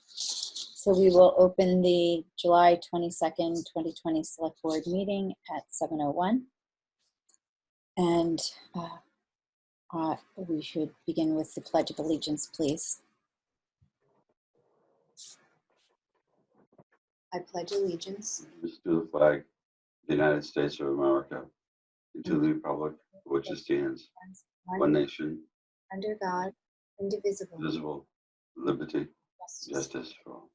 So we will open the July 22nd, 2020 Select Board meeting at 7:01. And we should begin with the Pledge of Allegiance, please. I pledge allegiance to the flag of the United States of America, and to the republic for which it stands, one nation, under God, indivisible, visible, liberty, justice for all.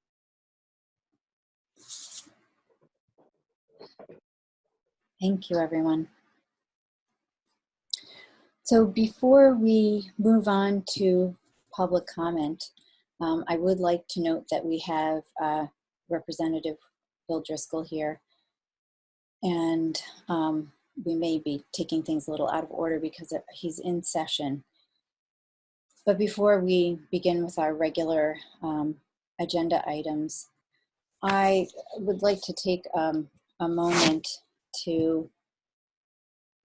Thank you, everyone. So before we move on to public comment, I would like to note that we have Representative Bill Driscoll here, and we may be taking things a little out of order because he's in session. But before we begin with our regular agenda items, I would like to take a moment to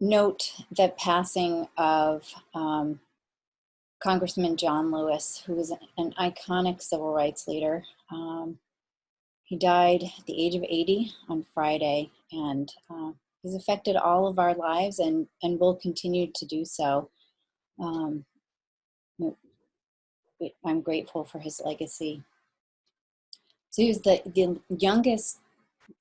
note the passing of Congressman John Lewis, who was an iconic civil rights leader. He died at the age of 80 on Friday, and he's affected all of our lives and will continue to do so. I'm grateful for his legacy. So he was the youngest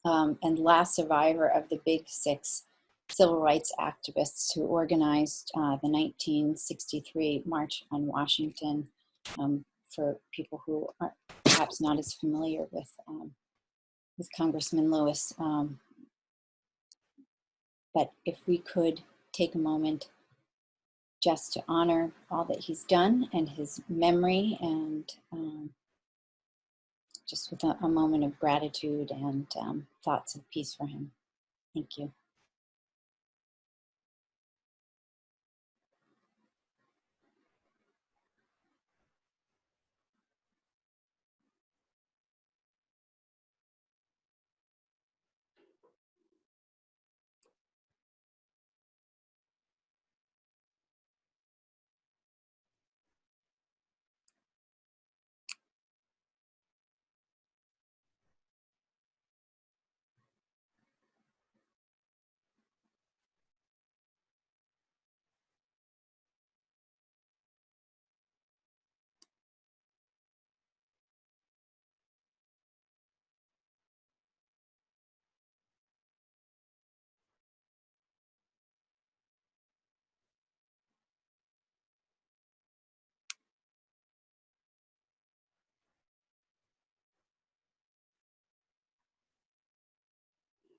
and last survivor of the Big Six civil rights activists who organized the 1963 March on Washington. For people who are perhaps not as familiar with Congressman Lewis. But if we could take a moment just to honor all that he's done and his memory, and just with a moment of gratitude and thoughts of peace for him. Thank you.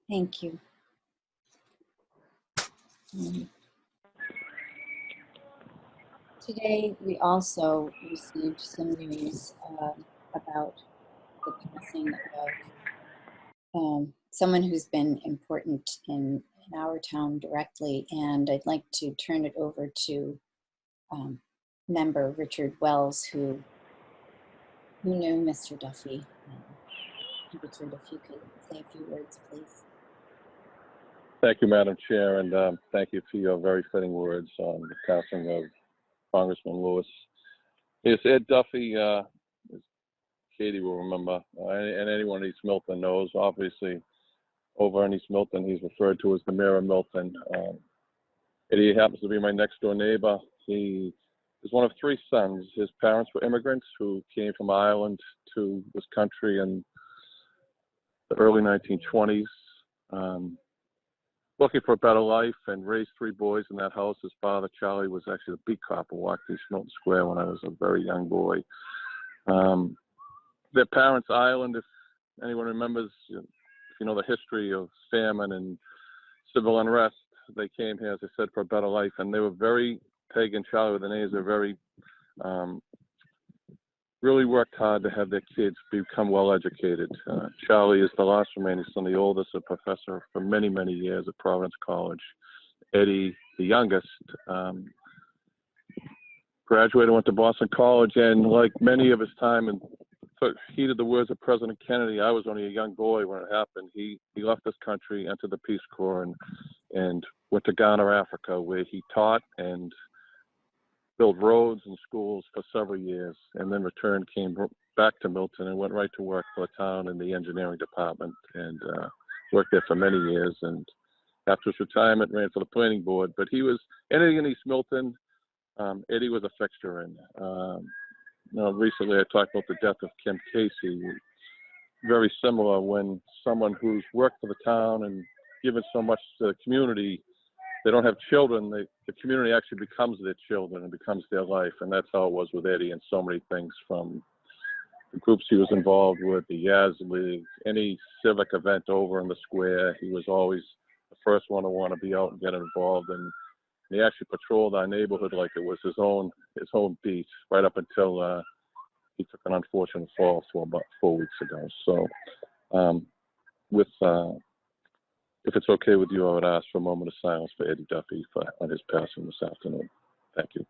Thank you. Today, we also received some news about the passing of someone who's been important in our town directly, and I'd like to turn it over to member Richard Wells, who knew Mr. Duffy. Richard, if you could say a few words, please. Thank you, Madam Chair, and thank you for your very fitting words on the passing of Congressman Lewis. Yes, Ed Duffy, as Katie will remember, and anyone in East Milton knows, obviously, over in East Milton, he's referred to as the Mayor of Milton. Eddie happens to be my next door neighbor. He is one of three sons. His parents were immigrants who came from Ireland to this country in the early 1920s. Looking for a better life, and raised three boys in that house. His father, Charlie, was actually a beat cop who walked East Milton Square when I was a very young boy. Their parents, Ireland, if anyone remembers, if you know the history of famine and civil unrest, they came here, as I said, for a better life. And they were very, Peg and Charlie were the names, they're very, really worked hard to have their kids become well educated. Charlie is the last remaining son, the oldest, a professor for many, many years at Providence College. Eddie, the youngest, graduated, went to Boston College, and like many of his time, and heeded the words of President Kennedy, I was only a young boy when it happened. He left this country, entered the Peace Corps, and went to Ghana, Africa, where he taught and build roads and schools for several years, and then returned, came back to Milton, and went right to work for the town in the engineering department, and worked there for many years. And after his retirement, ran for the planning board. But he was anything in East Milton. Eddie was a fixture in. Recently I talked about the death of Kim Casey. Very similar, when someone who's worked for the town and given so much to the community, they don't have children, the community actually becomes their children and becomes their life. And that's how it was with Eddie and so many things, from the groups he was involved with, the Yaz League, any civic event over in the square. He was always the first one to want to be out and get involved. And he actually patrolled our neighborhood like it was his own beat, right up until he took an unfortunate fall about 4 weeks ago. So if it's okay with you, I would ask for a moment of silence for Eddie Duffy on his passing this afternoon. Thank you.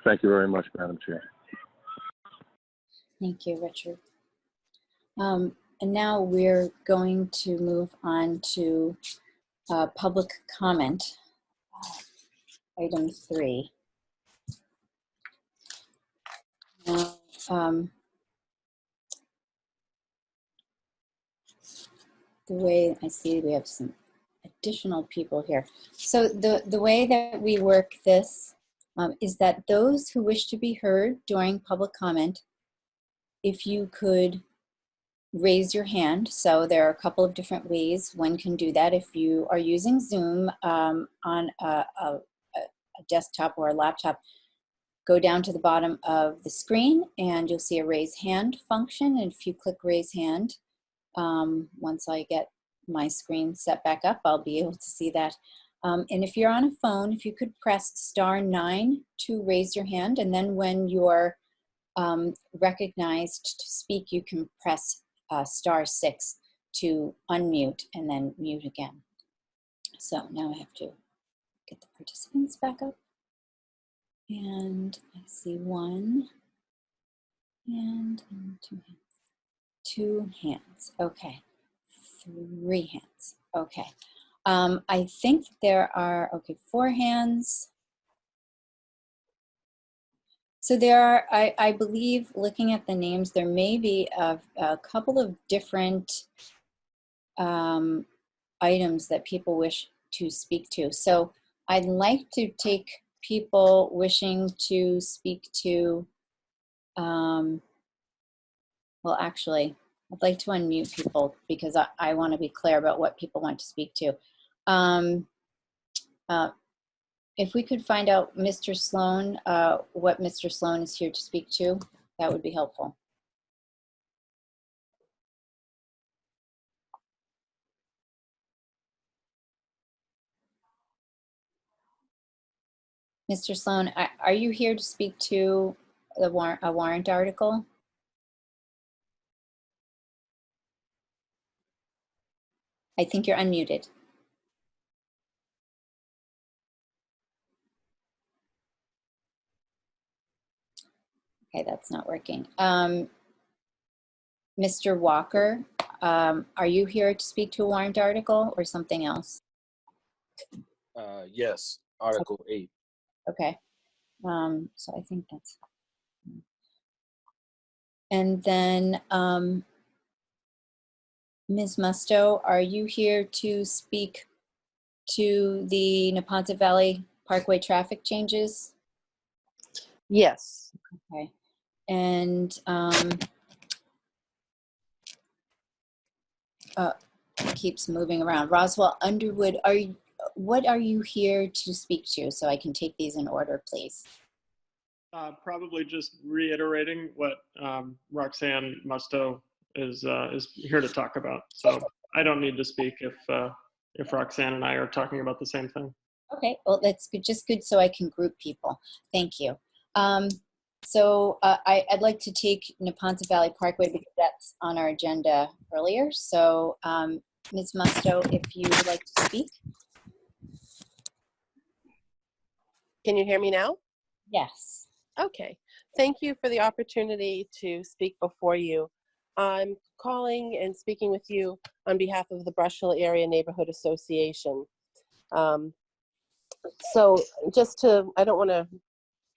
Thank you very much, Madam Chair. Thank you, Richard. And now we're going to move on to public comment, item 3. Now, the way I see, we have some additional people here. So the way that we work this is that those who wish to be heard during public comment, if you could raise your hand. So there are a couple of different ways one can do that. If you are using Zoom on a desktop or a laptop, go down to the bottom of the screen and you'll see a raise hand function. And if you click raise hand, once I get my screen set back up, I'll be able to see that. And if you're on a phone, if you could press *9 to raise your hand, and then when you're recognized to speak, you can press *6 to unmute and then mute again. So now I have to get the participants back up. And I see 1 and 2 hands. 2 hands. Okay. 3 hands. Okay. I think there are, 4 hands. So there are, I believe, looking at the names, there may be a couple of different items that people wish to speak to. So I'd like to take people wishing to speak to, well, actually, I'd like to unmute people because I want to be clear about what people want to speak to. If we could find out Mr. Sloan, what Mr. Sloan is here to speak to, that would be helpful. Mr. Sloan, are you here to speak to the a warrant article? I think you're unmuted. Okay, that's not working. Mr. Walker, are you here to speak to a warrant article or something else? Yes, Article 8. Okay, so I think that's, and then Ms. Musto, are you here to speak to the Neponset Valley Parkway traffic changes? Yes. Okay, and it keeps moving around. Roswell Underwood, what are you here to speak to? So I can take these in order, please. Probably just reiterating what Roxanne Musto is here to talk about. So I don't need to speak if Roxanne and I are talking about the same thing. Okay, well, that's good, just good so I can group people. Thank you. So I'd like to take Neponset Valley Parkway because that's on our agenda earlier. So Ms. Musto, if you would like to speak. Can you hear me now? Yes. Okay. Thank you for the opportunity to speak before you. I'm calling and speaking with you on behalf of the Brush Hill Area Neighborhood Association. Um, so just to, I don't want to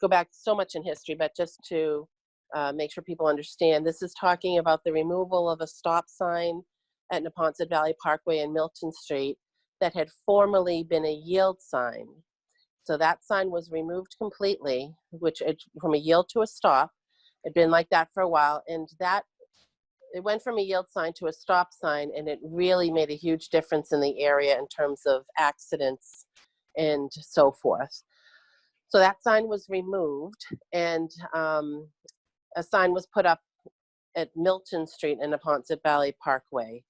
go back so much in history, but just to make sure people understand, this is talking about the removal of a stop sign at Neponset Valley Parkway and Milton Street that had formerly been a yield sign. So that sign was removed completely, from a yield to a stop. It'd been like that for a while, and that it went from a yield sign to a stop sign, and it really made a huge difference in the area in terms of accidents and so forth. So that sign was removed, and a sign was put up at Milton Street and Neponset Valley Parkway.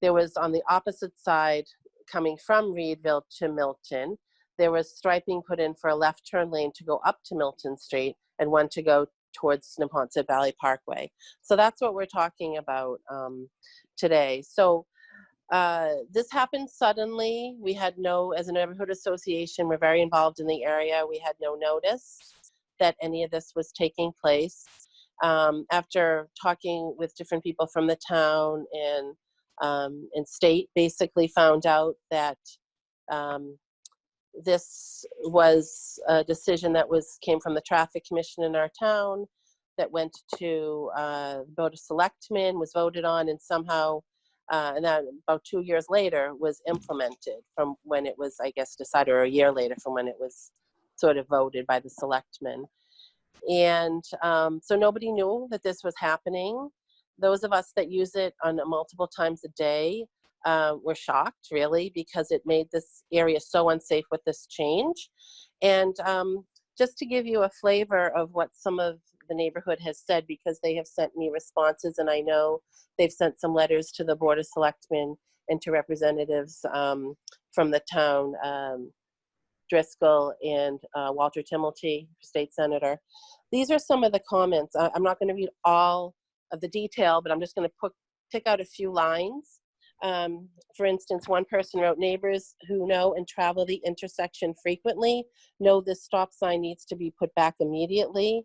There was on the opposite side, coming from Reedville to Milton, there was striping put in for a left turn lane to go up to Milton Street and one to go towards Neponset Valley Parkway. So that's what we're talking about today. So this happened suddenly. We had no, as a neighborhood association, we're very involved in the area. We had no notice that any of this was taking place. After talking with different people from the town and state, basically found out that this was a decision that came from the traffic commission in our town that went to Board of Selectmen, was voted on, and somehow, and then about 2 years later, was implemented from when it was, I guess, decided, or a year later from when it was sort of voted by the selectmen. And so nobody knew that this was happening. Those of us that use it on multiple times a day were shocked, really, because it made this area so unsafe with this change. And just to give you a flavor of what some of the neighborhood has said, because they have sent me responses, and I know they've sent some letters to the Board of Selectmen and to representatives from the town, Driscoll and Walter Timilty, state senator. These are some of the comments. I'm not going to read all of the detail, but I'm just going to pick out a few lines. For instance, one person wrote, "Neighbors who know and travel the intersection frequently know this stop sign needs to be put back immediately."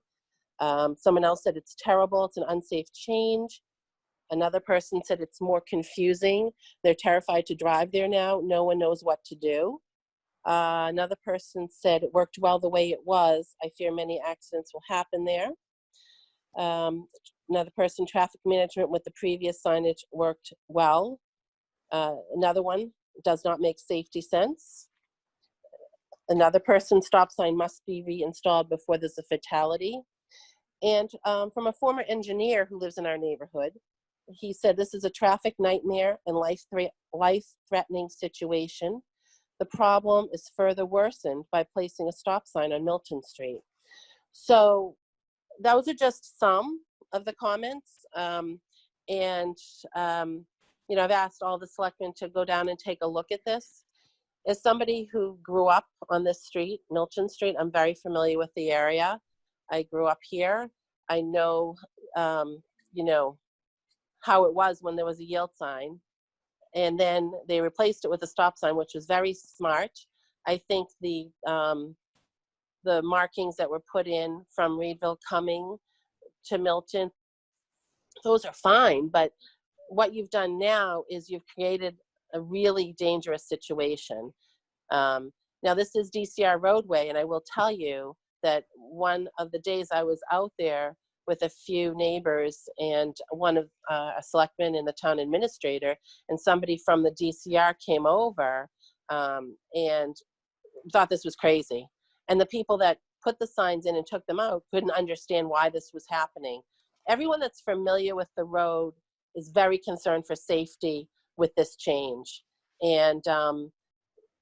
Someone else said, "It's terrible. It's an unsafe change." Another person said, "It's more confusing. They're terrified to drive there now. No one knows what to do." Another person said, "It worked well the way it was. I fear many accidents will happen there." Another person, "Traffic management with the previous signage worked well." Another one, "Does not make safety sense." Another person, "Stop sign must be reinstalled before there's a fatality." And from a former engineer who lives in our neighborhood, he said, "This is a traffic nightmare and life-threatening situation. The problem is further worsened by placing a stop sign on Milton Street." So those are just some of the comments. You know, I've asked all the selectmen to go down and take a look at this. As somebody who grew up on this street, Milton Street, I'm very familiar with the area. I grew up here. I know, you know, how it was when there was a yield sign. And then they replaced it with a stop sign, which was very smart. I think the markings that were put in from Reedville coming to Milton, those are fine, but what you've done now is you've created a really dangerous situation. Now this is DCR roadway, and I will tell you that one of the days I was out there with a few neighbors and one of a selectman and the town administrator, and somebody from the DCR came over and thought this was crazy. And the people that put the signs in and took them out couldn't understand why this was happening. Everyone that's familiar with the road is very concerned for safety with this change. And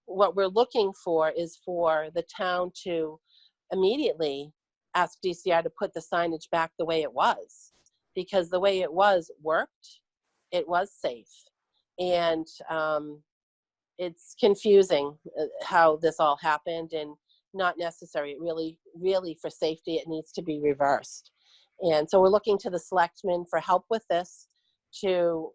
what we're looking for is for the town to immediately ask DCR to put the signage back the way it was, because the way it was worked, it was safe. And it's confusing how this all happened, and not necessary. It really for safety, it needs to be reversed. And so we're looking to the selectmen for help with this, to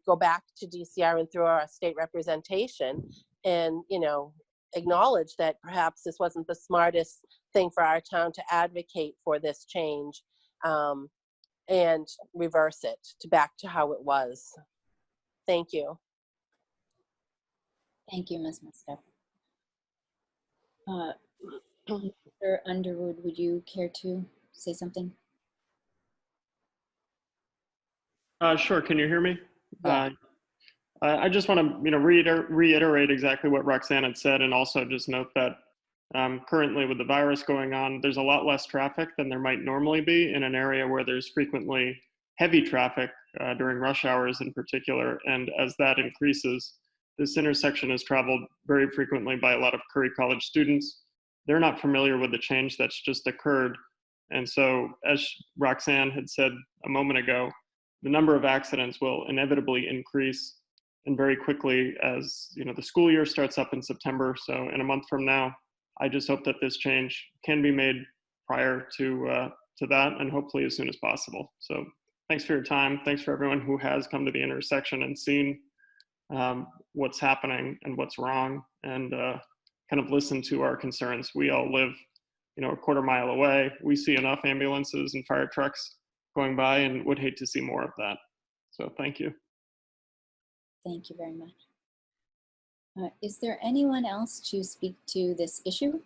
go back to DCR and through our state representation and, you know, acknowledge that perhaps this wasn't the smartest thing for our town to advocate for this change and reverse it back to how it was. Thank you. Thank you, Ms. Musto. Mr. Underwood, would you care to say something? Sure. Can you hear me? Yeah. I just want to, reiterate exactly what Roxanne had said, and also just note that currently with the virus going on, there's a lot less traffic than there might normally be in an area where there's frequently heavy traffic during rush hours in particular. And as that increases, this intersection is traveled very frequently by a lot of Curry College students. They're not familiar with the change that's just occurred. And so, as Roxanne had said a moment ago, the number of accidents will inevitably increase, and very quickly as the school year starts up in September. So in a month from now, I just hope that this change can be made prior to that, and hopefully as soon as possible. So thanks for your time. Thanks for everyone who has come to the intersection and seen what's happening and what's wrong, and kind of listened to our concerns. We all live, a quarter mile away. We see enough ambulances and fire trucks going by and would hate to see more of that. So thank you. Thank you very much. Is there anyone else to speak to this issue?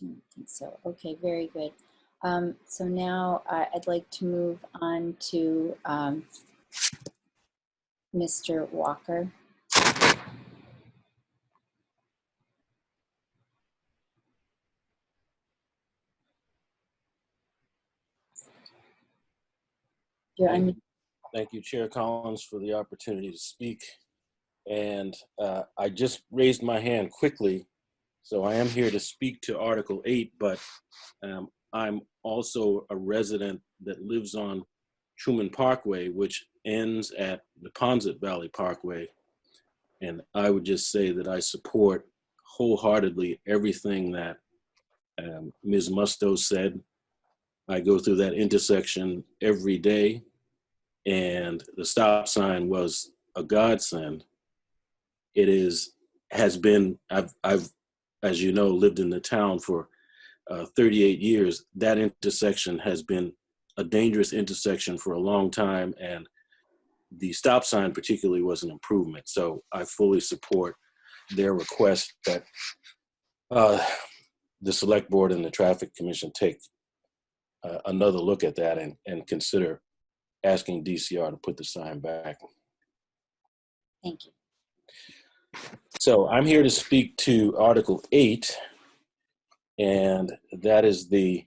Don't think so. Okay, very good. So now I'd like to move on to Mr. Walker. Thank you, Chair Collins, for the opportunity to speak. And I just raised my hand quickly, so I am here to speak to Article 8, but I'm also a resident that lives on Truman Parkway, which ends at the Ponset Valley Parkway. And I would just say that I support wholeheartedly everything that Ms. Musto said. I go through that intersection every day, and the stop sign was a godsend. Has been, I've, as you know, lived in the town for 38 years. That intersection has been a dangerous intersection for a long time, and the stop sign particularly was an improvement. So I fully support their request that the Select Board and the Traffic Commission take another look at that and consider asking DCR to put the sign back. Thank you. So I'm here to speak to Article 8, and that is the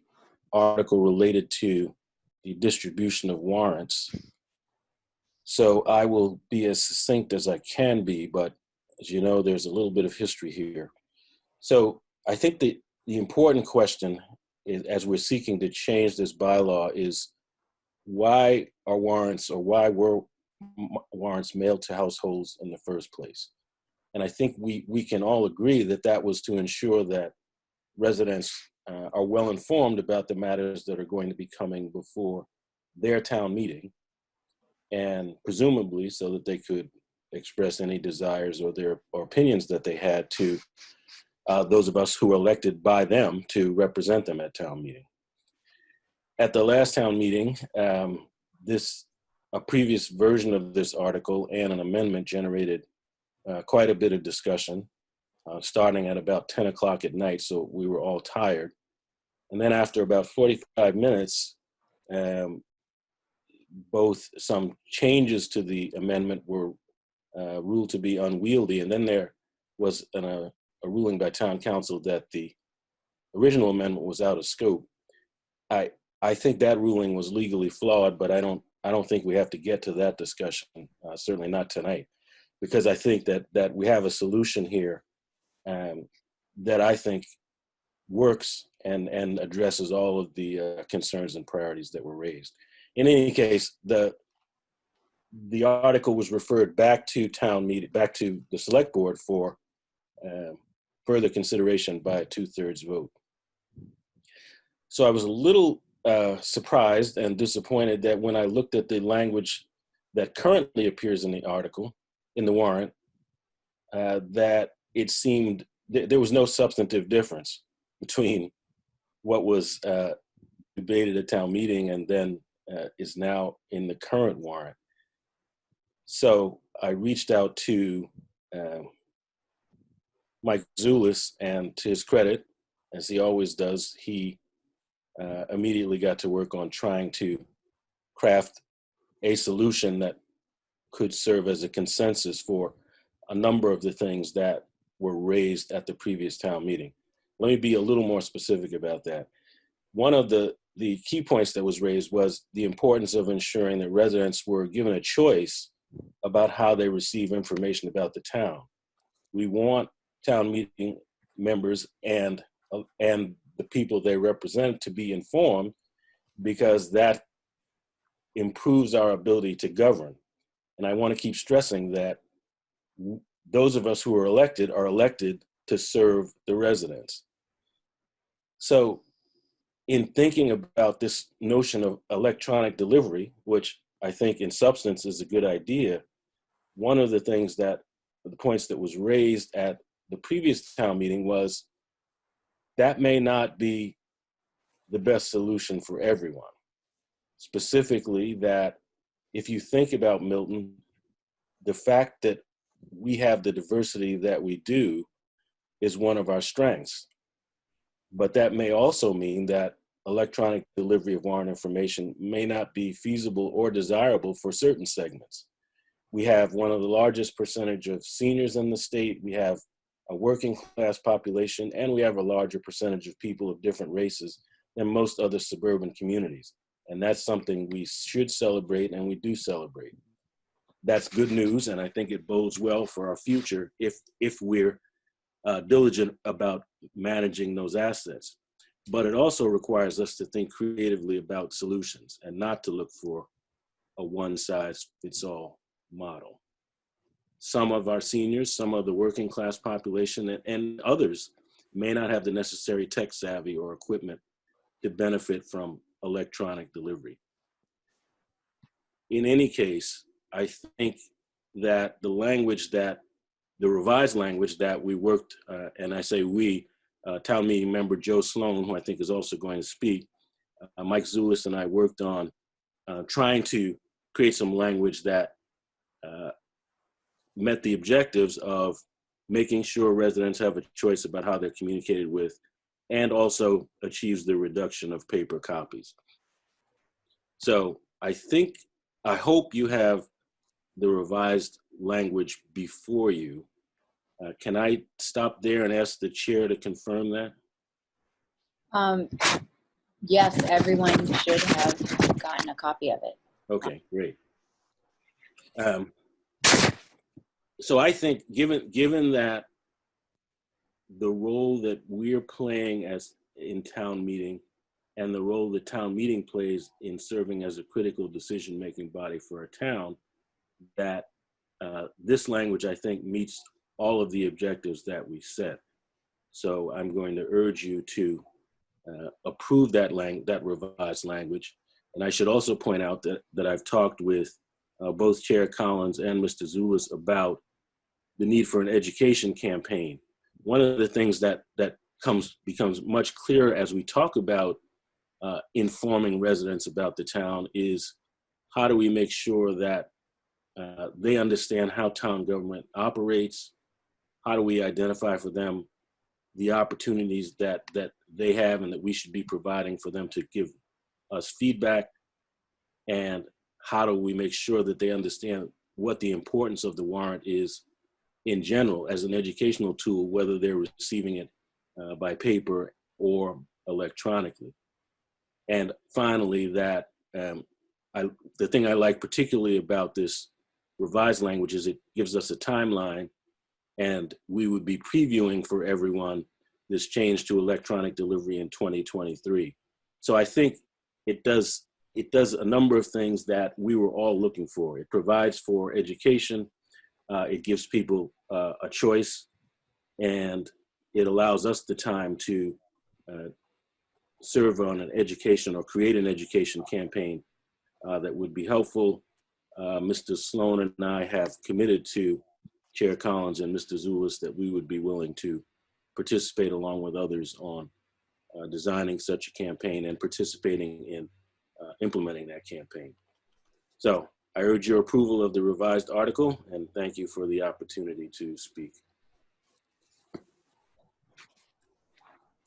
article related to the distribution of warrants. So I will be as succinct as I can be, but as you know, there's a little bit of history here. So I think the important question is, as we're seeking to change this bylaw, is why are warrants, or why were warrants mailed to households in the first place? And I think we can all agree that that was to ensure that residents are well informed about the matters that are going to be coming before their town meeting, and presumably so that they could express any desires or opinions that they had to those of us who were elected by them to represent them at town meeting. At the last town meeting, a previous version of this article and an amendment generated quite a bit of discussion, starting at about 10 o'clock at night, so we were all tired. And then after about 45 minutes, both some changes to the amendment were ruled to be unwieldy, and then there was a ruling by town council that the original amendment was out of scope. I think that ruling was legally flawed, but I don't think we have to get to that discussion, certainly not tonight, because I think that we have a solution here that I think works and addresses all of the concerns and priorities that were raised. In any case, the article was referred back to town meeting, back to the select board for further consideration by a 2/3 vote. So I was a little surprised and disappointed that when I looked at the language that currently appears in the article, in the warrant, that it seemed there was no substantive difference between what was debated at town meeting and then is now in the current warrant. So I reached out to Mike Zulis, and to his credit, as he always does, he immediately got to work on trying to craft a solution that could serve as a consensus for a number of the things that were raised at the previous town meeting. Let me be a little more specific about that. One of the key points that was raised was the importance of ensuring that residents were given a choice about how they receive information about the town. We want town meeting members and the people they represent to be informed, because that improves our ability to govern. And I want to keep stressing that those of us who are elected to serve the residents. So in thinking about this notion of electronic delivery, which I think in substance is a good idea, one of the points that was raised at the previous town meeting was that may not be the best solution for everyone. Specifically, that if you think about Milton, the fact that we have the diversity that we do is one of our strengths. But that may also mean that electronic delivery of warrant information may not be feasible or desirable for certain segments. We have one of the largest percentage of seniors in the state. We have a working class population, and we have a larger percentage of people of different races than most other suburban communities. And that's something we should celebrate, and we do celebrate. That's good news, and I think it bodes well for our future if we're diligent about managing those assets. But it also requires us to think creatively about solutions and not to look for a one-size-fits-all model. Some of our seniors, some of the working class population, and others may not have the necessary tech savvy or equipment to benefit from electronic delivery. In any case, I think that the revised language that we worked, and I say we, town meeting member Joe Sloan, who I think is also going to speak, Mike Zulis and I worked on trying to create some language that met the objectives of making sure residents have a choice about how they're communicated with, and also achieves the reduction of paper copies. So I hope you have the revised language before you. Can I stop there and ask the chair to confirm that? Yes, everyone should have gotten a copy of it. Okay, great. So I think given that the role that we're playing in town meeting and the role that town meeting plays in serving as a critical decision-making body for our town, that this language, I think, meets all of the objectives that we set. So I'm going to urge you to approve that revised language. And I should also point out that I've talked with both Chair Collins and Mr. Zulis about the need for an education campaign. One of the things that becomes much clearer as we talk about informing residents about the town is how do we make sure that they understand how town government operates? How do we identify for them the opportunities that they have and that we should be providing for them to give us feedback? And how do we make sure that they understand what the importance of the warrant is in general as an educational tool, whether they're receiving it by paper or electronically? And finally, that the thing I like particularly about this revised language is it gives us a timeline, and we would be previewing for everyone this change to electronic delivery in 2023. So I think it does a number of things that we were all looking for. It provides for education, it gives people a choice, and it allows us the time to serve on an education or create an education campaign that would be helpful. Mr. Sloan and I have committed to Chair Collins and Mr. Zulus that we would be willing to participate along with others on designing such a campaign and participating in implementing that campaign. So I urge your approval of the revised article, and thank you for the opportunity to speak.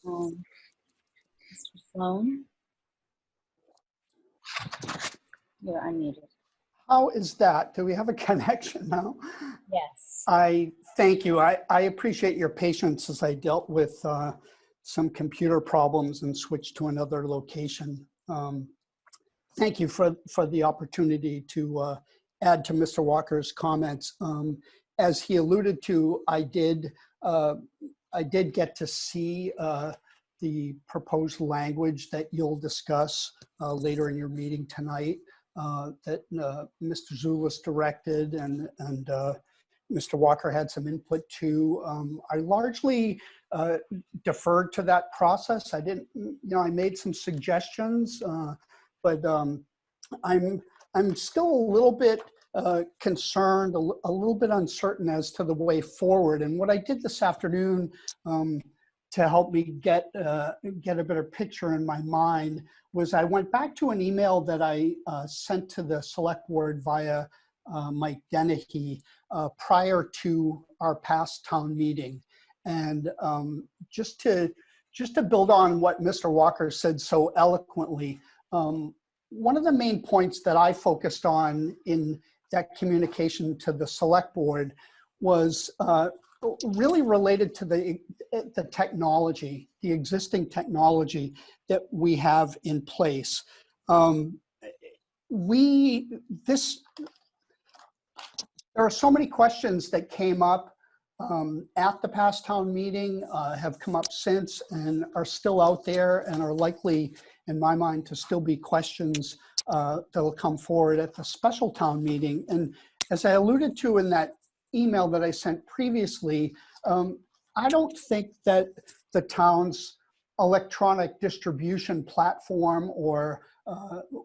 Mr. Sloan? You're unmuted. How is that? Do we have a connection now? Yes. I thank you. I appreciate your patience as I dealt with some computer problems and switched to another location. Thank you for the opportunity to add to Mr. Walker's comments. As he alluded to, I did get to see the proposed language that you'll discuss later in your meeting tonight that Mr. Zulus directed and Mr. Walker had some input to. I largely deferred to that process. I didn't, I made some suggestions, but I'm still a little bit concerned, a little bit uncertain as to the way forward. And what I did this afternoon to help me get a better picture in my mind was I went back to an email that I sent to the select board via Mike Dennehy prior to our past town meeting. And just to build on what Mr. Walker said so eloquently, one of the main points that I focused on in that communication to the select board was really related to the technology, the existing technology that we have in place. There are so many questions that came up at the past town meeting, have come up since, and are still out there and are likely, in my mind, to still be questions that will come forward at the special town meeting. And as I alluded to in that email that I sent previously, I don't think that the town's electronic distribution platform, or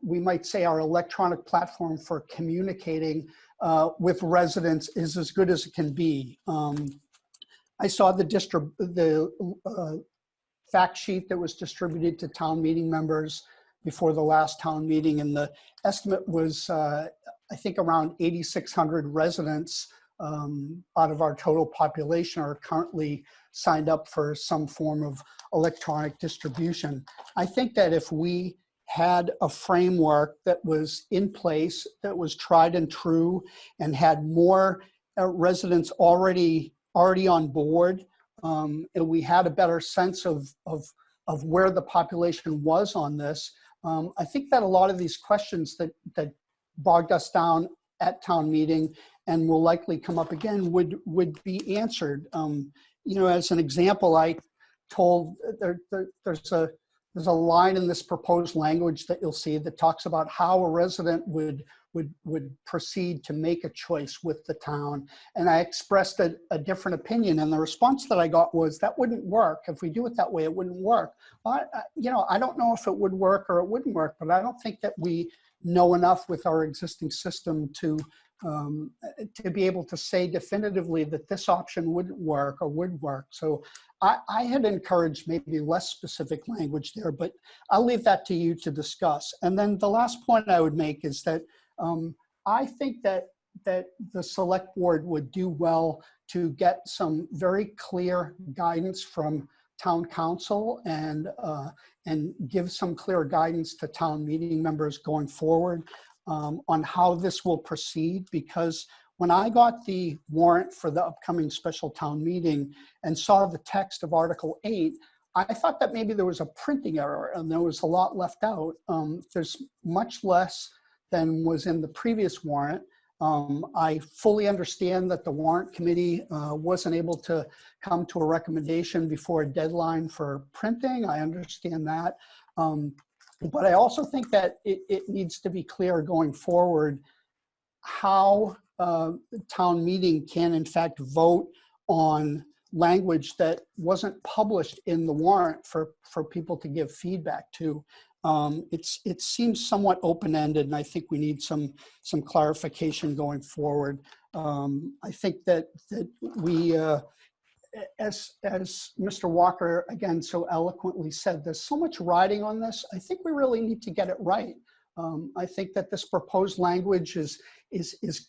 we might say our electronic platform for communicating with residents, is as good as it can be. I saw the fact sheet that was distributed to town meeting members before the last town meeting, and the estimate was, I think, around 8,600 residents out of our total population are currently signed up for some form of electronic distribution. I think that if we had a framework that was in place, that was tried and true, and had more residents already on board, and we had a better sense of where the population was on this, I think that a lot of these questions that bogged us down at town meeting and will likely come up again would be answered. As an example, I told there's a line in this proposed language that you'll see that talks about how a resident would proceed to make a choice with the town. And I expressed a different opinion, and the response that I got was, that wouldn't work. If we do it that way, it wouldn't work. I don't know if it would work or it wouldn't work, but I don't think that we know enough with our existing system to be able to say definitively that this option wouldn't work or would work. So I had encouraged maybe less specific language there, but I'll leave that to you to discuss. And then the last point I would make is that I think that the select board would do well to get some very clear guidance from town council and give some clear guidance to town meeting members going forward on how this will proceed. Because when I got the warrant for the upcoming special town meeting and saw the text of Article 8, I thought that maybe there was a printing error and there was a lot left out. There's much less than was in the previous warrant. I fully understand that the warrant committee wasn't able to come to a recommendation before a deadline for printing. I understand that. But I also think that it needs to be clear going forward how the town meeting can in fact vote on language that wasn't published in the warrant for people to give feedback to. It seems somewhat open-ended, and I think we need some clarification going forward. I think that we, as Mr. Walker again so eloquently said, there's so much riding on this. I think we really need to get it right. I think that this proposed language is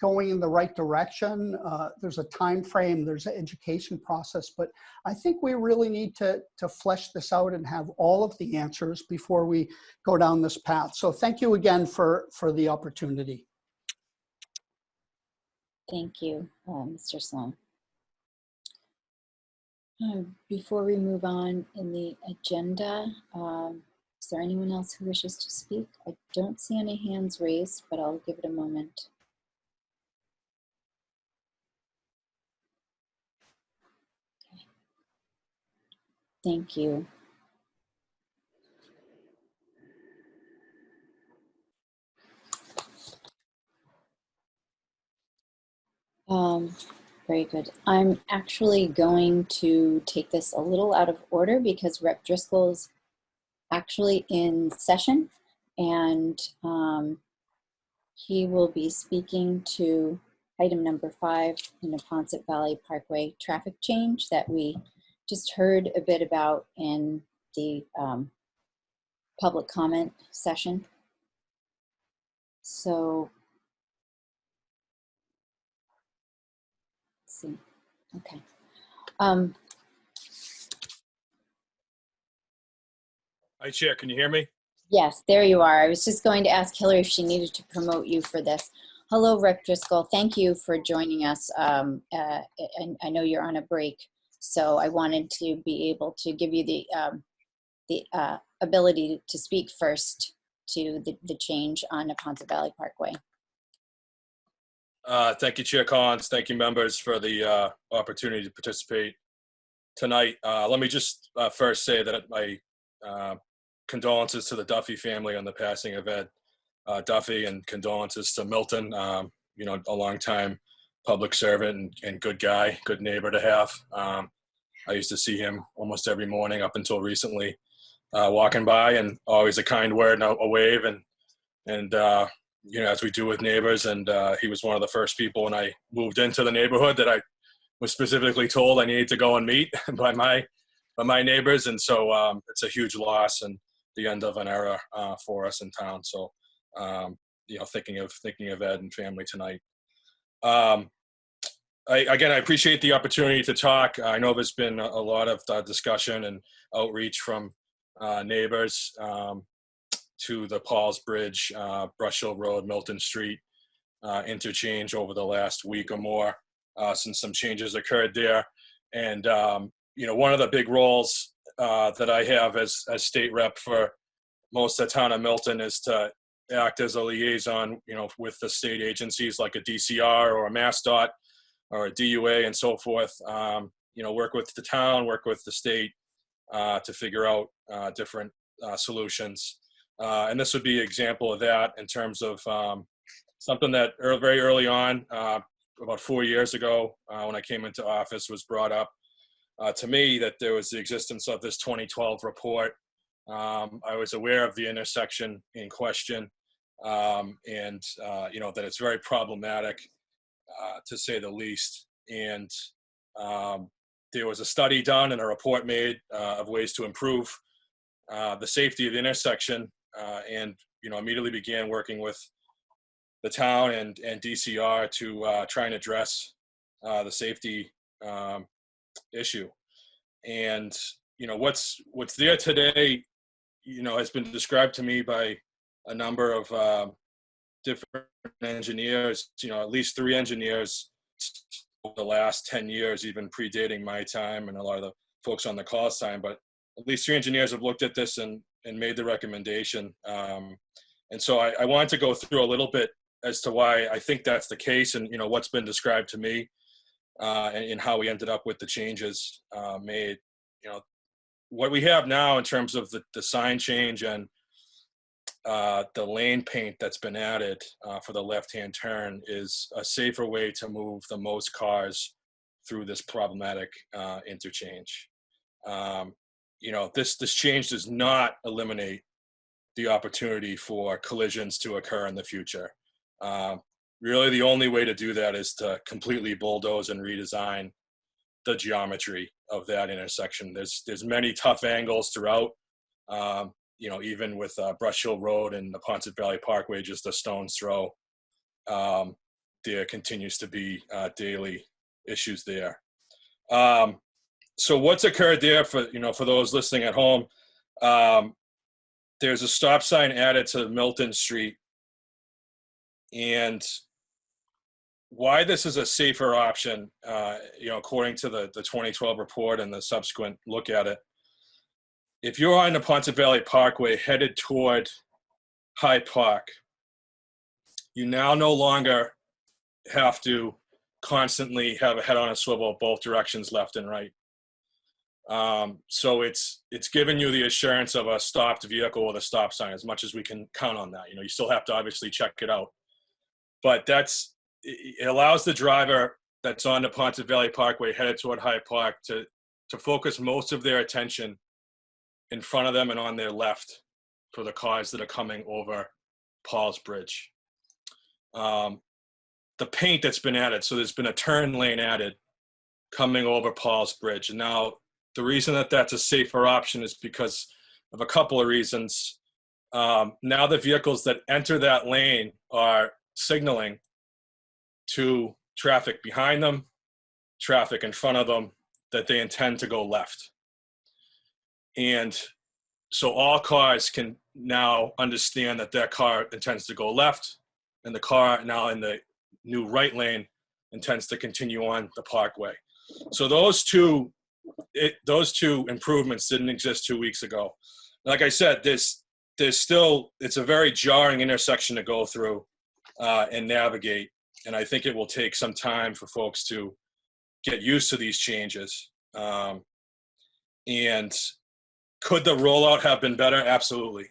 going in the right direction. There's a time frame, there's an education process, but I think we really need to flesh this out and have all of the answers before we go down this path. So thank you again for the opportunity. Thank you, Mr. Sloan. Before we move on in the agenda, is there anyone else who wishes to speak? I don't see any hands raised, but I'll give it a moment. Okay. Thank you. Very good. I'm actually going to take this a little out of order because Rep. Driscoll's actually in session, and he will be speaking to item number 5 in the Neponset Valley Parkway traffic change that we just heard a bit about in the public comment session. So, let's see. Okay. Hi, Chair. Can you hear me? Yes, there you are. I was just going to ask Hillary if she needed to promote you for this. Hello, Rep. Driscoll. Thank you for joining us. And I know you're on a break, so I wanted to be able to give you the ability to speak first to the change on Neponset Valley Parkway. Thank you, Chair Collins. Thank you, members, for the opportunity to participate tonight. Let me just first say that my condolences to the Duffy family on the passing of Ed Duffy, and condolences to Milton, you know, a longtime public servant and good guy, good neighbor to have. I used to see him almost every morning up until recently, walking by, and always a kind word and a wave, and you know, as we do with neighbors. And he was one of the first people when I moved into the neighborhood that I was specifically told I needed to go and meet by my neighbors. And so it's a huge loss and the end of an era for us in town. So, you know, thinking of Ed and family tonight. I appreciate the opportunity to talk. I know there's been a lot of discussion and outreach from neighbors to the Paul's Bridge, Brush Hill Road, Milton Street interchange over the last week or more since some changes occurred there. And, you know, one of the big roles that I have as state rep for most of the town of Milton is to act as a liaison, you know, with the state agencies like a DCR or a MassDOT or a DUA and so forth. You know, work with the town, work with the state to figure out different solutions. And this would be an example of that in terms of something that very early on, about 4 years ago, when I came into office, was brought up to me that there was the existence of this 2012 report. I was aware of the intersection in question, and you know, that it's very problematic, to say the least. And there was a study done and a report made of ways to improve the safety of the intersection, and you know, immediately began working with the town and DCR to try and address the safety issue. And you know, what's there today, you know, has been described to me by a number of different engineers, you know, at least 3 engineers over the last 10 years, even predating my time and a lot of the folks on the call's time, but at least 3 engineers have looked at this and made the recommendation. And so I wanted to go through a little bit as to why I think that's the case, and, you know, what's been described to me, and how we ended up with the changes made. You know, what we have now in terms of the sign change and the lane paint that's been added for the left-hand turn is a safer way to move the most cars through this problematic interchange. You know, this change does not eliminate the opportunity for collisions to occur in the future. really the only way to do that is to completely bulldoze and redesign the geometry of that intersection. There's many tough angles throughout, even with Brush Hill Road and the Ponset Valley Parkway, just a stone's throw. There continues to be daily issues there. So what's occurred there for those listening at home, there's a stop sign added to Milton Street, and why this is a safer option, according to the 2012 report and the subsequent look at it. If you're on the Ponset Valley Parkway headed toward High Park, you now no longer have to constantly have a head on a swivel both directions, left and right. So it's given you the assurance of a stopped vehicle with a stop sign, as much as we can count on that. You still have to obviously check it out, but it allows the driver that's on the Ponset Valley Parkway headed toward High Park to focus most of their attention in front of them and on their left for the cars that are coming over Paul's Bridge. The paint that's been added, so there's been a turn lane added coming over Paul's Bridge. And now the reason that that's a safer option is because of a couple of reasons. Now the vehicles that enter that lane are signaling to traffic behind them, traffic in front of them, that they intend to go left. And so all cars can now understand that their car intends to go left, and the car now in the new right lane intends to continue on the parkway. So those two improvements didn't exist 2 weeks ago. Like I said, it's a very jarring intersection to go through and navigate. And I think it will take some time for folks to get used to these changes. And could the rollout have been better? Absolutely.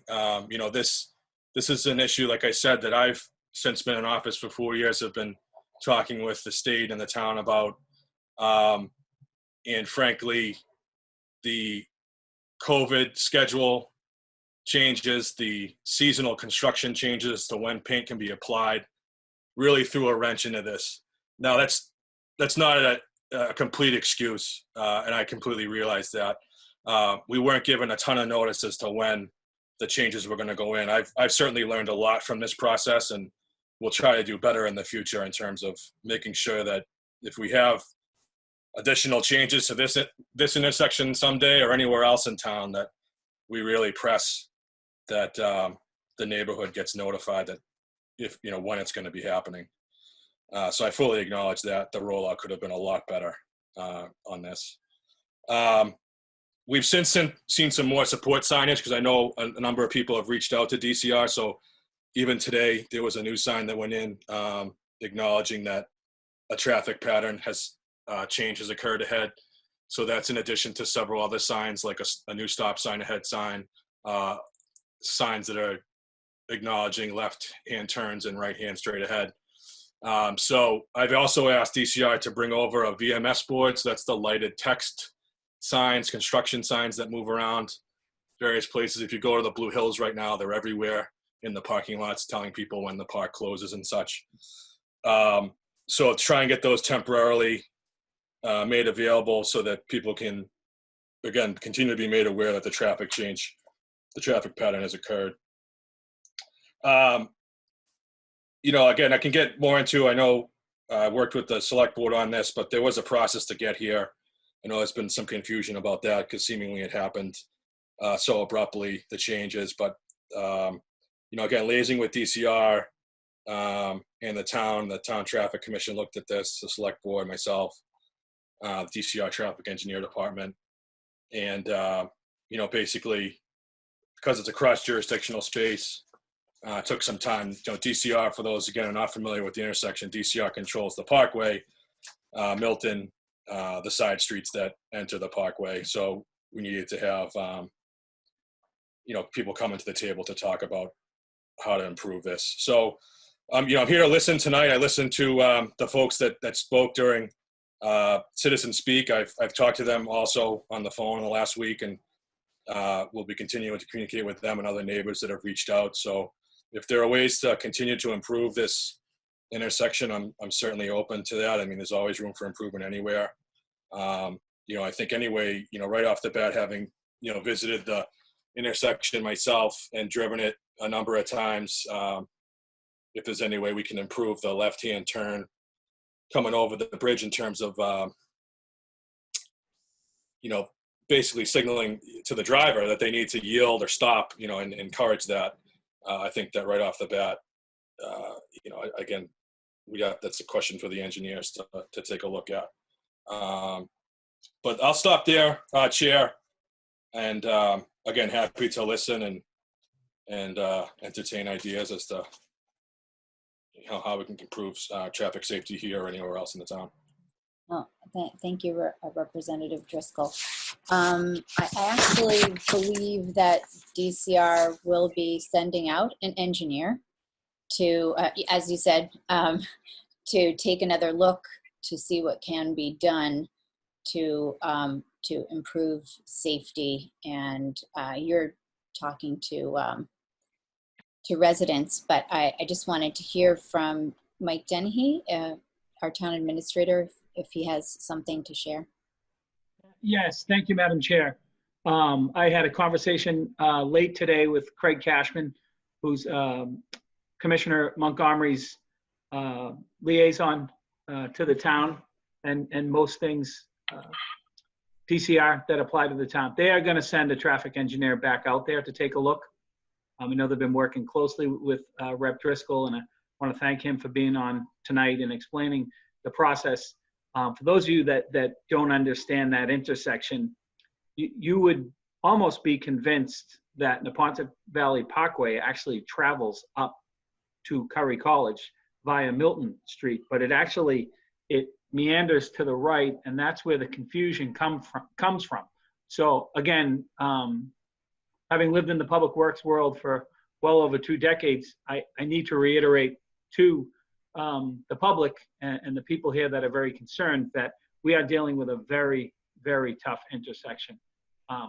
This is an issue, like I said, that I've since been in office for 4 years, have been talking with the state and the town about. And frankly, the COVID schedule changes, the seasonal construction changes to when paint can be applied, really threw a wrench into this. Now that's not a complete excuse, and I completely realize that. We weren't given a ton of notice as to when the changes were going to go in. I've certainly learned a lot from this process, and we'll try to do better in the future in terms of making sure that if we have additional changes to this intersection someday or anywhere else in town, that we really press that the neighborhood gets notified that when it's going to be happening. So I fully acknowledge that the rollout could have been a lot better on this. We've since seen some more support signage, because I know a number of people have reached out to DCR. So even today, there was a new sign that went in acknowledging that a traffic pattern change has occurred ahead. So that's in addition to several other signs, like a new stop sign ahead sign, signs that are acknowledging left-hand turns and right-hand straight ahead. So I've also asked DCR to bring over a VMS board. So that's the lighted text signs, construction signs that move around various places. If you go to the Blue Hills right now, they're everywhere in the parking lots telling people when the park closes and such. So try and get those temporarily made available so that people can, again, continue to be made aware that the traffic pattern has occurred. Again, I can get more into, I know I worked with the select board on this, but there was a process to get here. I know there's been some confusion about that because seemingly it happened so abruptly, the changes. But, again, liaising with DCR and the town traffic commission looked at this, the select board, myself, DCR traffic engineer department. And, basically, because it's a cross-jurisdictional space, took some time. DCR, for those, again, are not familiar with the intersection, DCR controls the parkway, Milton, the side streets that enter the parkway. So we needed to have, people coming to the table to talk about how to improve this. So, I'm here to listen tonight. I listened to the folks that spoke during Citizen Speak. I've talked to them also on the phone in the last week, and we'll be continuing to communicate with them and other neighbors that have reached out. So if there are ways to continue to improve this intersection, I'm certainly open to that. I mean, there's always room for improvement anywhere. I think anyway, right off the bat, having, visited the intersection myself and driven it a number of times, if there's any way we can improve the left-hand turn coming over the bridge in terms of, basically signaling to the driver that they need to yield or stop, and encourage that. I think that right off the bat, again, that's a question for the engineers to take a look at. But I'll stop there, Chair. And again, happy to listen and entertain ideas as to how we can improve traffic safety here or anywhere else in the town. Oh, thank you, Representative Driscoll. I actually believe that DCR will be sending out an engineer to, as you said, to take another look to see what can be done to improve safety. And you're talking to residents, but I just wanted to hear from Mike Dennehy, our town administrator, if he has something to share. Yes, thank you, Madam Chair. I had a conversation late today with Craig Cashman, who's Commissioner Montgomery's liaison to the town and most things DCR that apply to the town. They are going to send a traffic engineer back out there to take a look. I know they've been working closely with Rep. Driscoll, and I want to thank him for being on tonight and explaining the process. For those of you that don't understand that intersection, you would almost be convinced that Neponset Valley Parkway actually travels up to Curry College via Milton Street, but it meanders to the right, and that's where the confusion comes from. So again, having lived in the public works world for well over 2 decades, I need to reiterate to the public and the people here that are very concerned that we are dealing with a very, very tough intersection.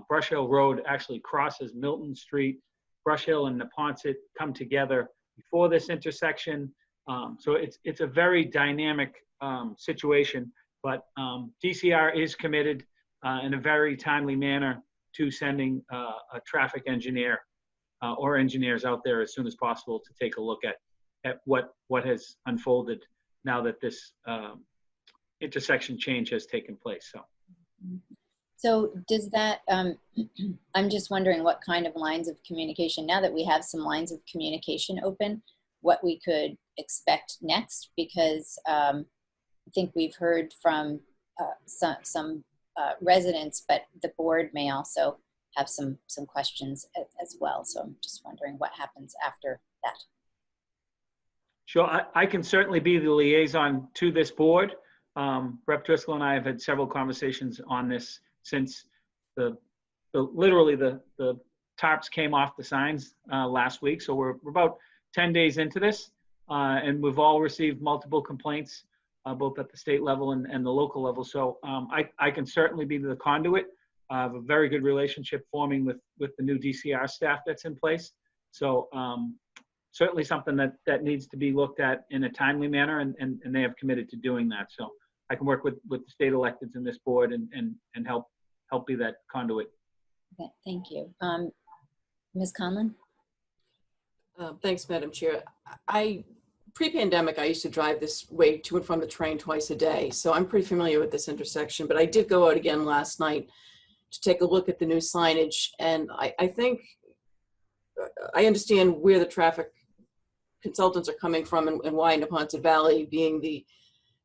Brush Hill Road actually crosses Milton Street. Brush Hill and Neponset come together before this intersection. So it's a very dynamic situation, but DCR is committed in a very timely manner to sending a traffic engineer or engineers out there as soon as possible to take a look at what has unfolded now that this intersection change has taken place. So does that, I'm just wondering what kind of lines of communication, now that we have some lines of communication open, what we could expect next, because I think we've heard from some residents, but the board may also have some questions as well. So I'm just wondering what happens after that. Sure, I can certainly be the liaison to this board. Rep. Driscoll and I have had several conversations on this since literally the tarps came off the signs last week. So we're about 10 days into this, and we've all received multiple complaints, both at the state level and the local level. So I can certainly be the conduit. I have a very good relationship forming with the new DCR staff that's in place. So certainly something that needs to be looked at in a timely manner, and they have committed to doing that. So I can work with the state electeds in this board and help be that conduit. Okay, thank you. Ms. Conlon? Thanks, Madam Chair. Pre-pandemic, I used to drive this way to and from the train twice a day, so I'm pretty familiar with this intersection, but I did go out again last night to take a look at the new signage, and I think I understand where the traffic consultants are coming from and why Neponset Valley being the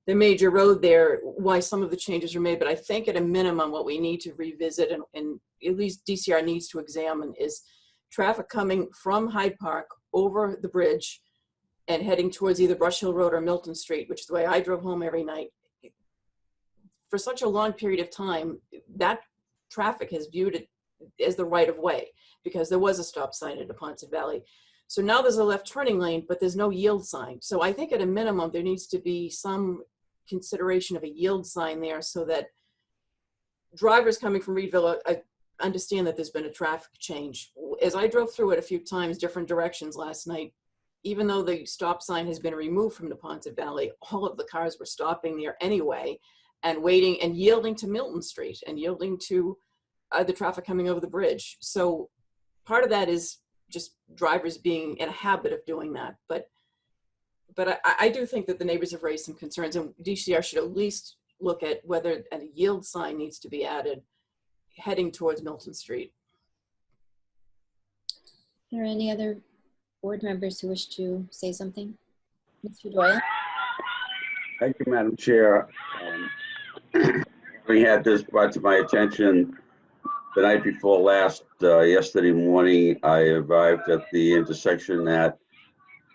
major road there, why some of the changes are made. But I think at a minimum, what we need to revisit and at least DCR needs to examine is traffic coming from Hyde Park over the bridge and heading towards either Brush Hill Road or Milton Street, which is the way I drove home every night. For such a long period of time, that traffic has viewed it as the right of way because there was a stop sign at Neponset Valley. So now there's a left turning lane, but there's no yield sign. So I think at a minimum, there needs to be some consideration of a yield sign there so that drivers coming from Reedville understand that there's been a traffic change. As I drove through it a few times, different directions last night, even though the stop sign has been removed from Neponset Valley, all of the cars were stopping there anyway and waiting and yielding to Milton Street and yielding to the traffic coming over the bridge. So part of that is just drivers being in a habit of doing that. But I do think that the neighbors have raised some concerns, and DCR should at least look at whether a yield sign needs to be added heading towards Milton Street. Are there any other board members who wish to say something? Mr. Doyle? Thank you, Madam Chair. We had this brought to my attention the night before last. Yesterday morning, I arrived at the intersection at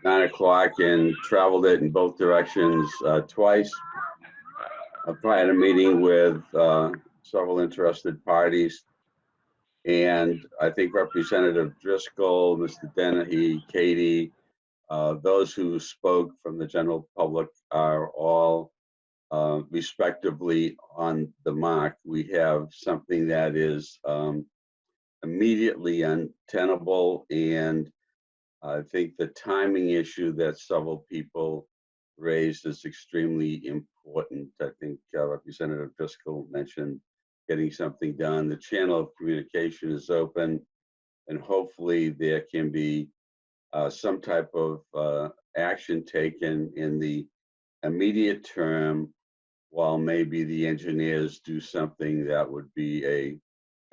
9 o'clock and traveled it in both directions twice. I had a meeting with several interested parties. And I think Representative Driscoll, Mr. Dennehy, Katie, those who spoke from the general public are all respectively on the mark. We have something that is immediately untenable, and I think the timing issue that several people raised is extremely important. I think Representative Driscoll mentioned getting something done. The channel of communication is open, and hopefully there can be some type of action taken in the immediate term, while maybe the engineers do something that would be a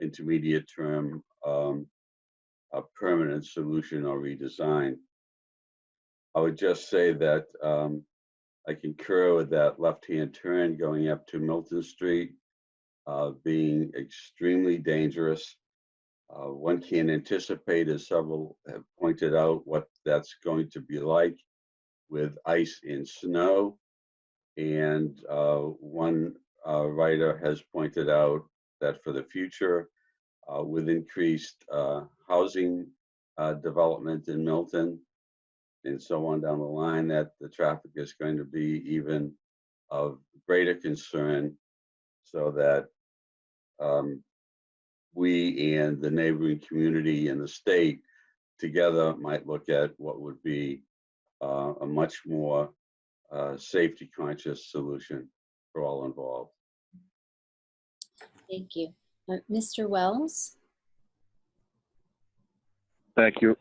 intermediate term, a permanent solution or redesign. I would just say that I concur with that left-hand turn going up to Milton Street being extremely dangerous. One can anticipate, as several have pointed out, what that's going to be like with ice and snow. And one writer has pointed out that for the future, with increased housing development in Milton and so on down the line, that the traffic is going to be even of greater concern, so that we and the neighboring community and the state together might look at what would be a much more safety conscious solution for all involved. Thank you. Mr. Wells? Thank you.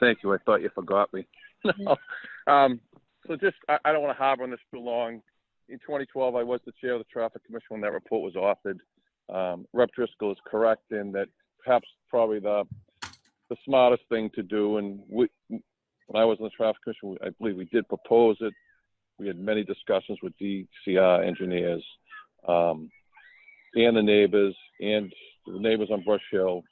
Thank you. I thought you forgot me. So just, I don't want to harbor on this too long. In 2012, I was the chair of the Traffic Commission when that report was authored. Rep. Driscoll is correct in that perhaps probably the smartest thing to do, and when I was in the Traffic Commission, I believe we did propose it. We had many discussions with DCR engineers and the neighbors on Brush Hill.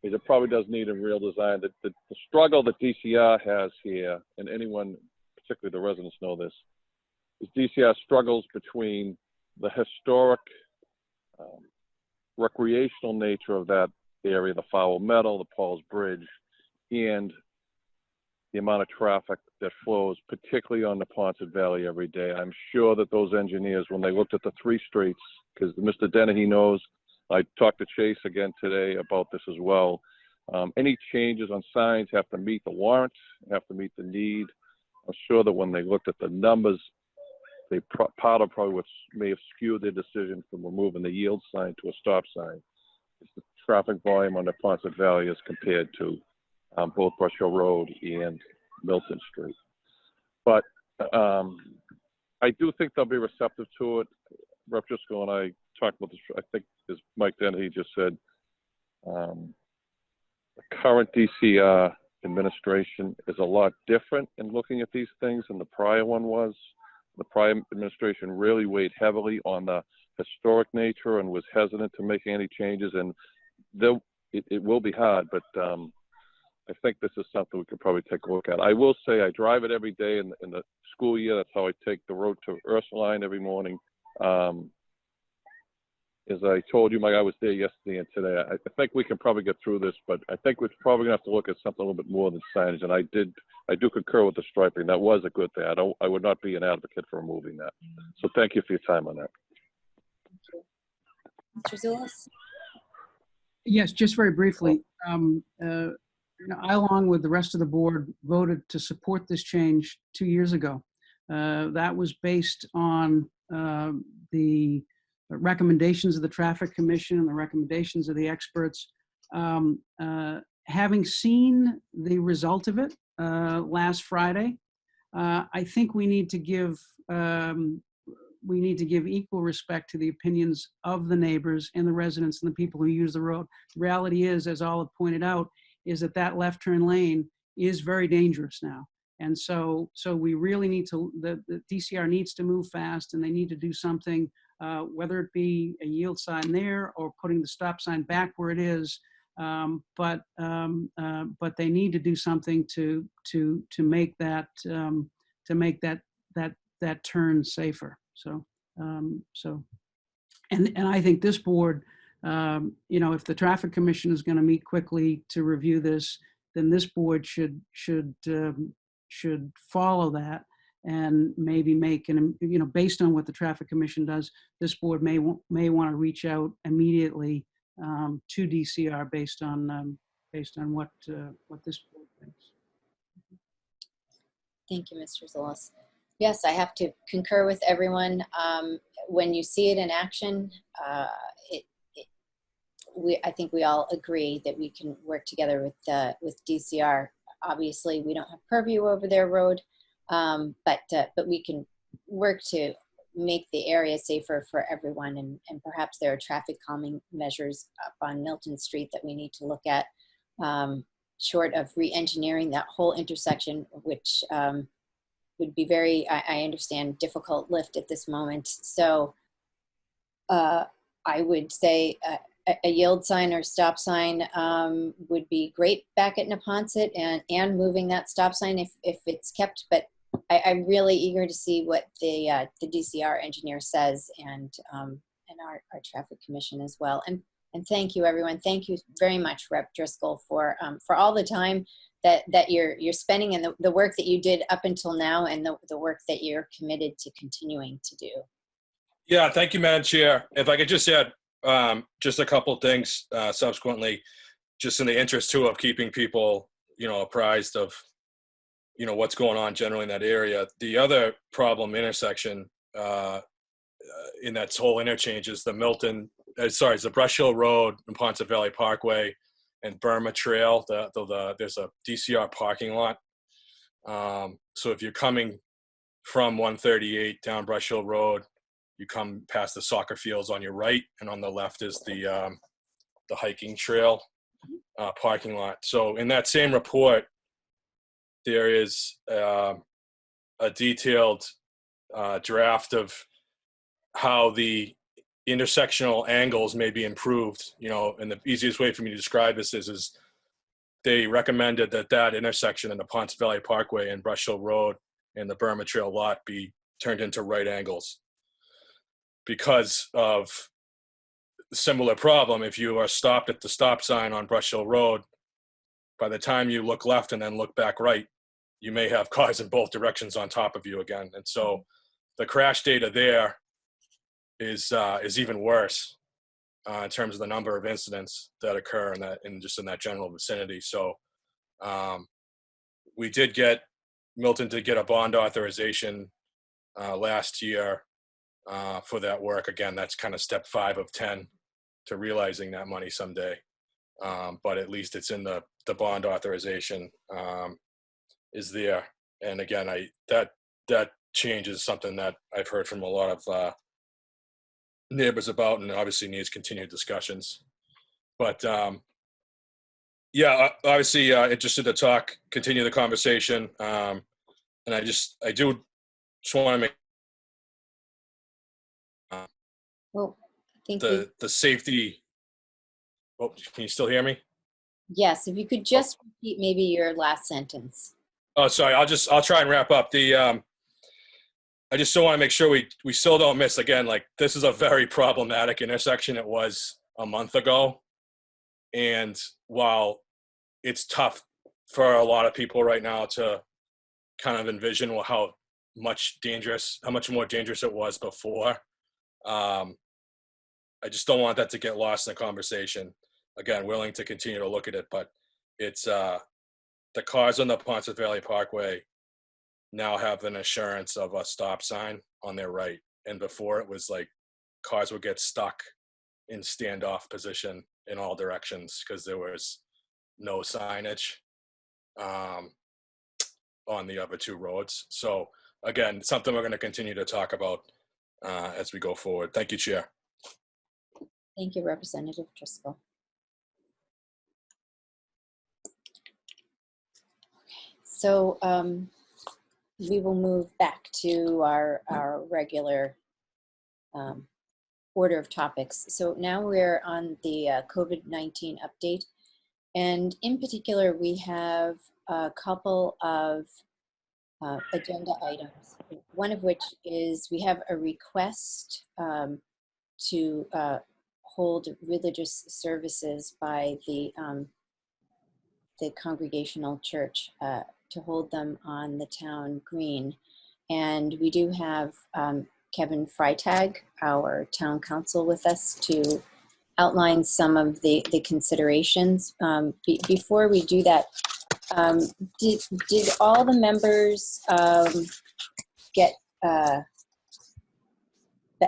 It probably does need a real design. The struggle that DCR has here, and anyone, particularly the residents know this, is DCR struggles between the historic recreational nature of that area, the Foul Meadow, the Paul's Bridge, and the amount of traffic that flows, particularly on the Neponset Valley every day. I'm sure that those engineers, when they looked at the three streets, because Mr. Dennehy knows, I talked to Chase again today about this as well. Any changes on signs have to meet the warrant, have to meet the need. I'm sure that when they looked at the numbers, they part of probably what may have skewed their decision from removing the yield sign to a stop sign. It's the traffic volume on the Neponset Valley as compared to both Brush Hill Road and Milton Street. But I do think they'll be receptive to it. Rep. Driscoll and I talked about this, I think, as Mike Dennehy just said, the current DCR administration is a lot different in looking at these things than the prior one was. The prior administration really weighed heavily on the historic nature and was hesitant to make any changes, and it will be hard, but I think this is something we could probably take a look at. I will say I drive it every day in the school year. That's how I take the road to Ursuline every morning. As I told you, Mike, I was there yesterday and today. I think we can probably get through this, but I think we're probably gonna have to look at something a little bit more than signage. And I do concur with the striping. That was a good thing. I would not be an advocate for removing that. So thank you for your time on that. Mr. Zulus? Yes, just very briefly. I, along with the rest of the board, voted to support this change 2 years ago. That was based on the recommendations of the Traffic Commission and the recommendations of the experts. Having seen the result of it last Friday, I think we need to give equal respect to the opinions of the neighbors and the residents and the people who use the road. The reality is, as all have pointed out, is that that left turn lane is very dangerous now. And so we really need to, the DCR needs to move fast, and they need to do something, whether it be a yield sign there or putting the stop sign back where it is. But they need to do something to make that that turn safer. So and I think this board, if the Traffic Commission is going to meet quickly to review this, then this board should follow that and maybe make an, based on what the Traffic Commission does, this board may want to reach out immediately to DCR based on what this board thinks. Thank you, Mr. Zulus. Yes, I have to concur with everyone. When you see it in action, I think we all agree that we can work together with DCR. Obviously, we don't have purview over their road, but we can work to make the area safer for everyone. And perhaps there are traffic calming measures up on Milton Street that we need to look at, short of re-engineering that whole intersection, which would be very, I understand, difficult lift at this moment. So I would say a yield sign or stop sign would be great back at Neponset, and moving that stop sign if it's kept. But I'm really eager to see what the DCR engineer says, and our Traffic Commission as well. And thank you, everyone. Thank you very much, Rep. Driscoll, for all the time that you're spending, and the work that you did up until now, and the work that you're committed to continuing to do. Yeah, thank you, Madam Chair. If I could just add just a couple things subsequently, just in the interest too of keeping people, apprised of, what's going on generally in that area. The other problem intersection in that whole interchange is the the Brush Hill Road and Ponce Valley Parkway and Burma Trail. There's a DCR parking lot. So if you're coming from 138 down Brush Hill Road, you come past the soccer fields on your right, and on the left is the hiking trail parking lot. So in that same report, there is a detailed draft of how the intersectional angles may be improved, and the easiest way for me to describe this is they recommended that intersection in the Ponce Valley Parkway and Brush Hill Road and the Burma Trail lot be turned into right angles. Because of a similar problem, if you are stopped at the stop sign on Brush Hill Road, by the time you look left and then look back right, you may have cars in both directions on top of you again. And so the crash data there is even worse in terms of the number of incidents that occur in that general vicinity. So Milton did get a bond authorization last year for that work. Again, that's kind of step 5 of 10 to realizing that money someday. But at least it's in the bond authorization is there. And again, that change is something that I've heard from a lot of neighbors about, and obviously needs continued discussions. But yeah, obviously interested to continue the conversation. And I do just want to make Well, I think the safety. Oh, can you still hear me? Yes, if you could just repeat maybe your last sentence. Oh, sorry. I'll try and wrap up. I just still want to make sure we still don't miss, again, like, this is a very problematic intersection. It was a month ago. And while it's tough for a lot of people right now to kind of envision how much more dangerous it was before, I just don't want that to get lost in the conversation. Again, willing to continue to look at it, but it's the cars on the Ponce Valley Parkway now have an assurance of a stop sign on their right. And before it was like cars would get stuck in standoff position in all directions because there was no signage on the other two roads. So again, something we're going to continue to talk about as we go forward. Thank you, Chair. Thank you, Representative Driscoll. So we will move back to our regular order of topics. So now we're on the COVID-19 update. And in particular, we have a couple of agenda items. One of which is we have a request to hold religious services by the Congregational Church, to hold them on the town green. And we do have Kevin Freitag, our town council, with us to outline some of the considerations. Before we do that, did all the members get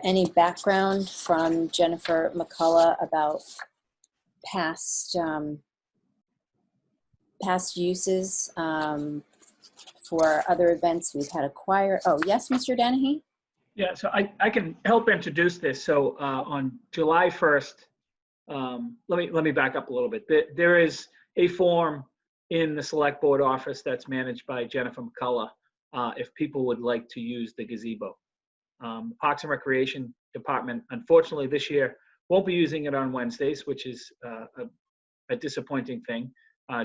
any background from Jennifer McCullough about past uses for other events? We've had a choir. Oh, yes, Mr. Dennehy? Yeah, so I can help introduce this. So on July 1st, let me back up a little bit. There is a form in the select board office that's managed by Jennifer McCullough if people would like to use the gazebo. Parks and Recreation Department, unfortunately this year, won't be using it on Wednesdays, which is a disappointing thing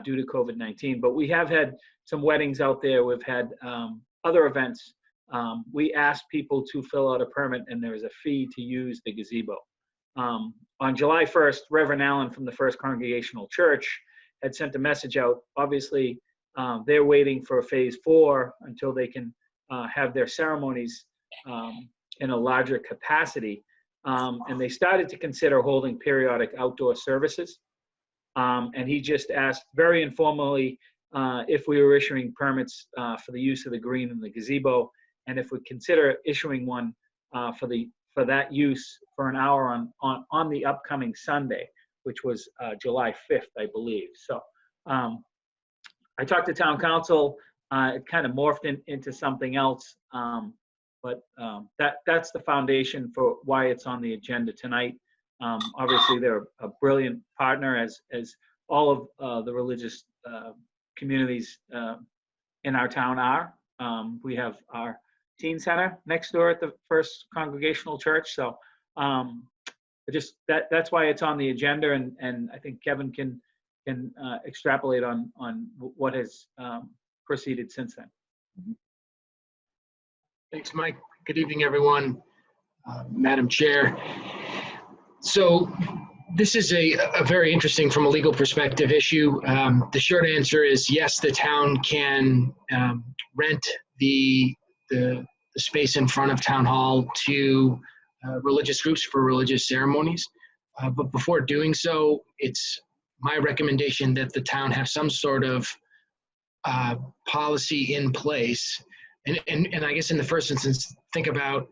due to COVID-19. But we have had some weddings out there. We've had other events. We asked people to fill out a permit, and there is a fee to use the gazebo. On July 1st, Reverend Allen from the First Congregational Church had sent a message out. Obviously, they're waiting for phase 4 until they can have their ceremonies in a larger capacity. And they started to consider holding periodic outdoor services. And he just asked very informally if we were issuing permits for the use of the green and the gazebo, and if we consider issuing one for that use for an hour on the upcoming Sunday, which was July 5th, I believe. So I talked to town council. It kind of morphed into something else, but that's the foundation for why it's on the agenda tonight. Obviously, they're a brilliant partner, as all of the religious communities in our town are. We have our teen center next door at the First Congregational Church. So that's why it's on the agenda, and I think Kevin can extrapolate on what has proceeded since then. Thanks, Mike. Good evening, everyone. Madam Chair. So this is a very interesting, from a legal perspective, issue. The short answer is yes, the town can rent the space in front of Town Hall to religious groups for religious ceremonies. But before doing so, it's my recommendation that the town have some sort of policy in place. And I guess in the first instance, think about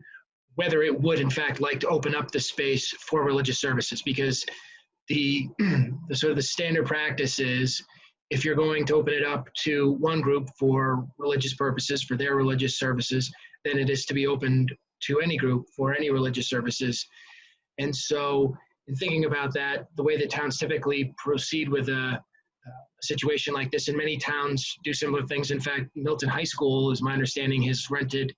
whether it would in fact like to open up the space for religious services, because the sort of the standard practice is if you're going to open it up to one group for religious purposes, for their religious services, then it is to be opened to any group for any religious services. And so in thinking about that, the way that towns typically proceed with a situation like this, and many towns do similar things. In fact, Milton High School, is my understanding, has rented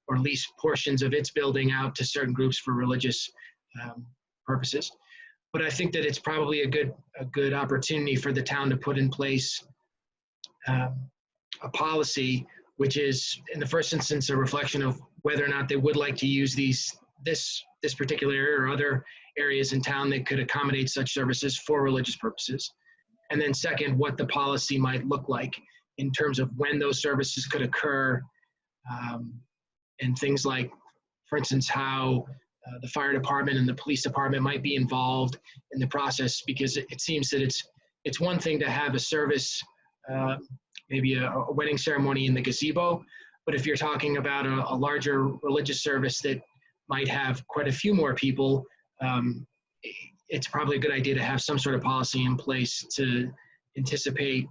or leased portions of its building out to certain groups for religious purposes. But I think that it's probably a good opportunity for the town to put in place a policy, which is in the first instance a reflection of whether or not they would like to use this particular area or other areas in town that could accommodate such services for religious purposes. And then second, what the policy might look like in terms of when those services could occur, and things like, for instance, how the fire department and the police department might be involved in the process, because it seems that it's one thing to have a service maybe a wedding ceremony in the gazebo. But if you're talking about a larger religious service that might have quite a few more people, it's probably a good idea to have some sort of policy in place to anticipate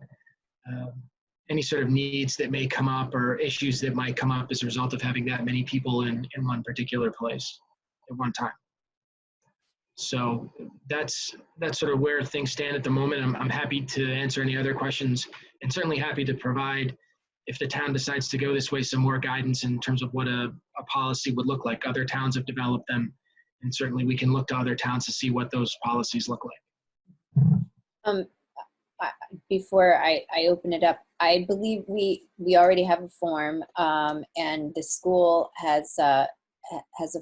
any sort of needs that may come up or issues that might come up as a result of having that many people in one particular place at one time. So that's sort of where things stand at the moment. I'm happy to answer any other questions, and certainly happy to provide, if the town decides to go this way, some more guidance in terms of what a policy would look like. Other towns have developed them, and certainly we can look to other towns to see what those policies look like. Before I open it up, I believe we already have a form, and the school has a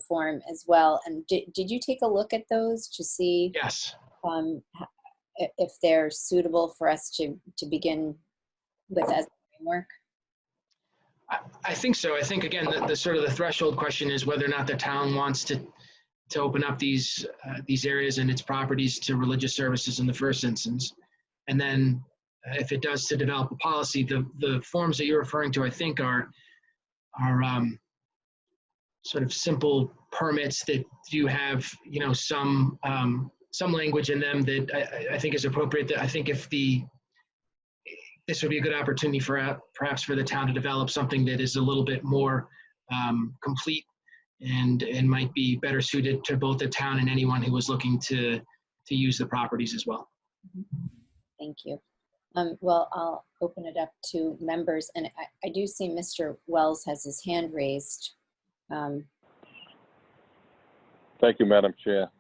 form as well. And did you take a look at those to see? Yes. If they're suitable for us to begin with as a framework? I think so. I think, again, the sort of the threshold question is whether or not the town wants to open up these areas and its properties to religious services in the first instance. And then if it does, to develop a policy. The forms that you're referring to, I think, are sort of simple permits that do have, you know, some language in them that I think is appropriate. That I think if this would be a good opportunity for perhaps for the town to develop something that is a little bit more complete and might be better suited to both the town and anyone who was looking to use the properties as well. Thank you. Well, I'll open it up to members, and I do see Mr. Wells has his hand raised. Thank you, Madam Chair.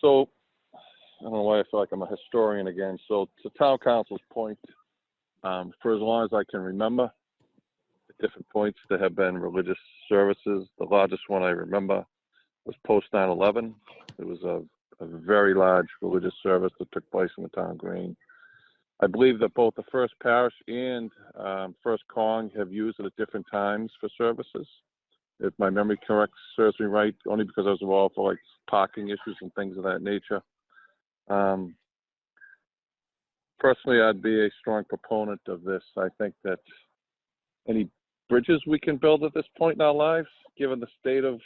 So, I don't know why I feel like I'm a historian again. So, to town council's point, for as long as I can remember, at different points there have been religious services. The largest one I remember was post 9/11. It was a very large religious service that took place in the town green. I believe that both the First Parish and First Cong have used it at different times for services. If my memory serves me right, only because I was involved for like parking issues and things of that nature. Personally, I'd be a strong proponent of this. I think that any bridges we can build at this point in our lives, given the state of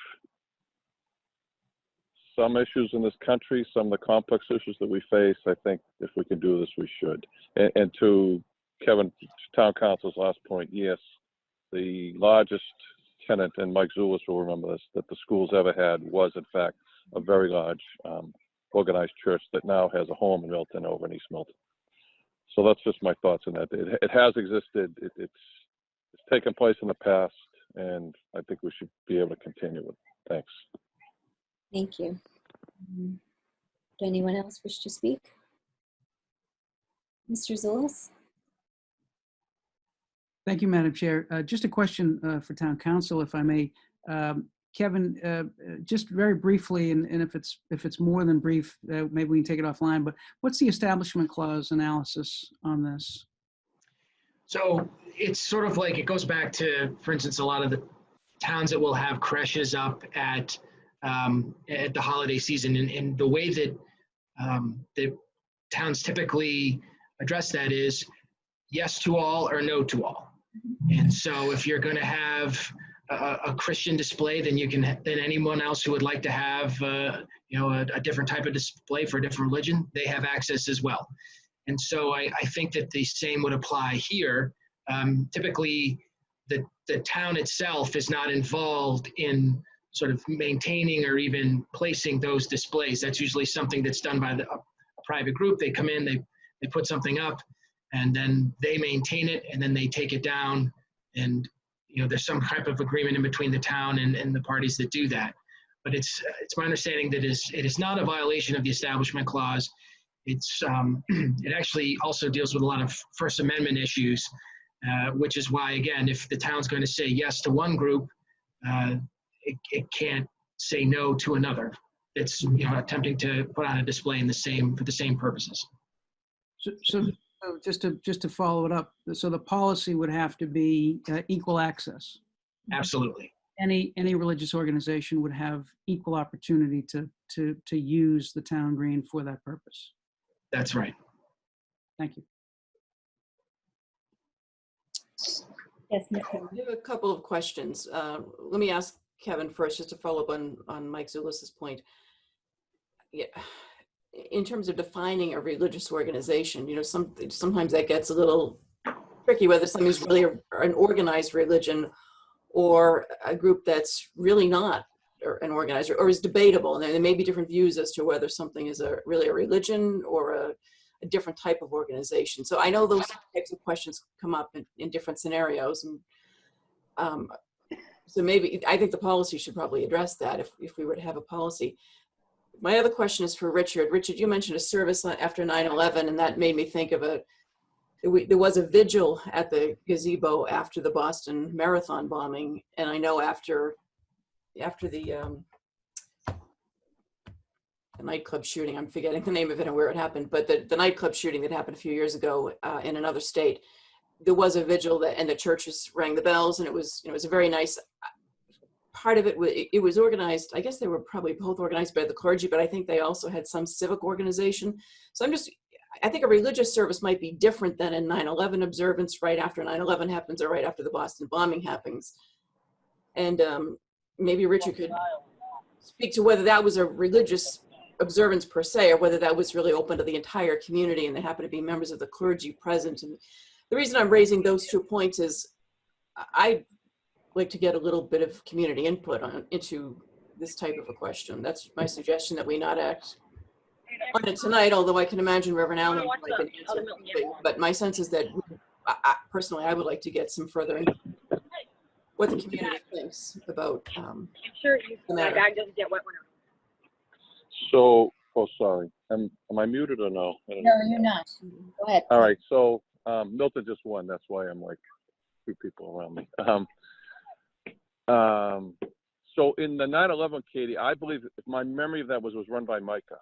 some issues in this country, some of the complex issues that we face, I think if we can do this, we should. And to Kevin, town council's last point, yes, the largest tenant, and Mike Zulis will remember this, that the school's ever had was, in fact, a very large organized church that now has a home in Milton over in East Milton. So that's just my thoughts on that. It has existed. It's taken place in the past, and I think we should be able to continue it. Thanks. Thank you. Does anyone else wish to speak? Mr. Zulus? Thank you, Madam Chair. Just a question for Town Council, if I may. Kevin, just very briefly, and if it's more than brief, maybe we can take it offline, but what's the Establishment Clause analysis on this? So it's sort of like, it goes back to, for instance, a lot of the towns that will have creches up at the holiday season, and the way that the towns typically address that is yes to all or no to all. And so if you're going to have a Christian display, then anyone else who would like to have a different type of display for a different religion, they have access as well. And so I think that the same would apply here. Typically, the town itself is not involved in sort of maintaining or even placing those displays. That's usually something that's done by a private group. They come in, they put something up, and then they maintain it, and then they take it down. And there's some type of agreement in between the town and the parties that do that. But it's my understanding that it is not a violation of the Establishment Clause. It actually also deals with a lot of First Amendment issues, which is why, again, if the town's going to say yes to one group, it can't say no to another. It's attempting to put on a display for the same purposes. So just to follow it up, so the policy would have to be equal access. Absolutely. Any religious organization would have equal opportunity to use the town green for that purpose. That's right. Thank you. Yes, Ms. I have a couple of questions. Let me ask Kevin first, just to follow up on Mike Zulis's point. Yeah, in terms of defining a religious organization, you know, sometimes that gets a little tricky, whether something's really an organized religion or a group that's really not an organizer, or is debatable. And there may be different views as to whether something is really a religion or a different type of organization. So I know those types of questions come up in different scenarios. And so maybe, I think the policy should probably address that if we were to have a policy. My other question is for Richard. Richard, you mentioned a service after 9/11, and that made me think of there was a vigil at the gazebo after the Boston Marathon bombing. And I know after the nightclub shooting, I'm forgetting the name of it and where it happened, but the nightclub shooting that happened a few years ago in another state, there was a vigil and the churches rang the bells, and it was a very nice part of it. It was organized, I guess they were probably both organized by the clergy, but I think they also had some civic organization. So I think a religious service might be different than a 9/11 observance right after 9/11 happens or right after the Boston bombing happens. And maybe Richard could speak to whether that was a religious observance per se, or whether that was really open to the entire community and there happened to be members of the clergy present. And the reason I'm raising those 2 points is I'd like to get a little bit of community input into this type of a question. That's my suggestion, that we not act on it tonight, although I can imagine Reverend Allen would like an answer. But my sense is that personally, I would like to get some further input, what the community thinks about the matter. So, oh, sorry. Am I muted or no? No, you're not. Go ahead. All right. So Milton just won. That's why I'm like 2 people around me. So in the 9/11, Katie, I believe, if my memory of that was run by Micah,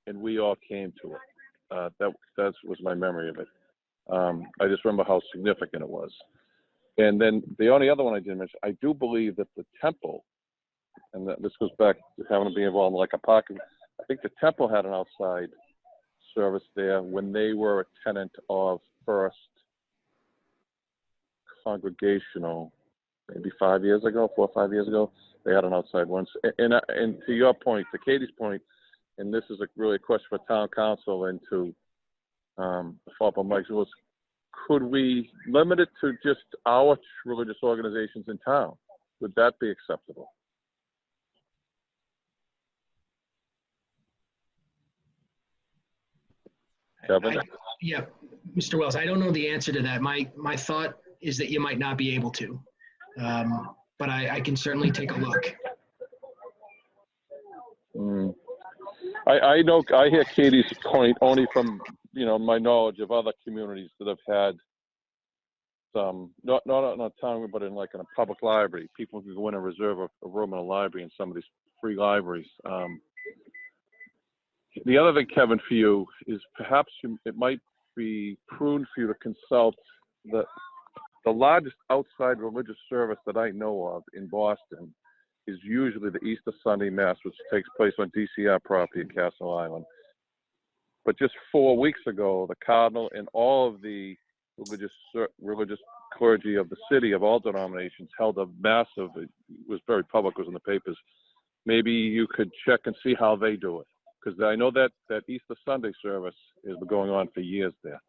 and we all came to it. That was my memory of it. I just remember how significant it was. And then the only other one I didn't mention, I do believe that the temple, and this goes back to having to be involved in like a parking, I think the temple had an outside service there when they were a tenant of First Congregational, maybe 5 years ago, 4 or 5 years ago, they had an outside one. And to your point, to Katie's point, and this is really a question for town council and to follow up on Mike's rules, could we limit it to just our religious organizations in town? Would that be acceptable? Kevin? Yeah, Mr. Wells, I don't know the answer to that. My thought is that you might not be able to, but I can certainly take a look. I know, I hear Katie's point only from, my knowledge of other communities that have had some, not in a town, but in a public library. People can go in and reserve a room in a library in some of these free libraries. The other thing, Kevin, for you is perhaps it might be prudent for you to consult the largest outside religious service that I know of in Boston is usually the Easter Sunday Mass, which takes place on DCR property in Castle Island. But just 4 weeks ago, the Cardinal and all of the religious clergy of the city of all denominations held a massive, it was very public, it was in the papers. Maybe you could check and see how they do it. Because I know that Easter Sunday service has been going on for years there.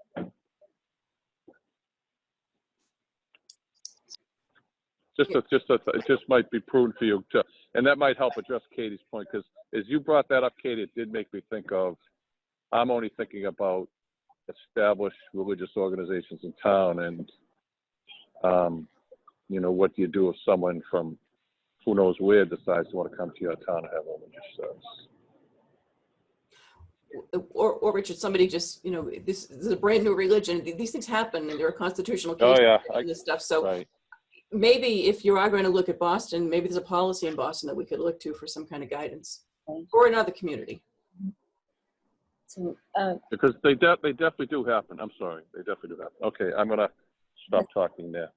It just might be prudent for you to, and that might help address Katie's point, because as you brought that up, Katie, it did make me think of, I'm only thinking about established religious organizations in town, and what do you do if someone from who knows where decides to want to come to your town and have a religious service? Or Richard, somebody just, this is a brand new religion. These things happen, and there are constitutional cases and this stuff. So right. Maybe if you are going to look at Boston, maybe there's a policy in Boston that we could look to for some kind of guidance, or another community. So, because they definitely do happen. I'm sorry, they definitely do happen. Okay, I'm gonna stop talking there.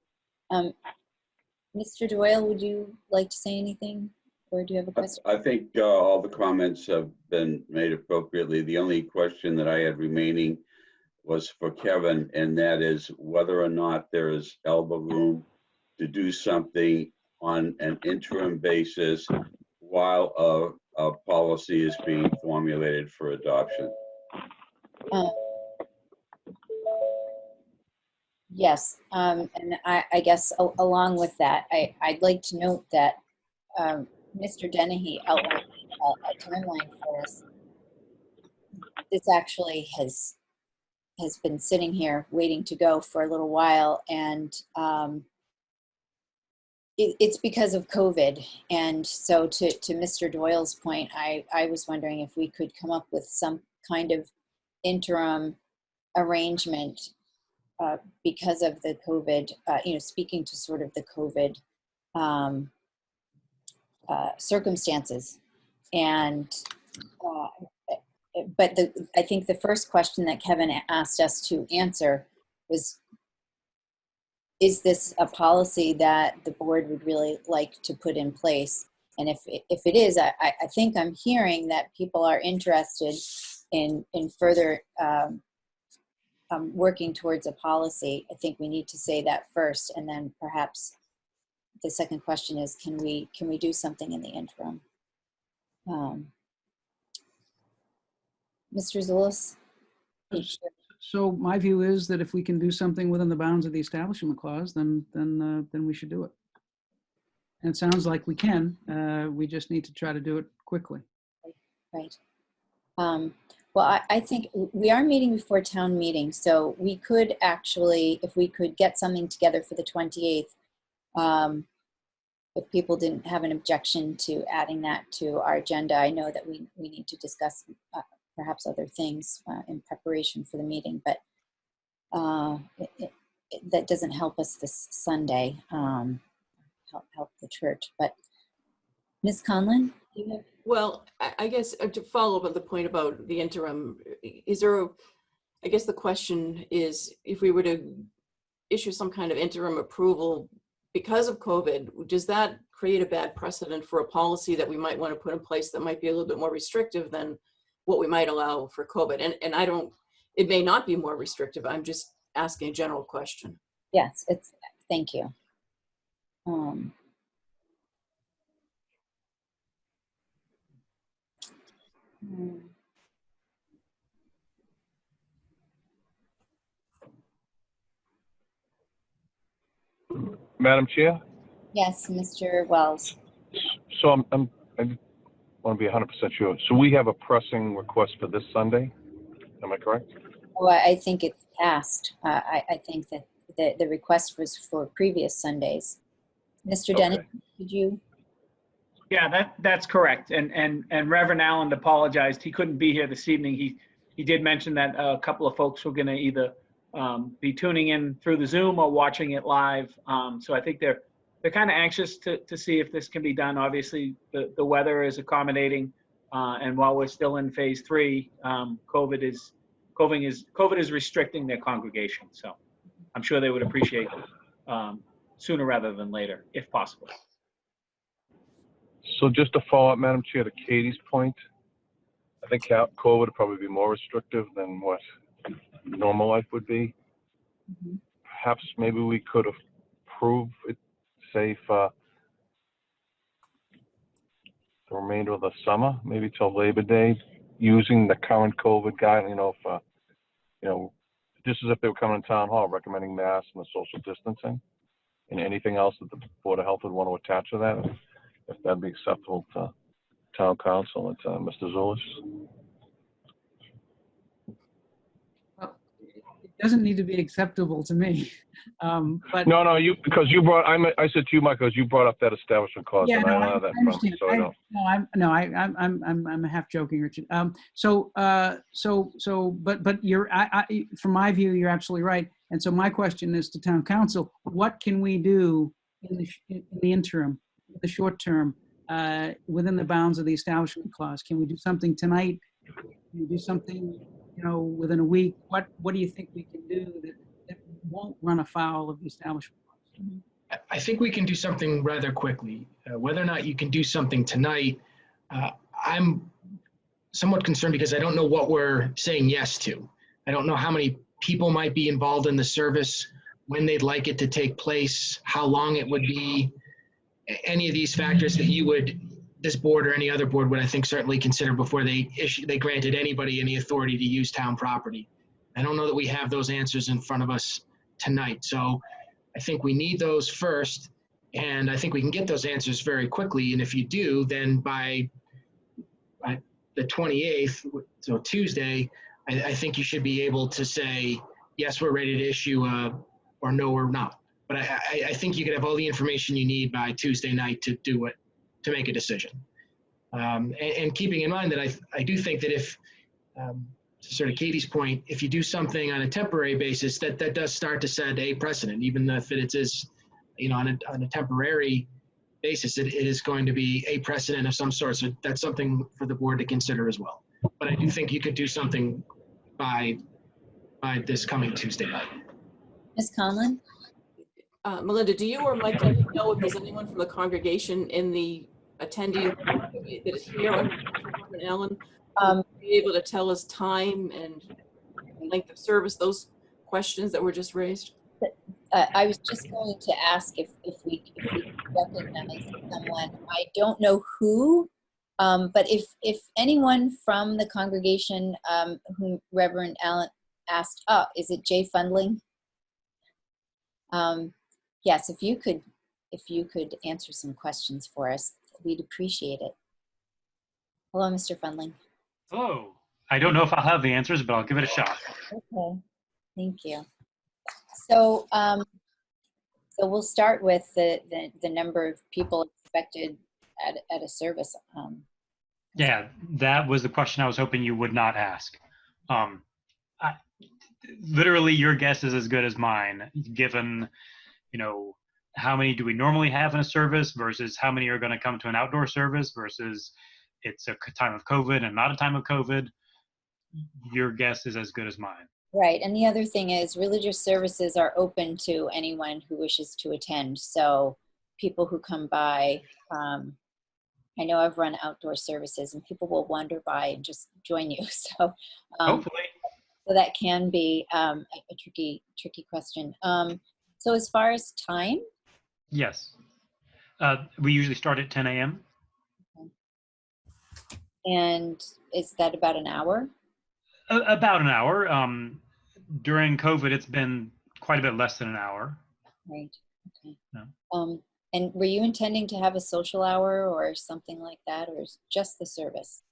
Mr. Doyle, would you like to say anything, or do you have a question? I think all the comments have been made appropriately. The only question that I had remaining was for Kevin, and that is whether or not there is elbow room to do something on an interim basis while a policy is being formulated for adoption. Yes, and I guess along with that, I'd like to note that Mr. Dennehy outlined a timeline for us. This actually has been sitting here waiting to go for a little while, and it's because of COVID. And so to Mr. Doyle's point, I was wondering if we could come up with some kind of interim arrangement because of the COVID, speaking to sort of the COVID circumstances. And, but I think the first question that Kevin asked us to answer was, is this a policy that the board would really like to put in place? And if it is, I think I'm hearing that people are interested in further working towards a policy. I think we need to say that first, and then perhaps the second question is, can we do something in the interim? Mr. Zulus? So my view is that if we can do something within the bounds of the Establishment Clause, then we should do it. And it sounds like we can. We just need to try to do it quickly. Right. Well, I think we are meeting before town meeting, so we could actually, if we could get something together for the 28th, if people didn't have an objection to adding that to our agenda. I know that we need to discuss perhaps other things in preparation for the meeting, but that doesn't help us this Sunday, help the church. But Ms. Conlon, do you have? Well, I guess to follow up on the point about the interim, I guess the question is, if we were to issue some kind of interim approval because of COVID, does that create a bad precedent for a policy that we might want to put in place that might be a little bit more restrictive than what we might allow for COVID? And I don't, it may not be more restrictive. I'm just asking a general question. Yes, thank you. Madam Chair? Yes, Mr. Wells. So I want to be 100% sure. So we have a pressing request for this Sunday. Am I correct? Oh, I think it's passed. I think that the request was for previous Sundays. Mr. Denny, did you? Yeah, that's correct. And Reverend Allen apologized. He couldn't be here this evening. He did mention that a couple of folks were going to either be tuning in through the Zoom or watching it live. So I think they're kind of anxious to see if this can be done. Obviously, the weather is accommodating, and while we're still in phase 3, COVID is restricting their congregation. So I'm sure they would appreciate sooner rather than later, if possible. So just to follow up, Madam Chair, to Katie's point, I think COVID would probably be more restrictive than what normal life would be. Mm-hmm. Perhaps maybe we could approve it, say, for the remainder of the summer, maybe till Labor Day, using the current COVID guideline, just as if they were coming to town hall, recommending masks and the social distancing, and anything else that the Board of Health would want to attach to that, if that'd be acceptable to Town Council and to Mr. Zulus. Well, it doesn't need to be acceptable to me. But No, because you brought. I said to you, Mike, because you brought up that establishment clause, yeah, and no, I don't have that in front of me, so I don't. I'm half joking, Richard. But you're, from my view, you're absolutely right. And so my question is to Town Council: what can we do in the interim, in the short term, within the bounds of the Establishment Clause? Can we do something tonight? Can we do something, within a week? What do you think we can do that won't run afoul of the Establishment Clause? I think we can do something rather quickly. Whether or not you can do something tonight, I'm somewhat concerned because I don't know what we're saying yes to. I don't know how many people might be involved in the service, when they'd like it to take place, how long it would be, any of these factors that you would, this board or any other board would, I think, certainly consider before they granted anybody any authority to use town property. I don't know that we have those answers in front of us tonight. So I think we need those first, and I think we can get those answers very quickly. And if you do, then by the 28th, so Tuesday, I think you should be able to say, yes, we're ready to issue or no, we're not. But I think you could have all the information you need by Tuesday night to do it, to make a decision. And keeping in mind that I do think that if, to sort of Katie's point, if you do something on a temporary basis, that does start to set a precedent, even if it is, on a temporary basis, it is going to be a precedent of some sort. So that's something for the board to consider as well. But I do think you could do something by this coming Tuesday night. Ms. Conlon? Melinda, do you or Mike know if there's anyone from the congregation in the attendee that is here on Allen? Be able to tell us time and length of service, those questions that were just raised? I was just going to ask if we recognize someone. I don't know who, but if anyone from the congregation whom Reverend Allen asked, is it Jay Fundling? Yes, if you could answer some questions for us, we'd appreciate it. Hello, Mr. Fundling. Hello. I don't know if I'll have the answers, but I'll give it a shot. Okay, thank you. So, so we'll start with the number of people expected at a service. Yeah, that was the question I was hoping you would not ask. Literally, your guess is as good as mine, given, how many do we normally have in a service versus how many are going to come to an outdoor service versus it's a time of COVID and not a time of COVID. Your guess is as good as mine. Right, and the other thing is religious services are open to anyone who wishes to attend. So people who come by, I know I've run outdoor services and people will wander by and just join you. So hopefully. So that can be a tricky question. So as far as time? Yes. We usually start at 10 a.m. Okay. And is that about an hour? About an hour. During COVID, it's been quite a bit less than an hour. Right. Okay. No. And were you intending to have a social hour or something like that, or just the service?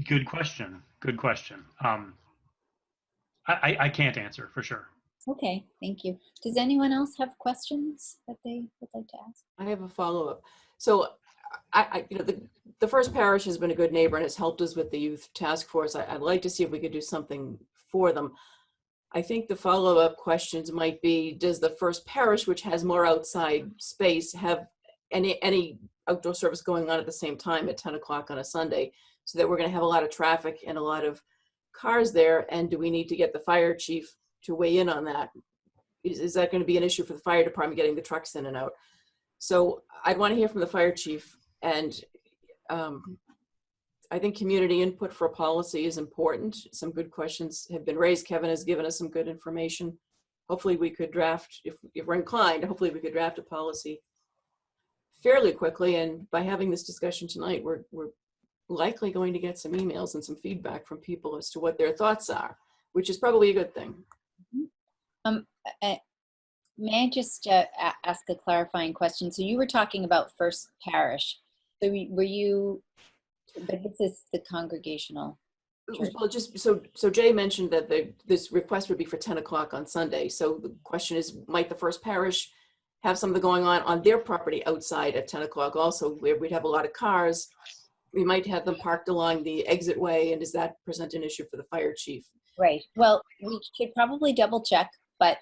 Good question. Good question. I can't answer for sure. Okay, thank you. Does anyone else have questions that they would like to ask? I have a follow-up. So, the First Parish has been a good neighbor and has helped us with the youth task force. I'd like to see if we could do something for them. I think the follow-up questions might be, does the First Parish, which has more outside space, have any outdoor service going on at the same time at 10 o'clock on a Sunday, so that we're going to have a lot of traffic and a lot of cars there? And do we need to get the fire chief to weigh in on that? Is that going to be an issue for the fire department getting the trucks in and out? So I'd want to hear from the fire chief. And I think community input for a policy is important. Some good questions have been raised. Kevin has given us some good information. Hopefully we could draft, if we're inclined, hopefully we could draft a policy fairly quickly. And by having this discussion tonight, we're likely going to get some emails and some feedback from people as to what their thoughts are, which is probably a good thing. May I just ask a clarifying question? So you were talking about First Parish. So were you, but this is the congregational church. Well, so Jay mentioned that this request would be for 10 o'clock on Sunday. So the question is, might the First Parish have something going on their property outside at 10 o'clock also, where we'd have a lot of cars? We might have them parked along the exit way, and does that present an issue for the fire chief? Right. Well, we should probably double check, but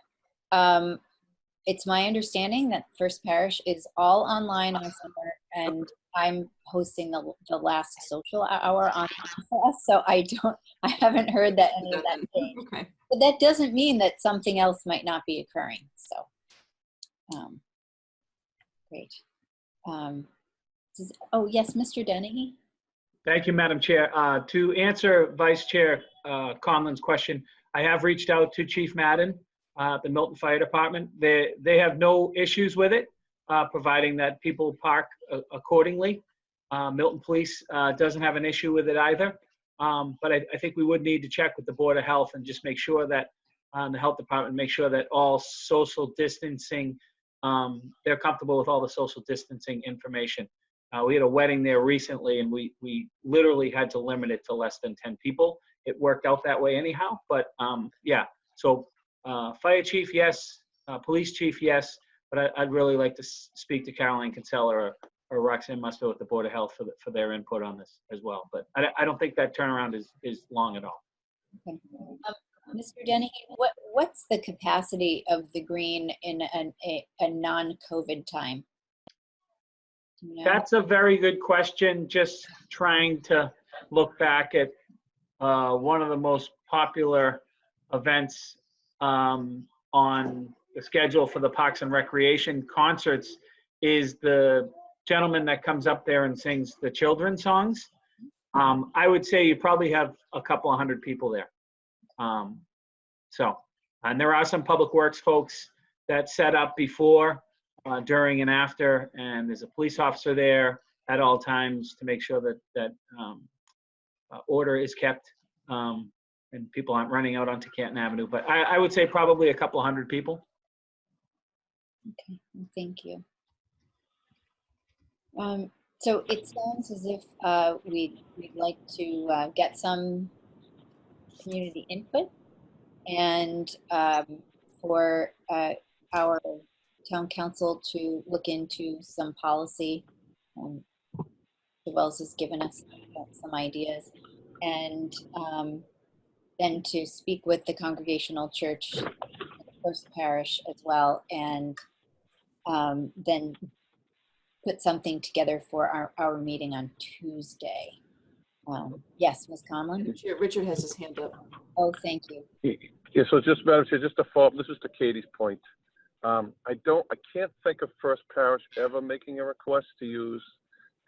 it's my understanding that First Parish is all online on summer, and I'm hosting the last social hour on class, so I haven't heard that any of that changed. Okay. But that doesn't mean that something else might not be occurring. So, great. Yes, Mr. Dennehy. Thank you, Madam Chair. To answer Vice Chair Conlon's question, I have reached out to Chief Madden, the Milton Fire Department. They have no issues with it, providing that people park accordingly. Milton Police doesn't have an issue with it either. But I think we would need to check with the Board of Health and just make sure that the Health Department, make sure that all social distancing, they're comfortable with all the social distancing information. We had a wedding there recently, and we literally had to limit it to less than 10 people. It worked out that way anyhow, but yeah. So fire chief, yes. Police chief, yes. But I'd really like to speak to Caroline Kinsella or Roxanne Musto at the Board of Health for their input on this as well. But I don't think that turnaround is long at all. Okay. Mr. Denny, what's the capacity of the green in a non-COVID time? You know? That's a very good question. Just trying to look back at one of the most popular events on the schedule for the Parks and Recreation concerts is the gentleman that comes up there and sings the children's songs. I would say you probably have a couple of hundred people there. And there are some public works folks that set up before, during and after, and there's a police officer there at all times to make sure that order is kept and people aren't running out onto Canton Avenue. But I would say probably a couple of hundred people. Okay, thank you. So it sounds as if we'd like to get some community input and for our town council to look into some policy. Wells has given us some ideas, and then to speak with the Congregational Church, First Parish as well, and then put something together for our meeting on Tuesday. Yes, Ms. Conlon? Richard has his hand up. Oh, thank you. Yeah, so just, Madam Chair, just to follow up, this is to Katie's point. I can't think of First Parish ever making a request to use,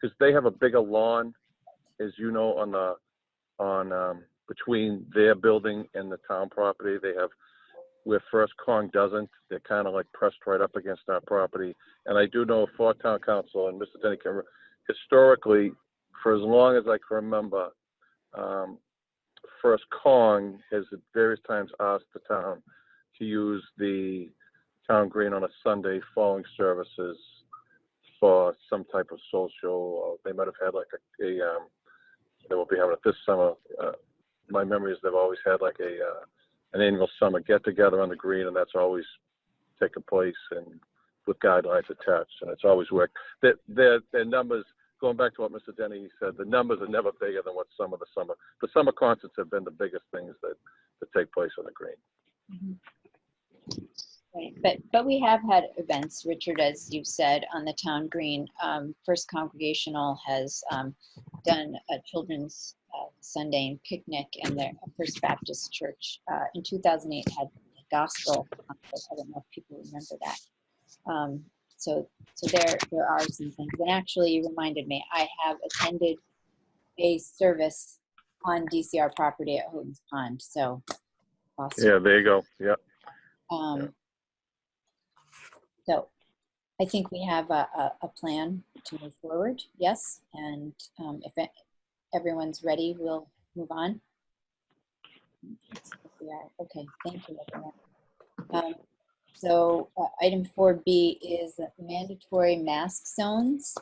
because they have a bigger lawn, as you know, on between their building and the town property. They have, where First Cong doesn't, they're kind of like pressed right up against our property. And I do know for town council, and Mr. Denny can, historically, for as long as I can remember, First Cong has at various times asked the town to use the town green on a Sunday following services for some type of social, or they might have had like they will be having it this summer. My memory is they've always had like an annual summer get together on the green, and that's always taken place and with guidelines attached, and it's always worked. Their numbers, going back to what Mr. Denny said, the numbers are never bigger than what the summer concerts have been the biggest things that take place on the green. Mm-hmm. Right. But we have had events, Richard, as you've said, on the town green. First Congregational has done a children's Sunday picnic, and the First Baptist Church in 2008 had a gospel concert. I don't know if people remember that. So there are some things. And actually, you reminded me, I have attended a service on DCR property at Houghton's Pond. So awesome. Yeah, there you go. Yeah. So I think we have a plan to move forward. Yes. And if everyone's ready, we'll move on. We are. Okay. Thank you, everyone. So item 4B is mandatory mask zones.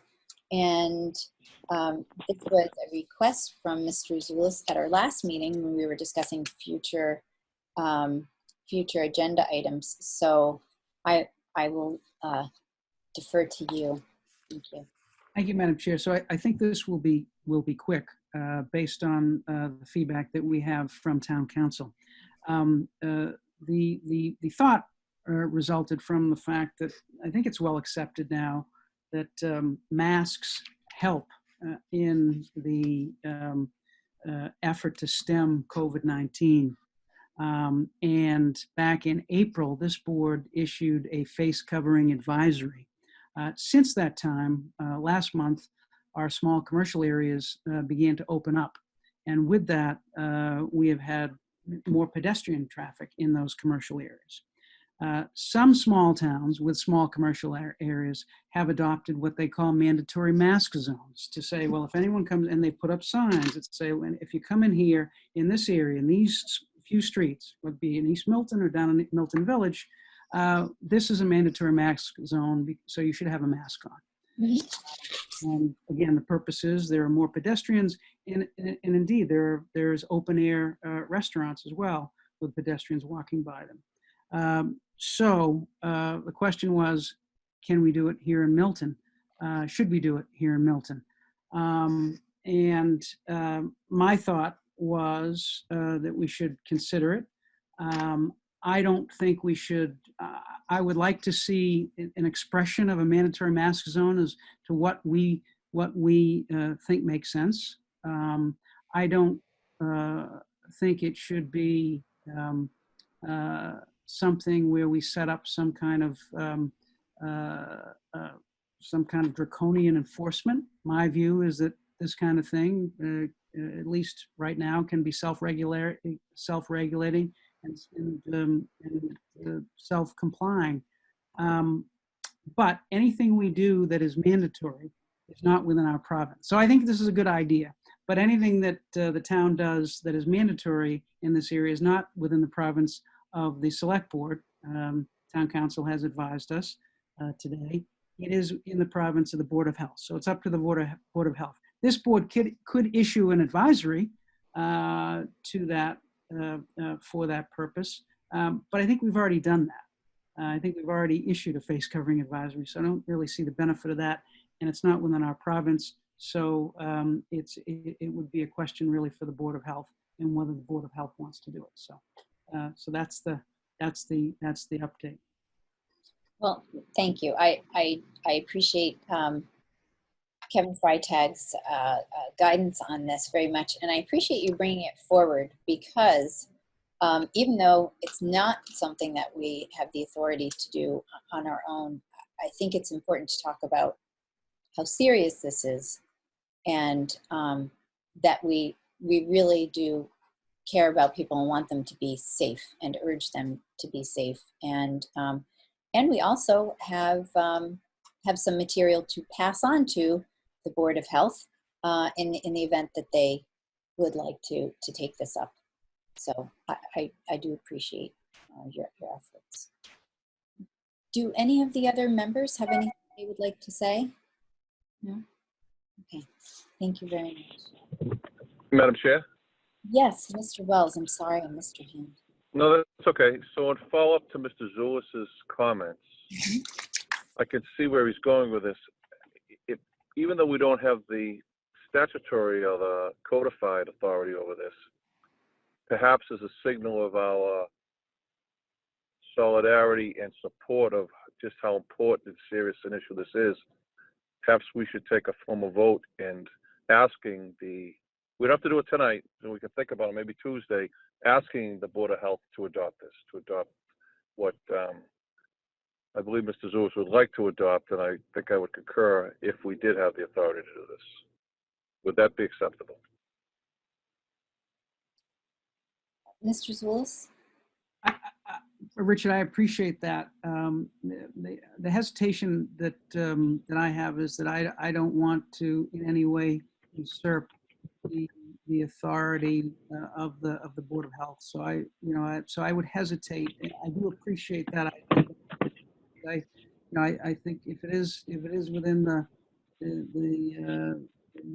And this was a request from Mr. Zulus at our last meeting when we were discussing future agenda items. So I will defer to you. Thank you. Thank you, Madam Chair. So I think this will be quick based on the feedback that we have from Town Council. The thought resulted from the fact that I think it's well accepted now that masks help in the effort to stem COVID-19. And back in April, this board issued a face covering advisory. Since that time, last month, our small commercial areas began to open up. And with that, we have had more pedestrian traffic in those commercial areas. Some small towns with small commercial areas have adopted what they call mandatory mask zones to say, well, if anyone comes, and they put up signs that say, if you come in here in this area, in these few streets, would be in East Milton or down in Milton Village, this is a mandatory mask zone, so you should have a mask on. And again, the purpose is there are more pedestrians, and indeed there's open air restaurants as well with pedestrians walking by them. So the question was, can we do it here in Milton? Should we do it here in Milton? My thought was that we should consider it. I don't think we should. I would like to see an expression of a mandatory mask zone as to what we think makes sense. I don't think it should be something where we set up some kind of draconian enforcement. My view is that this kind of thing, at least right now, can be self-regulating and self-complying. But anything we do that is mandatory is not within our province. So I think this is a good idea. But anything that the town does that is mandatory in this area is not within the province of the select board. Town council has advised us today. It is in the province of the Board of Health. So it's up to the Board of Health. This board could issue an advisory to that for that purpose. But I think we've already done that. I think we've already issued a face covering advisory. So I don't really see the benefit of that. And it's not within our province. So it would be a question really for the Board of Health and whether the Board of Health wants to do it. So that's the update. Well, thank you. I appreciate Kevin Freitag's guidance on this very much, and I appreciate you bringing it forward because even though it's not something that we have the authority to do on our own, I think it's important to talk about how serious this is, and that we really do care about people and want them to be safe and urge them to be safe. And we also have some material to pass on to the Board of Health in the event that they would like to take this up. So I do appreciate your efforts. Do any of the other members have anything they would like to say? No? Okay, thank you very much. Madam Chair? Yes, Mr. Wells, I'm sorry I missed your hand. No, that's okay. So in follow-up to Mr. Zulis's comments, I can see where he's going with this. Even though we don't have the statutory or the codified authority over this, perhaps as a signal of our solidarity and support of just how important and serious an issue this is, perhaps we should take a formal vote and asking we don't have to do it tonight, so we can think about it maybe Tuesday, asking the Board of Health to adopt this, to adopt what I believe Mr. Zulis would like to adopt, and I think I would concur if we did have the authority to do this. Would that be acceptable? Mr. Zulis? Richard, I appreciate that. The hesitation that I have is that I don't want to in any way usurp the authority of the Board of Health. So I would hesitate. I do appreciate that. I think if it is within the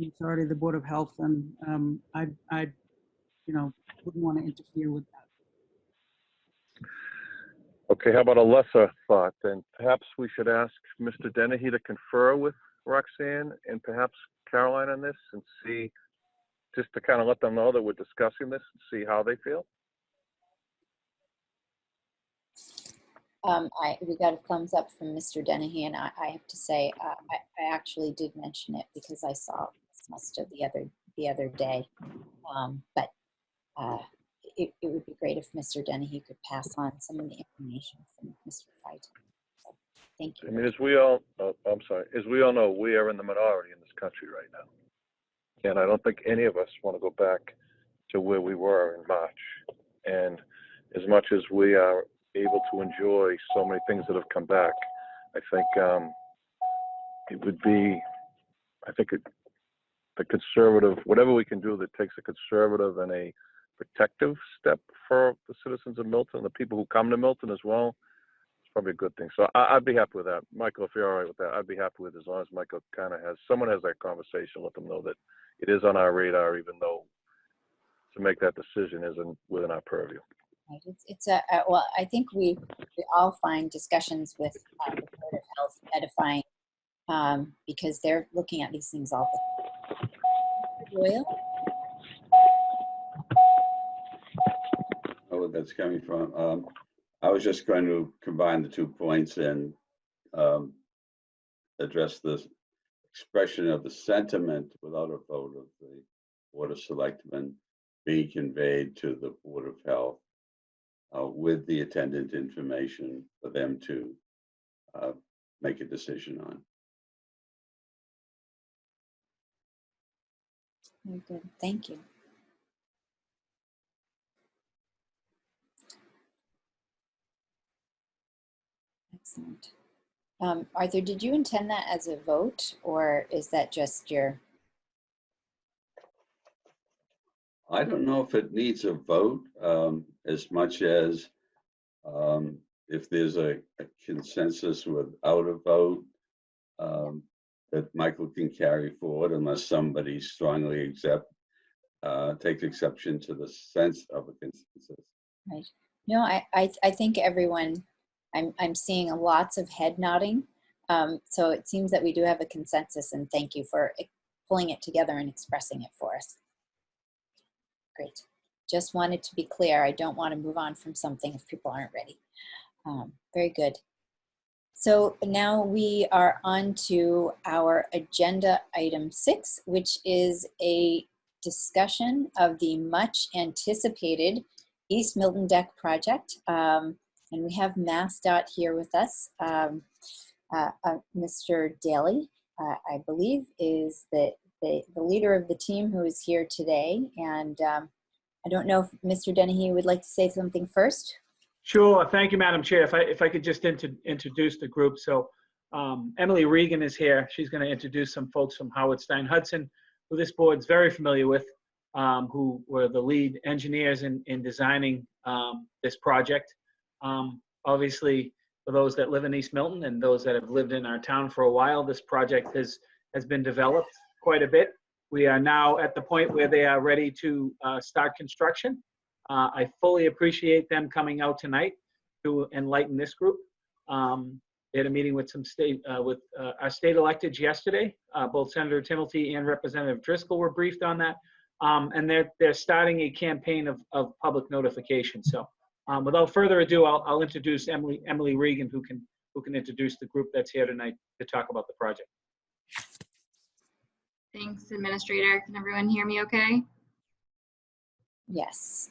authority of the Board of Health, then I wouldn't want to interfere with that. Okay, how about a lesser thought then? Perhaps we should ask Mr. Dennehy to confer with Roxanne and perhaps Caroline on this and see, just to kind of let them know that we're discussing this and see how they feel. We got a thumbs up from Mr. Dennehy, and I have to say I actually did mention it because I saw Musto the other day. But it would be great if Mr. Dennehy could pass on some of the information from Mr. Fight. So, thank you. I mean, as we all know, we are in the minority in this country right now. And I don't think any of us want to go back to where we were in March. And as much as we are able to enjoy so many things that have come back, I think it would be, the conservative, whatever we can do that takes a conservative and a protective step for the citizens of Milton, the people who come to Milton as well, it's probably a good thing. So I'd be happy with that. Michael, if you're all right with that, I'd be happy with it as long as Michael kind of someone has that conversation, let them know that it is on our radar, even though to make that decision isn't within our purview. Right. Well, I think we all find discussions with the Board of Health edifying because they're looking at these things all the time. Doyle? Where that's coming from. I was just going to combine the 2 points and address the expression of the sentiment without a vote of the Board of Selectmen being conveyed to the Board of Health with the attendant information for them to make a decision on. Very good. Thank you. Excellent. Arthur, did you intend that as a vote, or is that just your? I don't know if it needs a vote as much as if there's a consensus without a vote that Michael can carry forward unless somebody strongly takes exception to the sense of a consensus. Right. No, I think everyone, I'm seeing lots of head nodding. So it seems that we do have a consensus, and thank you for pulling it together and expressing it for us. Great. Just wanted to be clear. I don't want to move on from something if people aren't ready. Very good. So now we are on to our agenda item 6, which is a discussion of the much anticipated East Milton Deck project. And we have MassDOT here with us. Mr. Daly, I believe, is the leader of the team who is here today. And I don't know if Mr. Dennehy would like to say something first. Sure. Thank you, Madam Chair. If I could just introduce the group. So Emily Regan is here. She's going to introduce some folks from Howard Stein Hudson, who this board's very familiar with, who were the lead engineers in designing this project. Obviously, for those that live in East Milton and those that have lived in our town for a while, this project has been developed quite a bit. We are now at the point where they are ready to start construction. I fully appreciate them coming out tonight to enlighten this group. They had a meeting with our state electeds yesterday. Both Senator Timilty and Representative Driscoll were briefed on that. And they're starting a campaign of public notification. So without further ado, I'll introduce Emily Regan, who can introduce the group that's here tonight to talk about the project. Thanks, Administrator. Can everyone hear me okay? Yes.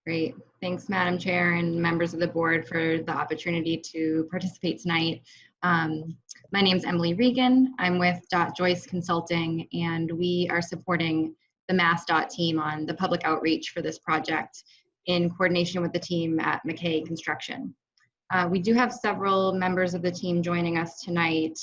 Great. Thanks, Madam Chair and members of the board for the opportunity to participate tonight. My name is Emily Regan. I'm with Joyce Consulting, and we are supporting the MassDOT team on the public outreach for this project in coordination with the team at McKay Construction. We do have several members of the team joining us tonight.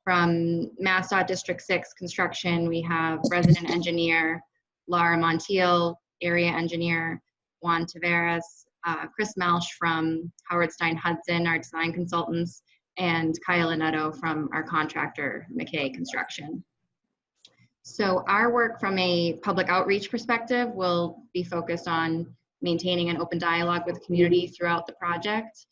From MassDOT District 6 Construction, we have resident engineer Laura Montiel, area engineer Juan Taveras, Chris Melch from Howard Stein Hudson, our design consultants, and Kyle Linetto from our contractor, McKay Construction. So our work from a public outreach perspective will be focused on maintaining an open dialogue with the community throughout the project,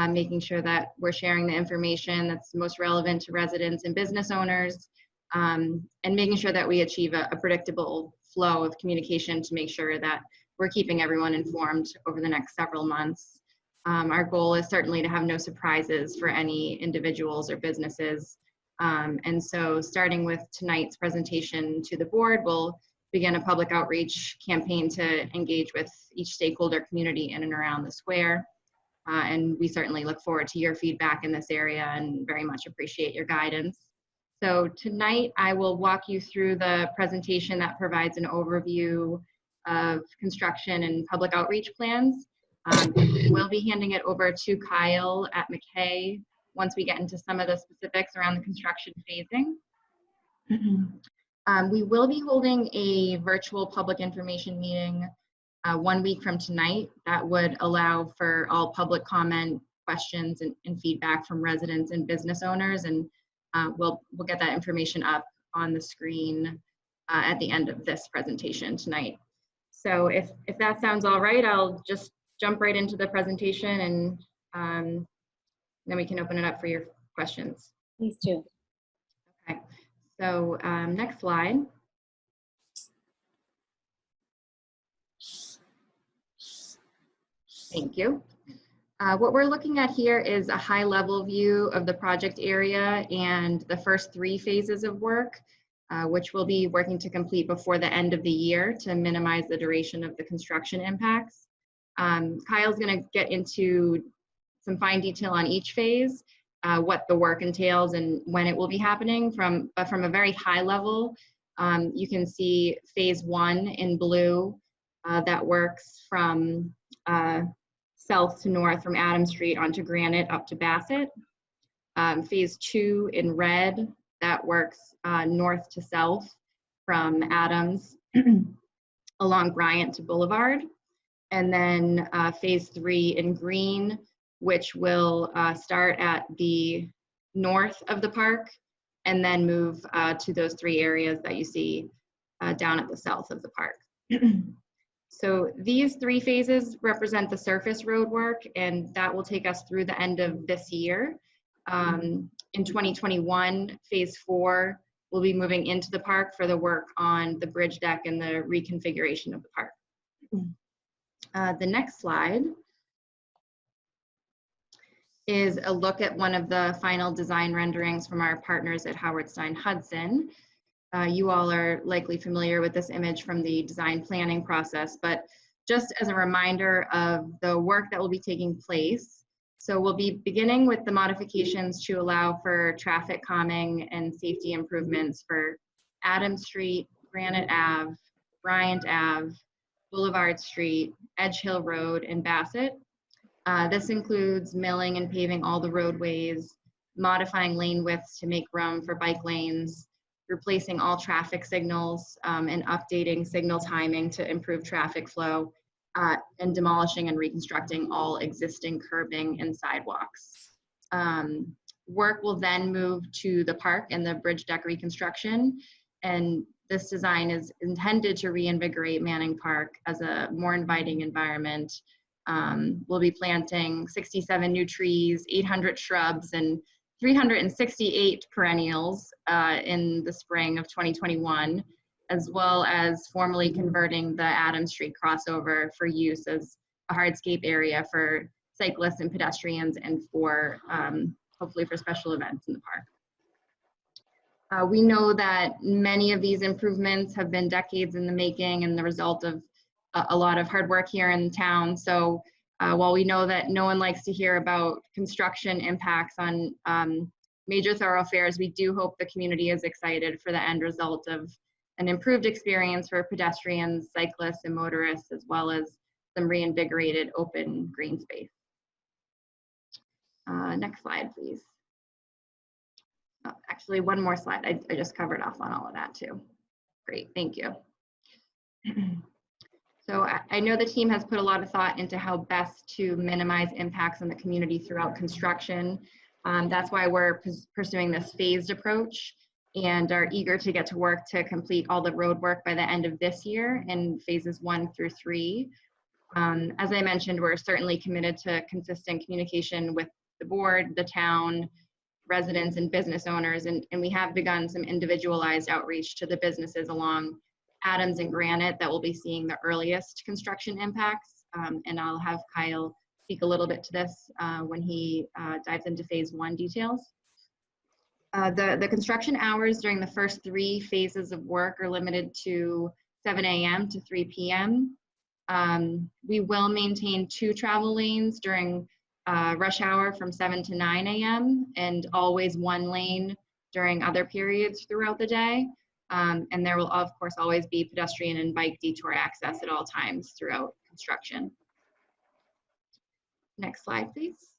making sure that we're sharing the information that's most relevant to residents and business owners, and making sure that we achieve a predictable flow of communication to make sure that we're keeping everyone informed over the next several months. Our goal is certainly to have no surprises for any individuals or businesses. And so starting with tonight's presentation to the board, we'll begin a public outreach campaign to engage with each stakeholder community in and around the square. And we certainly look forward to your feedback in this area and very much appreciate your guidance. So tonight I will walk you through the presentation that provides an overview of construction and public outreach plans. We'll be handing it over to Kyle at McKay once we get into some of the specifics around the construction phasing. We will be holding a virtual public information meeting 1 week from tonight that would allow for all public comment, questions, and feedback from residents and business owners. And we'll get that information up on the screen at the end of this presentation tonight. So if that sounds all right, I'll just jump right into the presentation, and then we can open it up for your questions. Please do. Okay, so next slide. Thank you. What we're looking at here is a high-level view of the project area and the first 3 phases of work, which we'll be working to complete before the end of the year to minimize the duration of the construction impacts. Kyle's going to get into some fine detail on each phase, what the work entails and when it will be happening. But from a very high level, you can see phase 1 in blue that works from south to north from Adams Street onto Granite up to Bassett. Phase 2 in red that works north to south from Adams along Bryant to Boulevard. And then phase 3 in green, which will start at the north of the park and then move to those 3 areas that you see down at the south of the park. So these 3 phases represent the surface road work, and that will take us through the end of this year. In 2021, phase 4 will be moving into the park for the work on the bridge deck and the reconfiguration of the park. The next slide is a look at one of the final design renderings from our partners at Howard Stein Hudson. You all are likely familiar with this image from the design planning process, but just as a reminder of the work that will be taking place. So we'll be beginning with the modifications to allow for traffic calming and safety improvements for Adams Street, Granite Ave, Bryant Ave, Boulevard Street, Edge Hill Road, and Bassett. This includes milling and paving all the roadways, modifying lane widths to make room for bike lanes, replacing all traffic signals and updating signal timing to improve traffic flow, and demolishing and reconstructing all existing curbing and sidewalks. Work will then move to the park and the bridge deck reconstruction, and this design is intended to reinvigorate Manning Park as a more inviting environment. We'll be planting 67 new trees, 800 shrubs, and 368 perennials in the spring of 2021, as well as formally converting the Adams Street crossover for use as a hardscape area for cyclists and pedestrians, and for hopefully for special events in the park. We know that many of these improvements have been decades in the making and the result of a lot of hard work here in town. So while we know that no one likes to hear about construction impacts on major thoroughfares, we do hope the community is excited for the end result of an improved experience for pedestrians, cyclists, and motorists, as well as some reinvigorated open green space. Next slide, please. Oh, actually, one more slide. I just covered off on all of that too. Great, thank you. So I know the team has put a lot of thought into how best to minimize impacts on the community throughout construction. That's why we're pursuing this phased approach and are eager to get to work to complete all the road work by the end of this year in phases 1 through 3. As I mentioned, we're certainly committed to consistent communication with the board, the town, residents, and business owners, and we have begun some individualized outreach to the businesses along Adams and Granite that will be seeing the earliest construction impacts. And I'll have Kyle speak a little bit to this when he dives into phase 1 details. The construction hours during the first 3 phases of work are limited to 7 a.m. to 3 p.m. We will maintain 2 travel lanes during rush hour from 7 to 9 a.m. and always 1 lane during other periods throughout the day. And there will, of course, always be pedestrian and bike detour access at all times throughout construction. Next slide, please.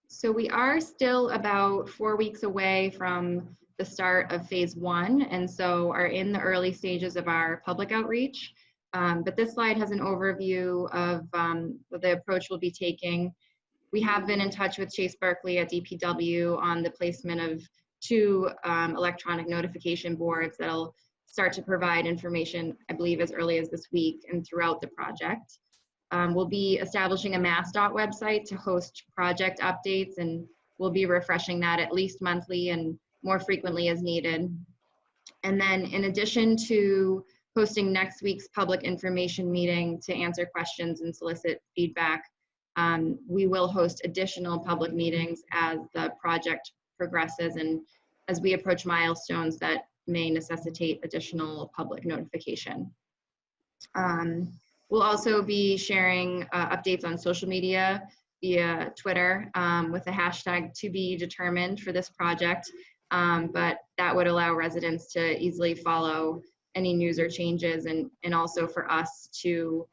So we are still about 4 weeks away from the start of phase 1, and so are in the early stages of our public outreach. But this slide has an overview of the approach we'll be taking. We have been in touch with Chase Berkeley at DPW on the placement of 2 electronic notification boards that'll start to provide information, I believe, as early as this week and throughout the project. We'll be establishing a MassDOT website to host project updates, and we'll be refreshing that at least monthly and more frequently as needed. And then in addition to hosting next week's public information meeting to answer questions and solicit feedback, we will host additional public meetings as the project progresses and as we approach milestones that may necessitate additional public notification. We'll also be sharing updates on social media via Twitter with the hashtag to be determined for this project, but that would allow residents to easily follow any news or changes, and also for us to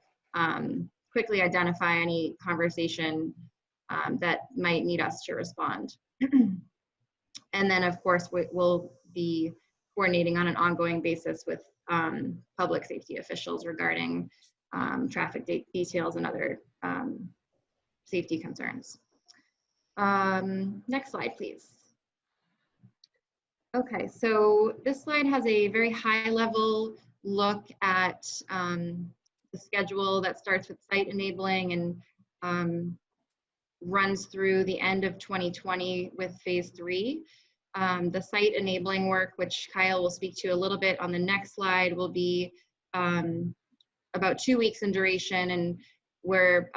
quickly identify any conversation that might need us to respond. And then of course we'll be coordinating on an ongoing basis with public safety officials regarding traffic details and other safety concerns. Next slide, please. Okay, so this slide has a very high level look at the schedule that starts with site enabling and runs through the end of 2020 with phase 3. The site enabling work, which Kyle will speak to a little bit on the next slide, will be about 2 weeks in duration, and we're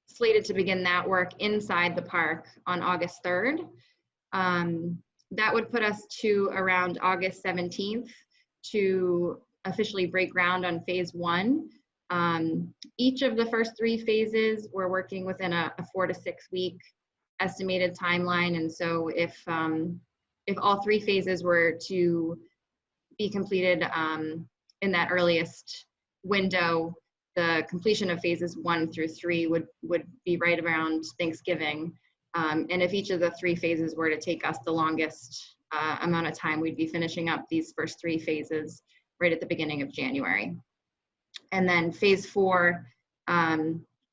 slated to begin that work inside the park on August 3rd. That would put us to around August 17th to officially break ground on phase 1. Each of the first 3 phases, we're working within a 4 to 6 week estimated timeline, and so if all 3 phases were to be completed in that earliest window, the completion of phases 1 through 3 would be right around Thanksgiving. And if each of the 3 phases were to take us the longest amount of time, we'd be finishing up these first 3 phases right at the beginning of January. And then phase 4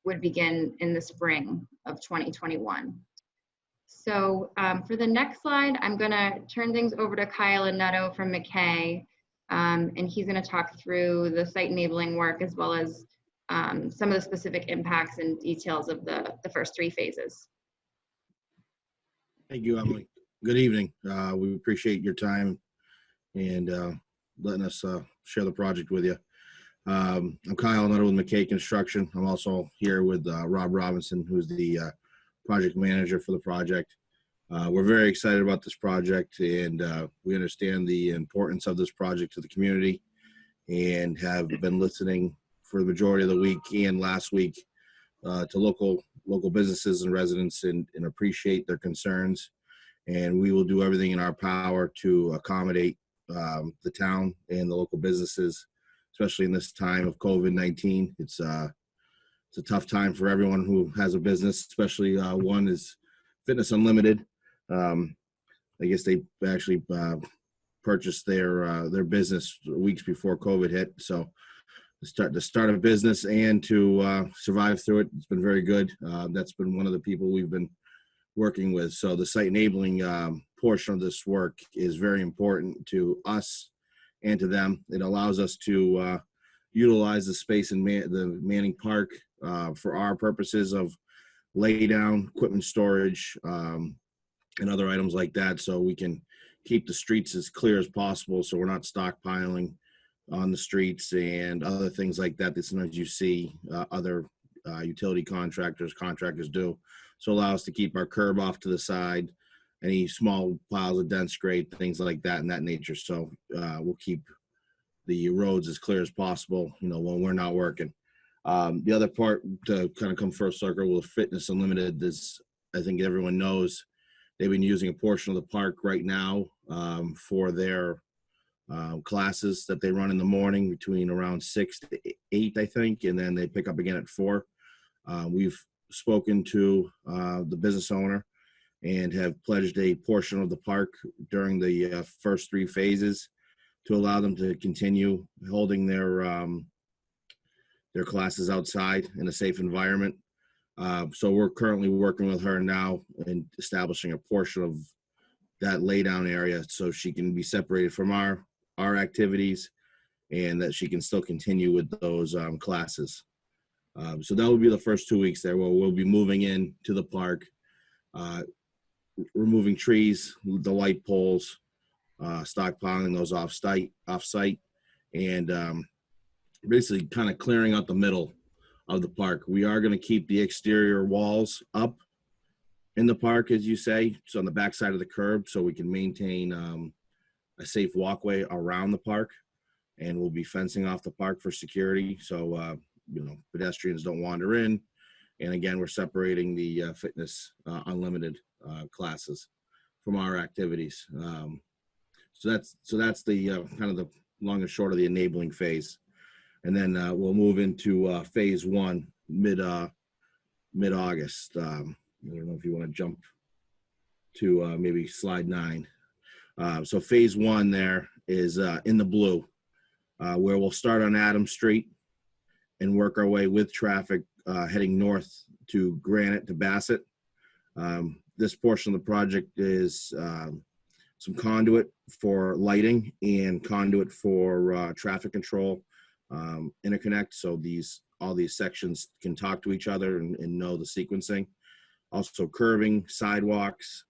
would begin in the spring of 2021. So for the next slide, I'm gonna turn things over to Kyle Annetto from McKay, and he's gonna talk through the site enabling work as well as some of the specific impacts and details of the first 3 phases. Thank you, Emily. Good evening. We appreciate your time and letting us share the project with you. I'm Kyle Nutter with McKay Construction. I'm also here with Rob Robinson, who's the project manager for the project. We're very excited about this project, and we understand the importance of this project to the community and have been listening for the majority of the week and last week to local businesses and residents and appreciate their concerns. And we will do everything in our power to accommodate the town and the local businesses, especially in this time of COVID-19. It's a tough time for everyone who has a business, especially one is Fitness Unlimited. I guess they actually purchased their business weeks before COVID hit. So to start a business and to survive through it, it's been very good. That's been one of the people we've been working with. So the site enabling portion of this work is very important to us and to them. It allows us to utilize the space in the Manning Park for our purposes of lay down, equipment storage, and other items like that, so we can keep the streets as clear as possible so we're not stockpiling on the streets and other things like that that sometimes you see other utility contractors do. So allow us to keep our curb off to the side, any small piles of dense grade, things like that in that nature. So we'll keep the roads as clear as possible, when we're not working. The other part to kind of come first circle with Fitness Unlimited is, I think everyone knows, They've been using a portion of the park right now for their classes that they run in the morning between around 6 to 8, I think, and then they pick up again at 4. We've spoken to the business owner and have pledged a portion of the park during the first 3 phases to allow them to continue holding their classes outside in a safe environment. So we're currently working with her now and establishing a portion of that laydown area so she can be separated from our activities and that she can still continue with those classes. So that will be the first 2 weeks there where we'll be moving in to the park, removing trees, the light poles, stockpiling those off-site, and basically kind of clearing out the middle of the park. We are going to keep the exterior walls up in the park, as you say, so on the back side of the curb, so we can maintain a safe walkway around the park, and we'll be fencing off the park for security, so pedestrians don't wander in. And again, we're separating the fitness unlimited classes from our activities. So that's the kind of the long and short of the enabling phase. And then we'll move into phase 1 mid-August. I don't know if you want to jump to maybe slide 9. So phase 1 there is in the blue, where we'll start on Adams Street and work our way with traffic heading north to Granite to Bassett. This portion of the project is some conduit for lighting and conduit for traffic control interconnect, so all these sections can talk to each other and know the sequencing. Also curbing, sidewalks.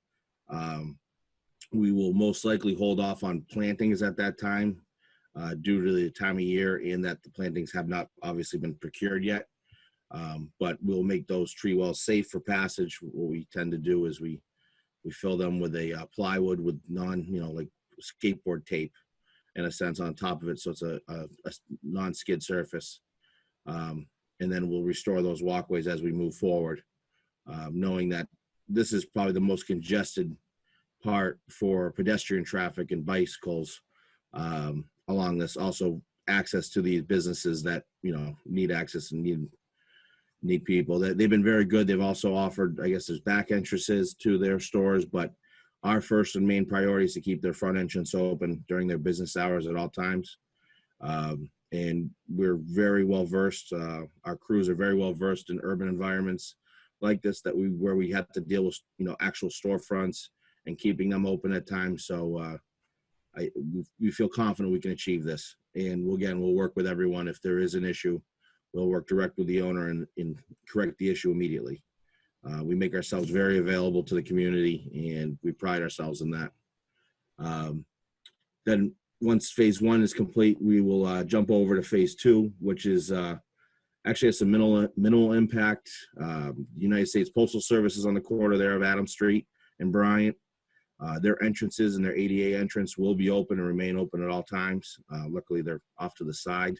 We will most likely hold off on plantings at that time due to the time of year and that the plantings have not obviously been procured yet. But we'll make those tree wells safe for passage. What we tend to do is we fill them with a plywood with like skateboard tape in a sense on top of it, so it's a non-skid surface. And then we'll restore those walkways as we move forward, knowing that this is probably the most congested part for pedestrian traffic and bicycles along this. Also, access to these businesses that need access and need people. They've been very good. They've also offered, I guess, there's back entrances to their stores, but our first and main priority is to keep their front entrance open during their business hours at all times. And we're very well versed. Our crews are very well versed in urban environments like this where we have to deal with actual storefronts and keeping them open at times. So we feel confident we can achieve this. And we'll work with everyone. If there is an issue, we'll work direct with the owner and correct the issue immediately. We make ourselves very available to the community, and we pride ourselves in that. Then once phase 1 is complete, we will jump over to phase 2, which is actually it's a minimal impact. United States Postal Service is on the corner there of Adams Street and Bryant. Their entrances and their ADA entrance will be open and remain open at all times. Luckily, they're off to the side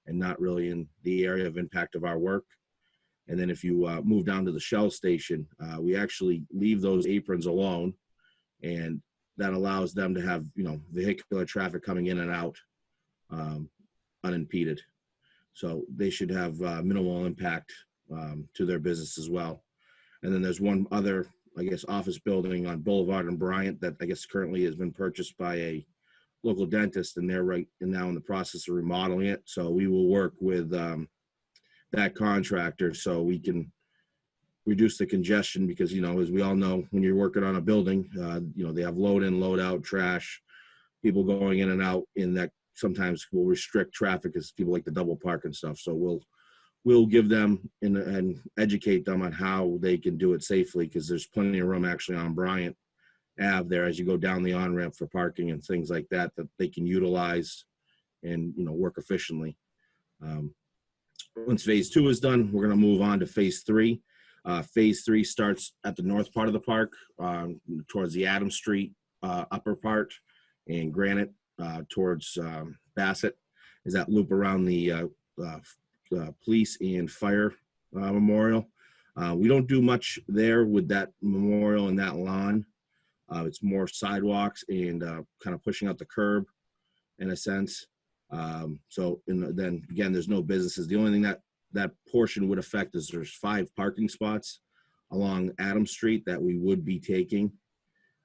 and not really in the area of impact of our work. And then if you move down to the Shell station, we actually leave those aprons alone, and that allows them to have vehicular traffic coming in and out unimpeded. So they should have minimal impact to their business as well. And then there's one other, I guess, office building on Boulevard and Bryant that I guess currently has been purchased by a local dentist, and they're now in the process of remodeling it. So we will work with that contractor so we can reduce the congestion, because as we all know, when you're working on a building, they have load in, load out, trash, people going in and out, and that sometimes will restrict traffic as people like to double park and stuff. So we'll give them and educate them on how they can do it safely, because there's plenty of room actually on Bryant Ave there as you go down the on-ramp for parking and things like that they can utilize and work efficiently. Once phase 2 is done, we're going to move on to phase 3. Phase 3 starts at the north part of the park towards the Adams Street upper part, and Granite towards Bassett is that loop around the police and fire memorial. We don't do much there with that memorial and that lawn. It's more sidewalks and kind of pushing out the curb in a sense. Then again, there's no businesses. The only thing that portion would affect is there's 5 parking spots along Adams Street that we would be taking.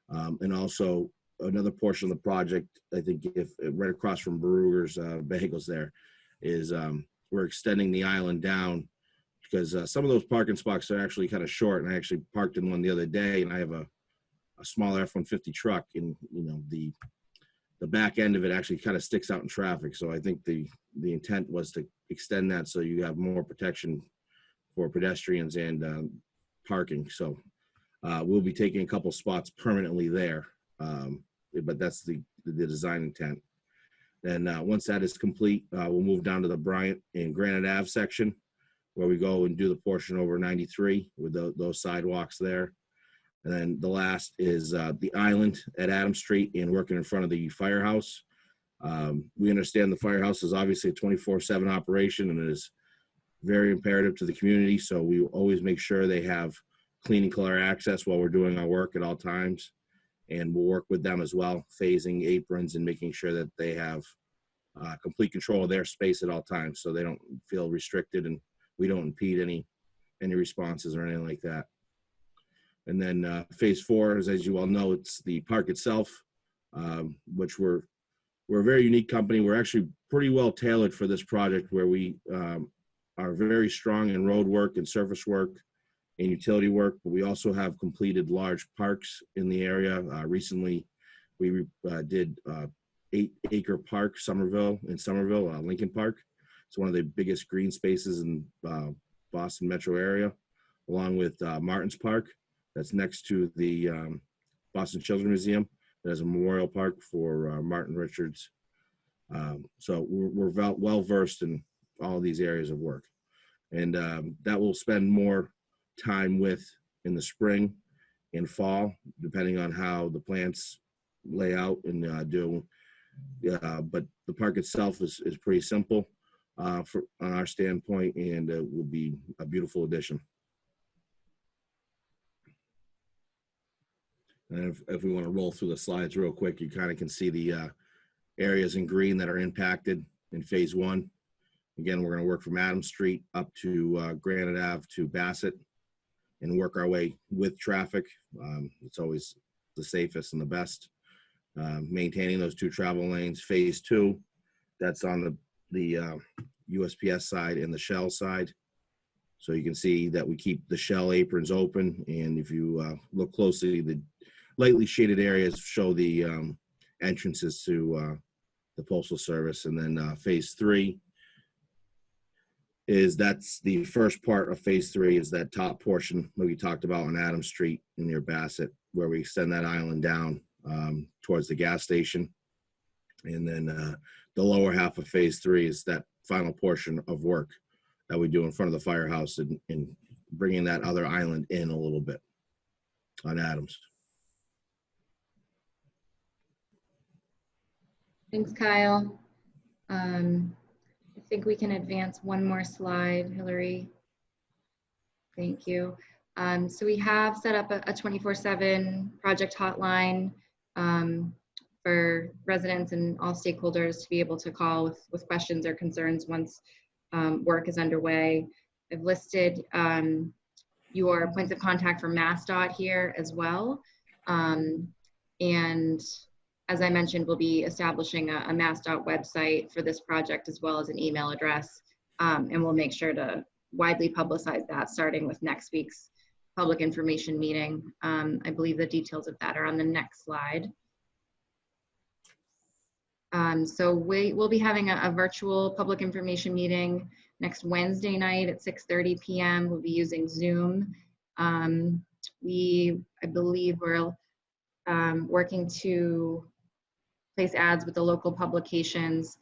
And also another portion of the project, I think if right across from Brugger's Bagels there is we're extending the island down because some of those parking spots are actually kind of short. And I actually parked in one the other day, and I have a small F-150 truck, and the back end of it actually kind of sticks out in traffic. So I think the intent was to extend that so you have more protection for pedestrians and parking. So we'll be taking a couple spots permanently there, but that's the design intent. Then once that is complete, we'll move down to the Bryant and Granite Ave section, where we go and do the portion over 93 with those sidewalks there. And then the last is the island at Adams Street and working in front of the firehouse. We understand the firehouse is obviously a 24/7 operation, and it is very imperative to the community. So we always make sure they have clean and clear access while we're doing our work at all times. And we'll work with them as well, phasing aprons and making sure that they have complete control of their space at all times, so they don't feel restricted and we don't impede any responses or anything like that. And then phase 4 is, as you all know, it's the park itself, which we're a very unique company. We're actually pretty well tailored for this project, where we are very strong in road work and surface work and utility work, but we also have completed large parks in the area. Recently, we did 8-acre park, in Somerville, Lincoln Park. It's one of the biggest green spaces in Boston metro area, along with Martin's Park. That's next to the Boston Children's Museum. There's a memorial park for Martin Richards. So we're well versed in all of these areas of work. And that we'll spend more time with in the spring and fall, depending on how the plants lay out and do. But the park itself is pretty simple on our standpoint, and it will be a beautiful addition. And if we want to roll through the slides real quick, you kind of can see the areas in green that are impacted in phase 1. Again, we're going to work from Adams Street up to Granite Ave to Bassett and work our way with traffic. It's always the safest and the best. Maintaining those 2 travel lanes. Phase 2, that's on the USPS side and the Shell side. So you can see that we keep the Shell aprons open, and if you look closely, the lightly shaded areas show the entrances to the Postal Service. And then phase 3 that's the first part of phase 3 is that top portion that we talked about on Adams Street near Bassett, where we extend that island down towards the gas station. And then the lower half of phase 3 is that final portion of work that we do in front of the firehouse and bringing that other island in a little bit on Adams. Thanks, Kyle. I think we can advance one more slide, Hillary. Thank you. So we have set up a 24/7 project hotline for residents and all stakeholders to be able to call with questions or concerns once work is underway. I've listed your points of contact for MassDOT here as well. And as I mentioned, we'll be establishing a MassDOT website for this project, as well as an email address. And we'll make sure to widely publicize that starting with next week's public information meeting. I believe the details of that are on the next slide. So we'll be having a virtual public information meeting next Wednesday night at 6:30 p.m. We'll be using Zoom. I believe we're working to place ads with the local publications.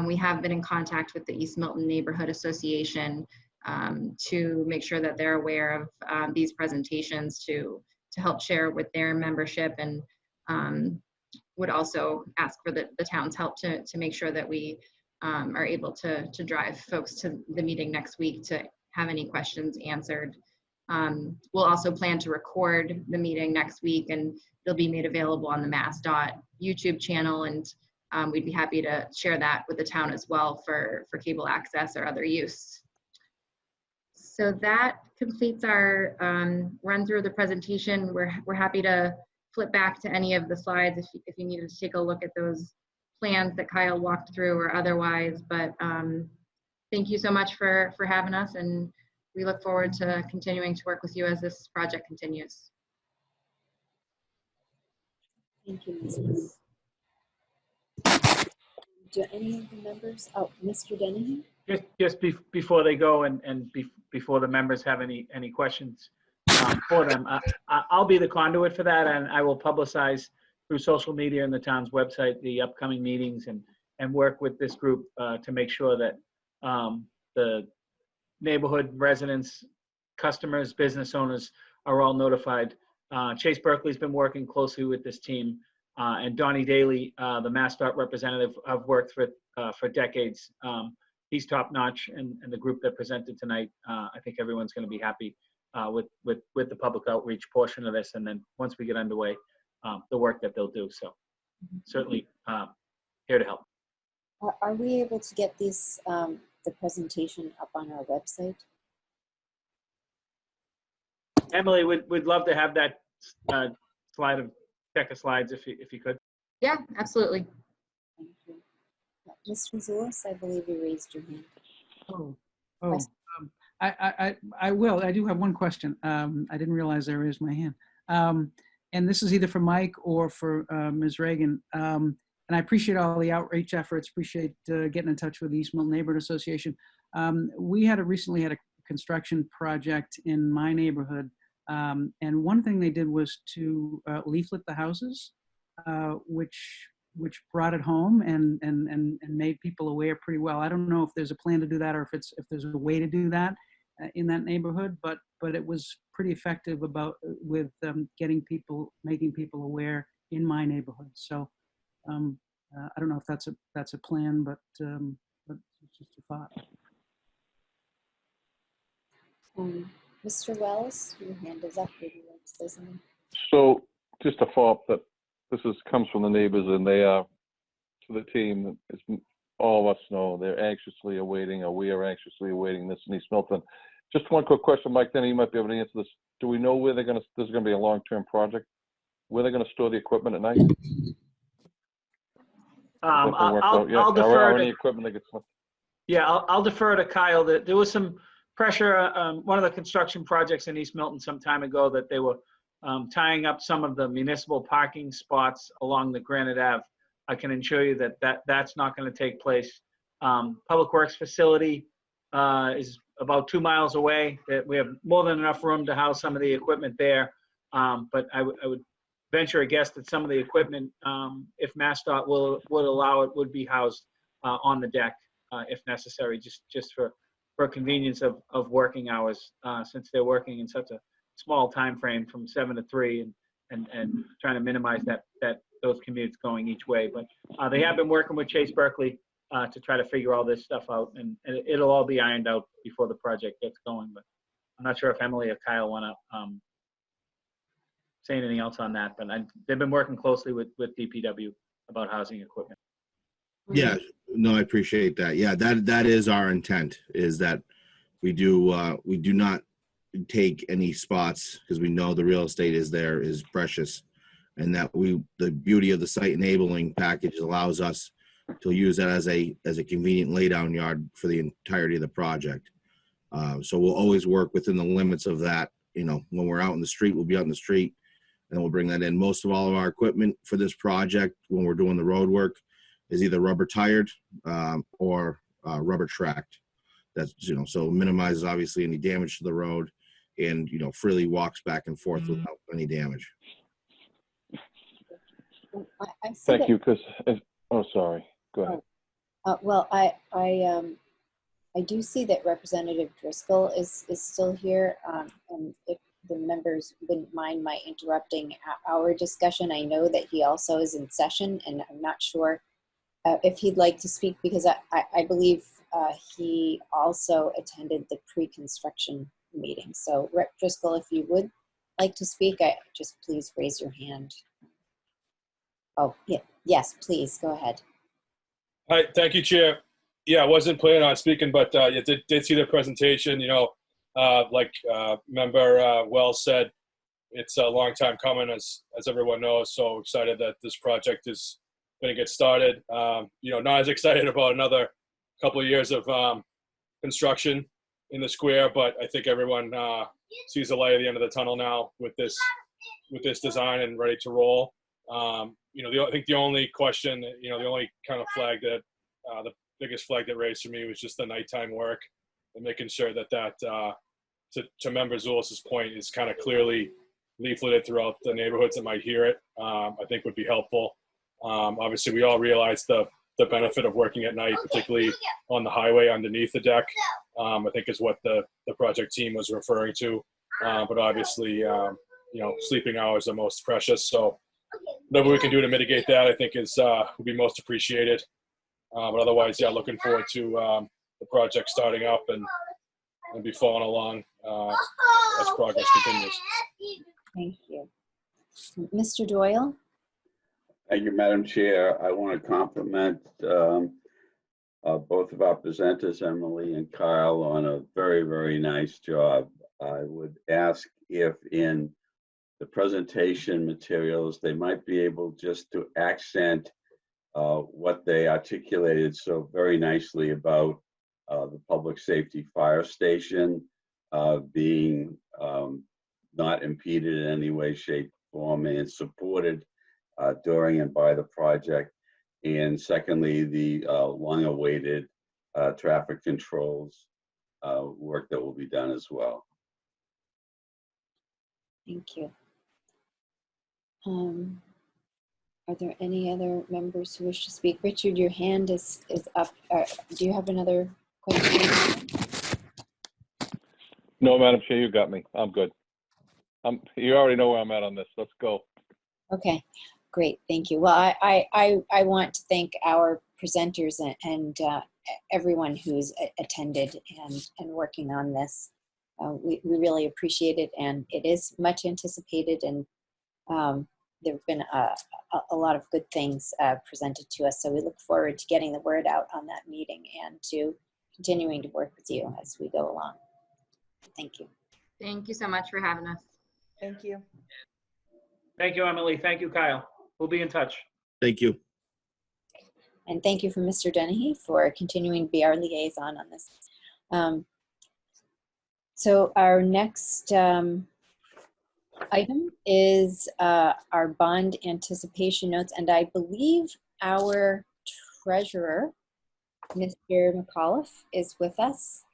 We have been in contact with the East Milton Neighborhood Association to make sure that they're aware of these presentations to help share with their membership, and would also ask for the town's help to make sure that we are able to drive folks to the meeting next week to have any questions answered. We'll also plan to record the meeting next week, and they'll be made available on the MassDOT YouTube channel, and we'd be happy to share that with the town as well for cable access or other use. So that completes our run through the presentation. We're happy to flip back to any of the slides if you needed to take a look at those plans that Kyle walked through or otherwise. But thank you so much for having us, and we look forward to continuing to work with you as this project continues. Thank you, Ms. Bruce. Do any of the members, oh, Mr. Dennehy? Before they go and before the members have any questions for them, I'll be the conduit for that, and I will publicize through social media and the town's website the upcoming meetings and work with this group to make sure that the neighborhood residents, customers, business owners are all notified. Chase Berkeley's been working closely with this team, and Donnie Daly, the MassDOT representative, I've worked for decades. He's top notch, and the group that presented tonight, I think everyone's going to be happy with the public outreach portion of this. And then once we get underway, the work that they'll do. So certainly here to help. Are we able to get these the presentation up on our website? Emily, we'd love to have that deck of slides if you could. Yeah, absolutely. Thank you. Ms. Rizoulis, I believe you raised your hand. I will. I do have one question. I didn't realize I raised my hand. And this is either for Mike or for Ms. Reagan. And I appreciate all the outreach efforts, appreciate getting in touch with the East Milton Neighborhood Association. We recently had a construction project in my neighborhood. And one thing they did was to leaflet the houses, which brought it home and made people aware pretty well. I don't know if there's a plan to do that or if there's a way to do that in that neighborhood, but it was pretty effective with making people aware in my neighborhood. So I don't know if that's a plan, but it's just a thought. Mr. Wells, your hand is up. Would you like to say something? So just to follow up, that this comes from the neighbors, and they are to the team. As all of us know, they're anxiously awaiting, or we are anxiously awaiting this in East Milton. Just one quick question, Mike. Then you might be able to answer this. Do we know where this is going to be a long-term project? Where they're going to store the equipment at night? I'll defer to. Any equipment that gets left? Yeah, I'll defer to Kyle. There was some pressure. One of the construction projects in East Milton some time ago that they were tying up some of the municipal parking spots along the Granite Ave. I can assure you that's not going to take place. Public Works facility is about 2 miles away. We have more than enough room to house some of the equipment there. But I would venture a guess that some of the equipment, if MassDOT would allow it, would be housed on the deck if necessary, just for convenience of working hours, since they're working in such a small time frame from 7 to 3 and trying to minimize those commutes going each way. But they have been working with Chase Berkeley to try to figure all this stuff out, and it'll all be ironed out before the project gets going. But I'm not sure if Emily or Kyle want to say anything else on that, but they've been working closely with DPW about housing equipment. Yeah, no, I appreciate that. Yeah, that is our intent, is that we do not take any spots, because we know the real estate is precious, and that the beauty of the site enabling package allows us to use that as a convenient laydown yard for the entirety of the project. So we'll always work within the limits of that. When we're out in the street, we'll be out in the street, and we'll bring that in. Most of all of our equipment for this project, when we're doing the road work, is either rubber tired or rubber tracked. That's so it minimizes obviously any damage to the road, and freely walks back and forth without any damage. Thank you. Because sorry, go ahead. Well, I do see that Representative Driscoll is still here, and if the members wouldn't mind my interrupting our discussion, I know that he also is in session, and I'm not sure if he'd like to speak, because I believe he also attended the pre-construction meeting. So Rep. Driscoll, if you would like to speak, just please raise your hand. Oh, yeah, yes, please, go ahead. Hi, thank you, Chair. Yeah, I wasn't planning on speaking, but you did see the presentation. You know, like Member Wells said, it's a long time coming, as everyone knows. So excited that this project is going to get started. You know, not as excited about another couple of years of construction in the square, but I think everyone sees the light at the end of the tunnel now with this design and ready to roll. You know, I think the only question, you know, the only kind of flag that the biggest flag that raised for me was just the nighttime work and making sure that to Member Zulis's point, is kind of clearly leafleted throughout the neighborhoods that might hear it. I think would be helpful. Obviously, we all realize the benefit of working at night, particularly on the highway underneath the deck. I think is what the project team was referring to. But obviously, you know, sleeping hours are most precious. So whatever we can do to mitigate that, I think would be most appreciated. But otherwise, yeah, looking forward to the project starting up and be following along as progress continues. Thank you. Mr. Doyle? Thank you, Madam Chair. I want to compliment both of our presenters, Emily and Kyle, on a very, very nice job. I would ask if in the presentation materials, they might be able just to accent what they articulated so very nicely about the public safety fire station being not impeded in any way, shape, form, and supported during and by the project. And secondly, the long-awaited traffic controls work that will be done as well. Thank you. Are there any other members who wish to speak? Richard, your hand is up. Do you have another question? No, Madam Chair, you got me. I'm good. You already know where I'm at on this. Let's go. Okay, great. Thank you. Well, I want to thank our presenters and everyone who's attended and working on this. We really appreciate it, and it is much anticipated, and there have been a lot of good things presented to us. So we look forward to getting the word out on that meeting and to continuing to work with you as we go along. Thank you. Thank you so much for having us. Thank you. Thank you, Emily. Thank you, Kyle. We'll be in touch. Thank you. And thank you for Mr. Dennehy for continuing to be our liaison on this. So our next item is our bond anticipation notes, and I believe our treasurer, Mr. McAuliffe, is with us.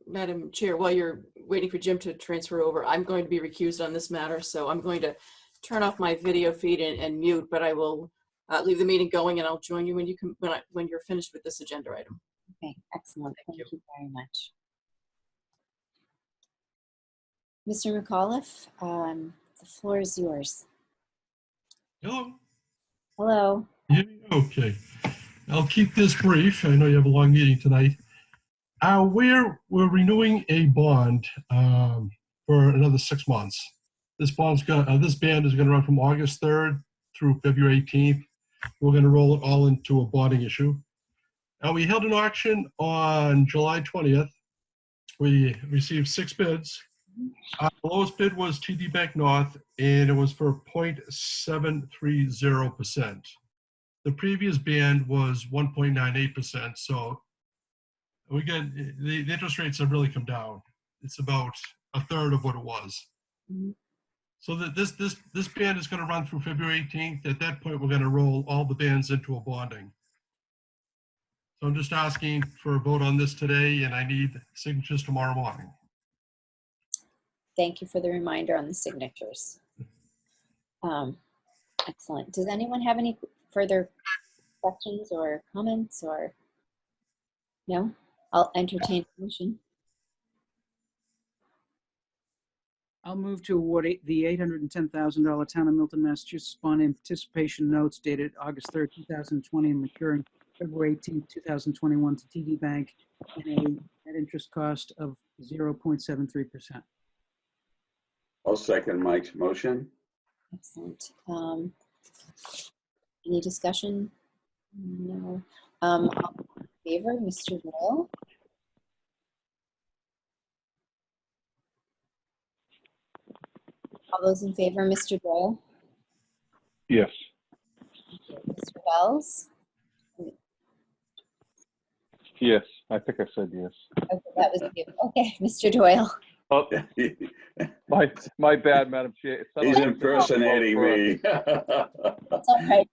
Madam Chair, while you're waiting for Jim to transfer over, I'm going to be recused on this matter, so I'm going to turn off my video feed and mute, but I will leave the meeting going, and I'll join you when you're finished with this agenda item. Okay, excellent. Thank you very much. Mr. McAuliffe, the floor is yours. Hello. Hello. Yeah, okay. I'll keep this brief. I know you have a long meeting tonight. We're renewing a bond for another 6 months. This band is going to run from August 3rd through February 18th. We're going to roll it all into a bonding issue. We held an auction on July 20th. We received 6 bids. The lowest bid was TD Bank North, and it was for 0.730%. The previous band was 1.98%. So we get the interest rates have really come down. It's about a third of what it was. Mm-hmm. So that this band is going to run through February 18th. At that point, we're going to roll all the bands into a bonding. So I'm just asking for a vote on this today, and I need signatures tomorrow morning. Thank you for the reminder on the signatures. Excellent. Does anyone have any further questions or comments or no? I'll entertain a motion. I'll move to award the $810,000 Town of Milton, Massachusetts bond anticipation notes dated August 3rd, 2020 and maturing February 18th, 2021 to TD Bank in a net interest cost of 0.73%. I'll second Mike's motion. Excellent. Any discussion? No. All in favor, Mr. Doyle? All those in favor, Mr. Doyle? Yes. Mr. Wells? Yes. I think I said yes. Okay, that was you. Okay, Mr. Doyle. Oh, my bad, Madam Chair. It sounded He's like you said impersonating me. That's all right.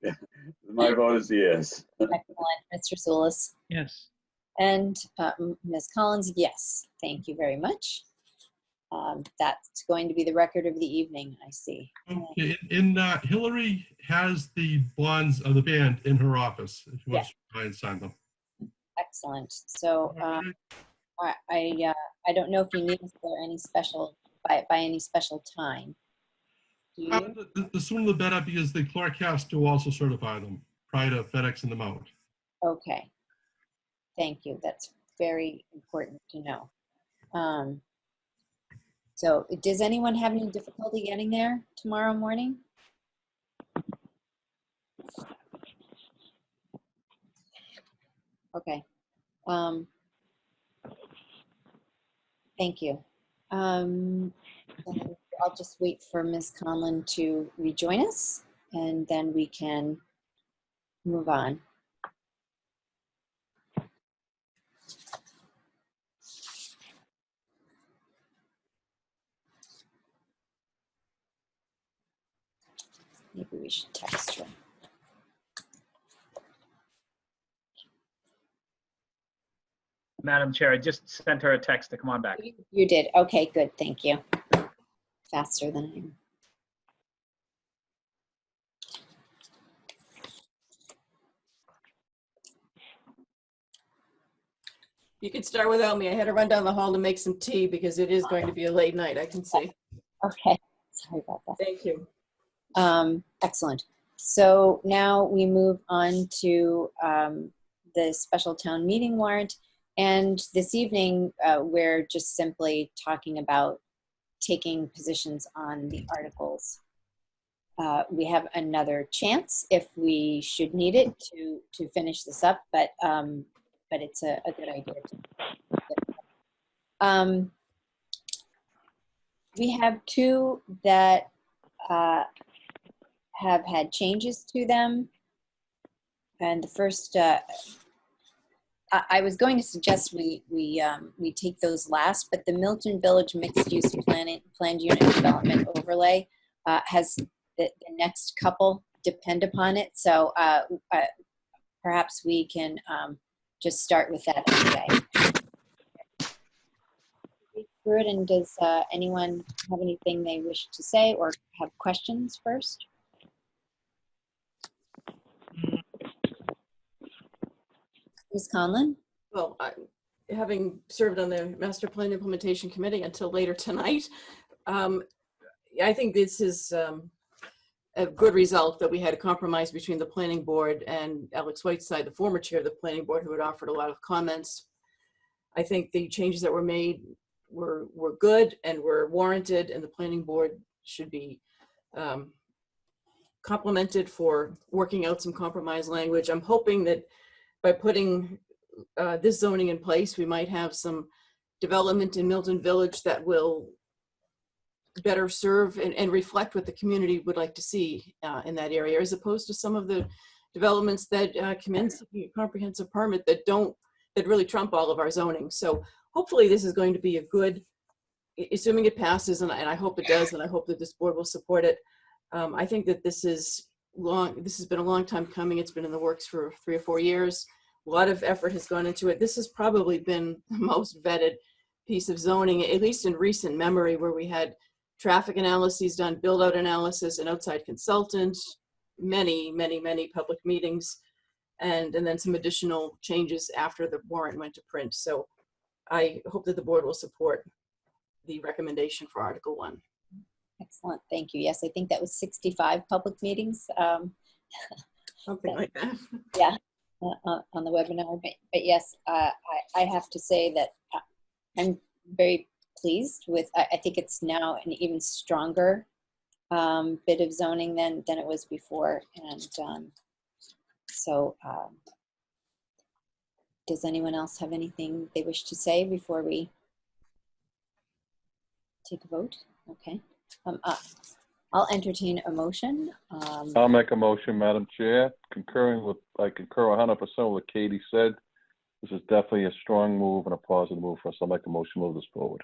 My vote is yes. Excellent. Mr. Zulus? Yes. And Ms. Collins, yes. Thank you very much. That's going to be the record of the evening, I see. Okay, Hillary has the bonds of the band in her office. If you want to try and sign them. Excellent. So I don't know if you need us there any special by any special time. Do you? The sooner the better, because the clerk has to also certify them prior to FedExing them out. Okay. Thank you. That's very important to know. So does anyone have any difficulty getting there tomorrow morning? Okay. Thank you. I'll just wait for Ms. Conlon to rejoin us, and then we can move on. Maybe we should text her. Madam Chair, I just sent her a text to come on back. You did. Okay, good. Thank you. Faster than I am. You can start without me. I had to run down the hall to make some tea because it is going to be a late night, I can see. Okay. Sorry about that. Thank you. Excellent. So now we move on to the special town meeting warrant. And this evening, we're just simply talking about taking positions on the articles. We have another chance if we should need it to finish this up, but it's a good idea. We have two that have had changes to them. And the first, I was going to suggest we take those last, but the Milton Village Mixed Use Planned Unit Development Overlay has the next couple depend upon it. So perhaps we can just start with that today. Through it, and does anyone have anything they wish to say or have questions first? Ms. Conlon? Well, having served on the Master Plan Implementation Committee until later tonight, I think this is a good result that we had a compromise between the planning board and Alex Whiteside, the former chair of the planning board, who had offered a lot of comments. I think the changes that were made were good and were warranted, and the planning board should be complimented for working out some compromise language. I'm hoping that by putting this zoning in place, we might have some development in Milton Village that will better serve and reflect what the community would like to see in that area, as opposed to some of the developments that come in seeking a comprehensive permit that really trump all of our zoning. So hopefully this is going to be a good, assuming it passes, and I hope it does, and I hope that this board will support it. I think that this has been a long time coming. It's been in the works for 3 or 4 years. A lot of effort has gone into it. This has probably been the most vetted piece of zoning, at least in recent memory, where we had traffic analyses done, build out analysis, an outside consultant, many public meetings, and then some additional changes after the warrant went to print. So I hope that the board will support the recommendation for Article 1. Excellent, thank you. Yes, I think that was 65 public meetings. Something like that. Yeah, on the webinar. But yes, I have to say that I'm very pleased with, I think it's now an even stronger bit of zoning than it was before. And does anyone else have anything they wish to say before we take a vote? Okay. I'll entertain a motion. I'll make a motion, Madam Chair, I concur 100% with what Katie said. This is definitely a strong move and a positive move for us. I'll make a motion to move this forward.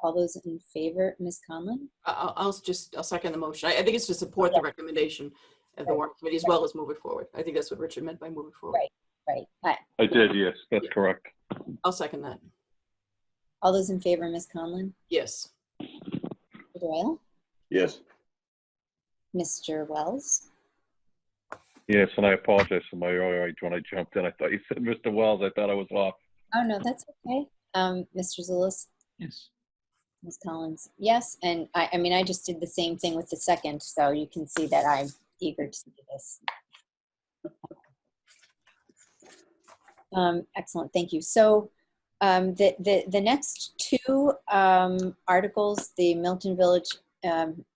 All those in favor, Ms. Conlon? I'll second the motion. I think it's to support the recommendation of the warrant committee as well as move it forward. I think that's what Richard meant by move it forward. Right. I did, yes, that's correct. I'll second that. All those in favor, Ms. Conlon? Yes. Mr. Doyle? Yes. Mr. Wells? Yes, and I apologize for my earlier when I jumped in. I thought you said Mr. Wells. I thought I was off. Oh, no, that's okay. Mr. Zulus? Yes. Ms. Collins? Yes, and I mean, I just did the same thing with the second, so you can see that I'm eager to do this. Excellent, thank you. So the next two articles, the Milton Village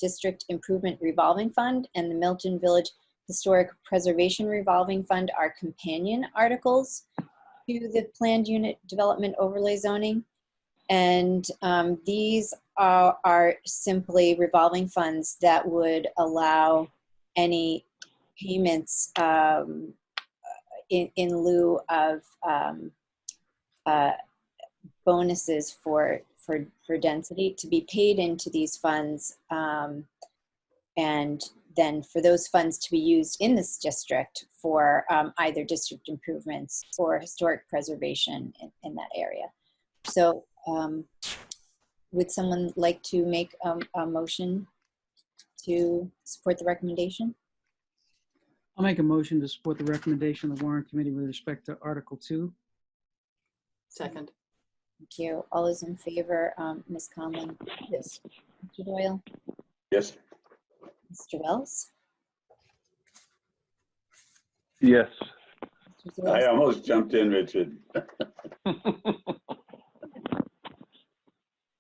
District Improvement Revolving Fund and the Milton Village Historic Preservation Revolving Fund, are companion articles to the Planned Unit Development Overlay Zoning. And these are simply revolving funds that would allow any payments in lieu of bonuses for density to be paid into these funds, and then for those funds to be used in this district for either district improvements or historic preservation in that area. So would someone like to make a motion to support the recommendation? I'll make a motion to support the recommendation of the warrant committee with respect to Article 2. Second. Thank you. All those in favor, Ms. Conlon? Yes. Mr. Doyle? Yes. Mr. Wells? Yes. Mr. Zulus? I almost jumped in, Richard.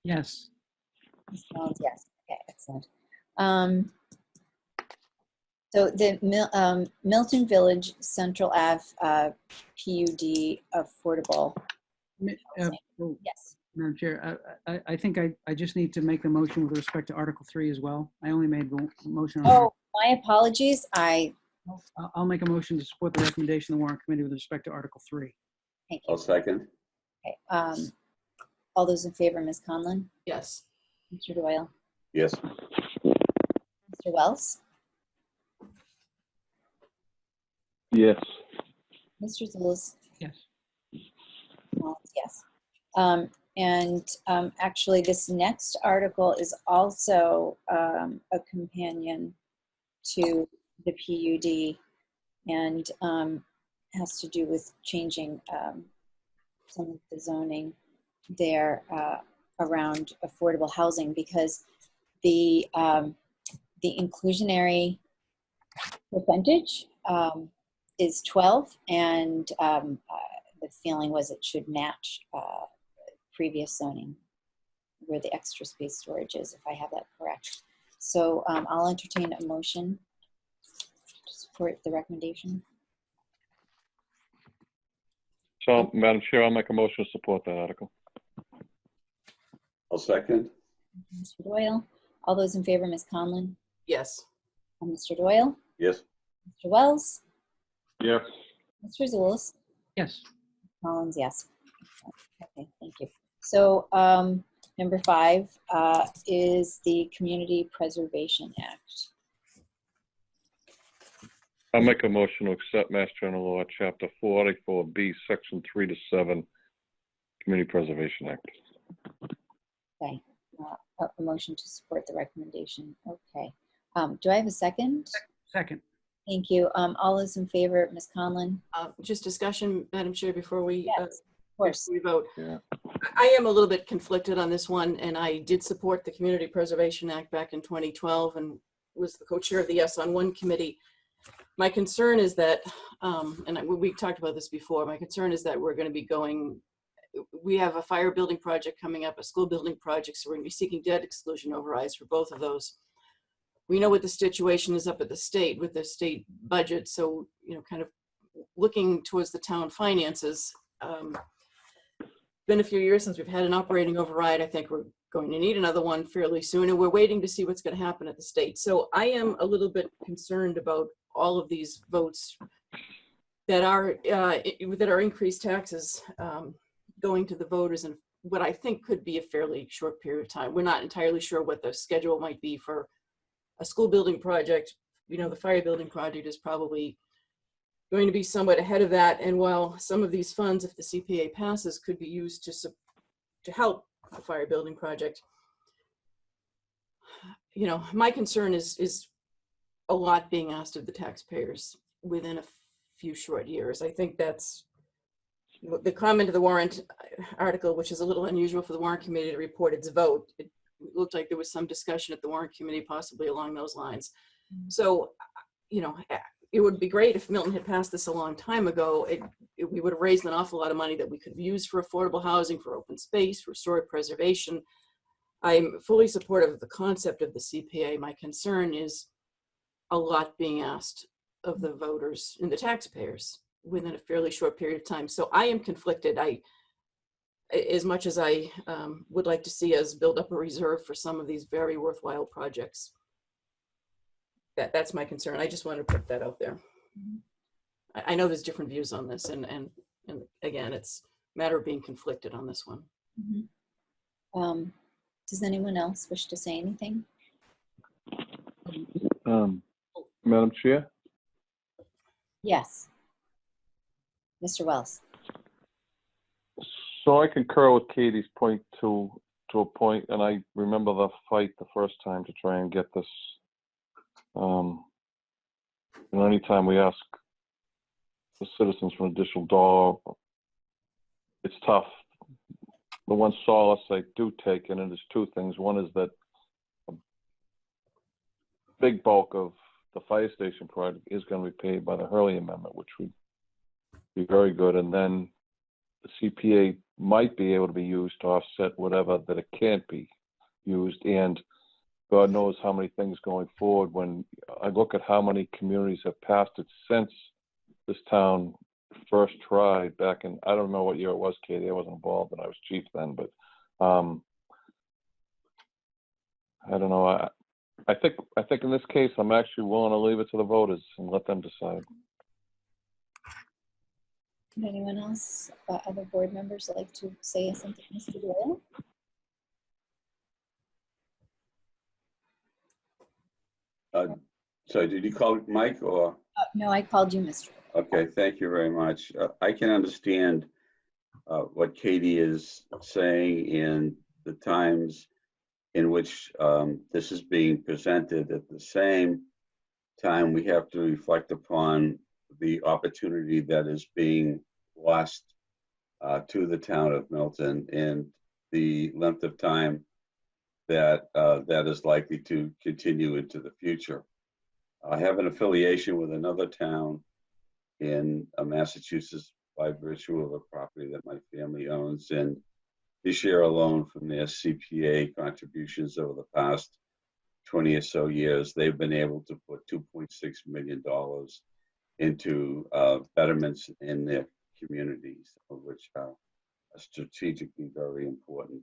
Yes. Ms. Collins, yes. Okay, excellent. So the Milton Village Central Ave PUD affordable. Yes. Madam Chair, I think I just need to make the motion with respect to Article 3 as well. I only made the motion. Oh, my apologies. I'll make a motion to support the recommendation of the warrant committee with respect to Article 3. Thank you. I'll second. Okay. All those in favor, Ms. Conlon? Yes. Mr. Doyle? Yes. Mr. Wells? Yes. Mr. Zulus? Yes. Yes. Actually, this next article is also a companion to the PUD and has to do with changing some of the zoning there around affordable housing, because the inclusionary percentage is 12, and the feeling was it should match previous zoning where the extra space storage is, if I have that correct. So I'll entertain a motion to support the recommendation. So, Madam Chair, I'll make a motion to support that article. I'll second. Mr. Doyle. All those in favor, Ms. Conlon? Yes. Mr. Doyle? Yes. Mr. Wells? Yes. Mr. Zulus? Yes. Collins, yes. Okay, thank you. So number 5 is the Community Preservation Act. I'll make a motion to accept Mass General Law, Chapter 484B, Section 3 to 7, Community Preservation Act. Okay, a motion to support the recommendation. Okay. Do I have a second? Second. Thank you. All those in favor, Ms. Conlon? Just discussion, Madam Chair, before we, Yes, of course. we vote. Yeah. I am a little bit conflicted on this one, and I did support the Community Preservation Act back in 2012 and was the co-chair of the Yes on One committee. My concern is that, and we talked about this before, my concern is that we're going to be going we have a fire building project coming up, a school building project, so we're going to be seeking debt exclusion overrides for both of those. We know what the situation is up at the state with the state budget, so kind of looking towards the town finances. Been a few years since we've had an operating override. I think we're going to need another one fairly soon, and we're waiting to see what's going to happen at the state. So I am a little bit concerned about all of these votes that are increased taxes going to the voters in what I think could be a fairly short period of time. We're not entirely sure what the schedule might be for a school building project. The fire building project is probably going to be somewhat ahead of that. And while some of these funds, if the CPA passes, could be used to help the fire building project, my concern is a lot being asked of the taxpayers within a few short years. I think that's the comment of the warrant article, which is a little unusual for the warrant committee to report its vote. It looked like there was some discussion at the warrant committee possibly along those lines. So, it would be great if Milton had passed this a long time ago. We would have raised an awful lot of money that we could use for affordable housing, for open space, for historic preservation. I'm fully supportive of the concept of the CPA. My concern is a lot being asked of the voters and the taxpayers within a fairly short period of time. So I am conflicted. As much as I would like to see us build up a reserve for some of these very worthwhile projects, that's my concern. I just want to put that out there. I know there's different views on this, and again, it's a matter of being conflicted on this one. Does anyone else wish to say anything? Madam Chair? Yes. Mr. Wells. So I concur with Katie's point to a point, and I remember the fight the first time to try and get this. Anytime we ask the citizens for an additional dollar, it's tough. The one solace I do take in it is two things. One is that a big bulk of the fire station project is going to be paid by the Hurley Amendment, which would be very good. And then the CPA might be able to be used to offset whatever that it can't be used. And God knows how many things going forward. When I look at how many communities have passed it since this town first tried back in, I don't know what year it was, Katie, I wasn't involved and I was chief then, but I don't know. I think in this case, I'm actually willing to leave it to the voters and let them decide. Would anyone else, other board members, like to say something, Mr. Doyle? So did you call Mike or? No, I called you Mr. Okay, thank you very much. I can understand what Katie is saying in the times in which this is being presented. At the same time, we have to reflect upon the opportunity that is being lost to the town of Milton and the length of time that that is likely to continue into the future. I have an affiliation with another town in Massachusetts by virtue of a property that my family owns, and this year alone from their CPA contributions over the past 20 or so years, they've been able to put $2.6 million into betterments in their communities, which are strategically very important.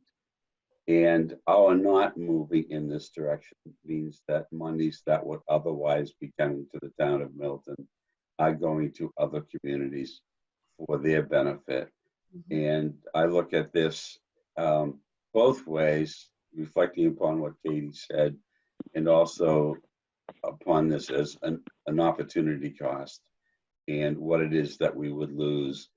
And our not moving in this direction means that monies that would otherwise be coming to the town of Milton are going to other communities for their benefit. And I look at this both ways, reflecting upon what Katie said, and also upon this as an opportunity cost and what it is that we would lose,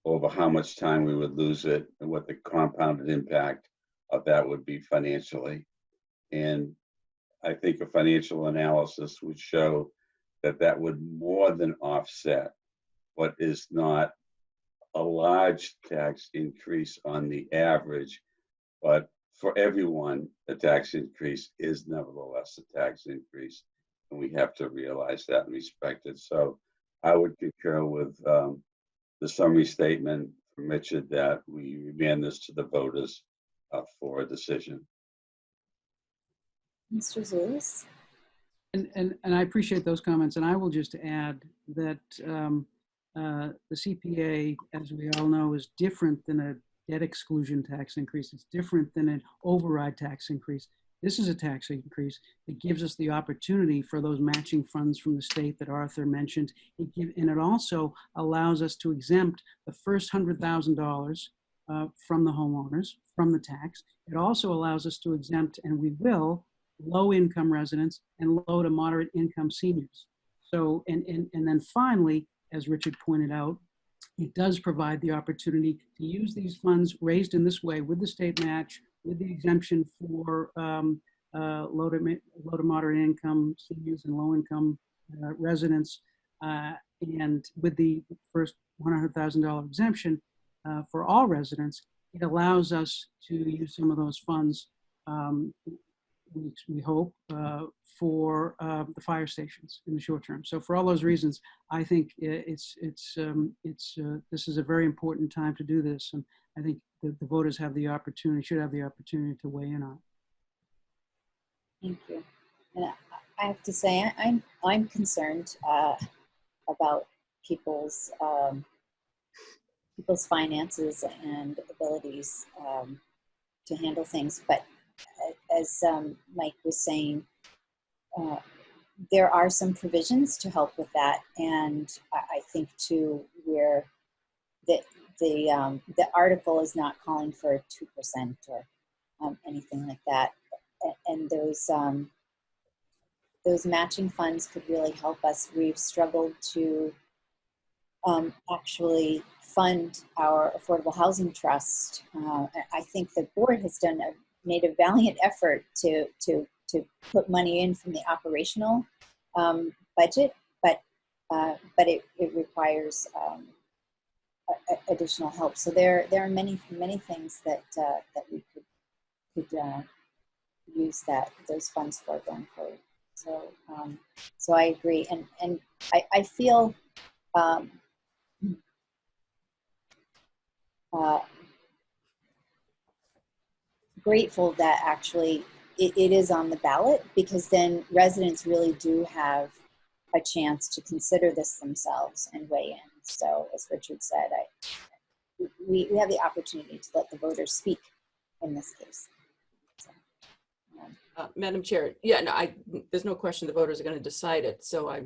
over how much time we would lose it, and what the compounded impact of that would be financially. And I think a financial analysis would show that that would more than offset what is not a large tax increase on the average, but for everyone, a tax increase is nevertheless a tax increase, and we have to realize that and respect it. So I would concur with the summary statement permission that we remand this to the voters for a decision. Mr. Zulus? And I appreciate those comments, and I will just add that the CPA, as we all know, is different than a debt exclusion tax increase. It's different than an override tax increase. This is a tax increase. It gives us the opportunity for those matching funds from the state that Arthur mentioned. And it also allows us to exempt the first $100,000 from the homeowners, from the tax. It also allows us to exempt, and we will, low-income residents and low to moderate income seniors. So, and then finally, as Richard pointed out, it does provide the opportunity to use these funds raised in this way with the state match, with the exemption for low to moderate income seniors and low income residents, and with the first $100,000 exemption for all residents. It allows us to use some of those funds, we hope, for the fire stations in the short term. So for all those reasons, I think this is a very important time to do this, and I think the voters have the opportunity, should have the opportunity to weigh in on it. Thank you. And I have to say, I'm concerned about people's finances and abilities to handle things. But as Mike was saying, there are some provisions to help with that, and I think too, where the article is not calling for 2% or anything like that, and those matching funds could really help us. We've struggled to actually fund our affordable housing trust. I think the board has made a valiant effort to put money in from the operational budget, but it requires additional help. So there are many things that we could use those funds for going forward. So I agree, and I feel grateful that actually it is on the ballot, because then residents really do have a chance to consider this themselves and weigh in. So as Richard said, we have the opportunity to let the voters speak in this case. So, Madam Chair, yeah, no, there's no question the voters are going to decide it. So I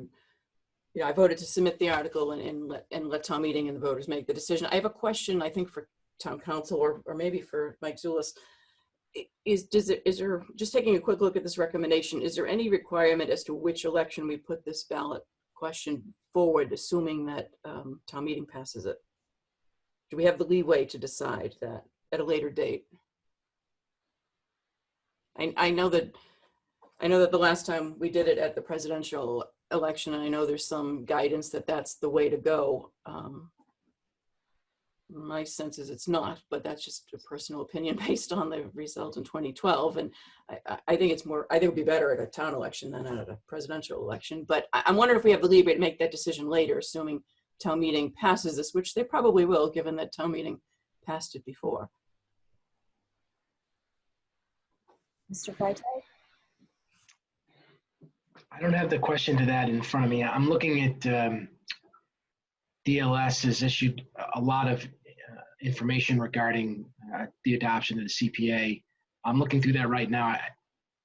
voted to submit the article and let town meeting and the voters make the decision. I have a question, I think, for town council or maybe for Mike Zulus. Is there, just taking a quick look at this recommendation, is there any requirement as to which election we put this ballot question forward, assuming that town meeting passes it? Do we have the leeway to decide that at a later date? I know that the last time we did it at the presidential election, and I know there's some guidance that that's the way to go. My sense is it's not, but that's just a personal opinion based on the result in 2012. And I think it would be better at a town election than at a presidential election. But I'm wondering if we have the leeway to make that decision later, assuming town meeting passes this, which they probably will, given that town meeting passed it before. Mr. Freitag? I don't have the question to that in front of me. I'm looking at DLS has issued a lot of information regarding the adoption of the CPA. I'm looking through that right now.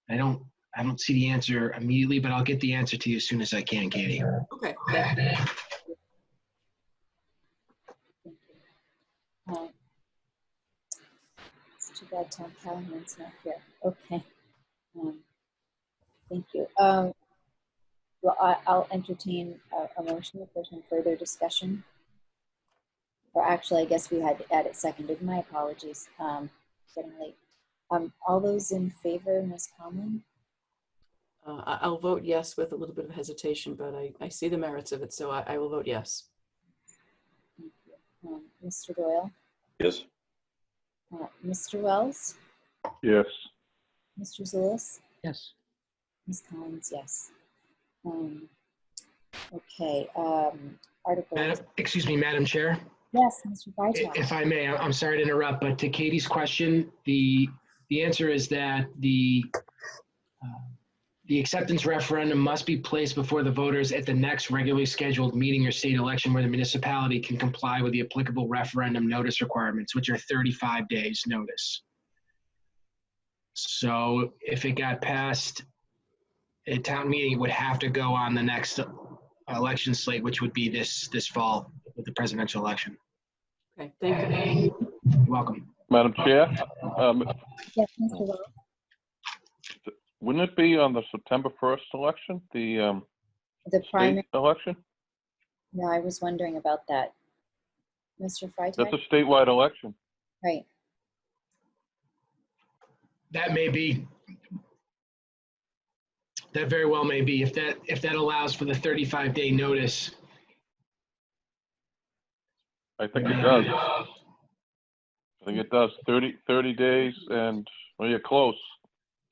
I don't see the answer immediately, but I'll get the answer to you as soon as I can, Katie. Okay. It's too bad Tom Callahan's not here. Okay. Thank you. Well, I'll entertain a motion if there's no further discussion. Or actually, I guess we had to add it seconded. My apologies. Getting late. All those in favor, Ms. Conlon? I'll vote yes with a little bit of hesitation, but I see the merits of it, so I will vote yes. Thank you. Mr. Doyle? Yes. Mr. Wells? Yes. Mr. Zulus? Yes. Ms. Collins, yes. Okay. Article. Excuse me, Madam Chair. Yes, Mr. Vital. If I may, I'm sorry to interrupt, but to Katie's question, the answer is that the acceptance referendum must be placed before the voters at the next regularly scheduled meeting or state election where the municipality can comply with the applicable referendum notice requirements, which are 35 days notice. So if it got passed at town meeting, it would have to go on the next election slate, which would be this fall with the presidential election. Okay, thank you. You're welcome. Madam Chair, Yes, Mr. Wells. wouldn't it be on the September 1st election, the The primary. state election? No, I was wondering about that. Mr. Freitag? That's a statewide election. Right. That may be, that very well may be, if that allows for the 35-day notice. I think it does. I think it does. 30 days and, well, you're close.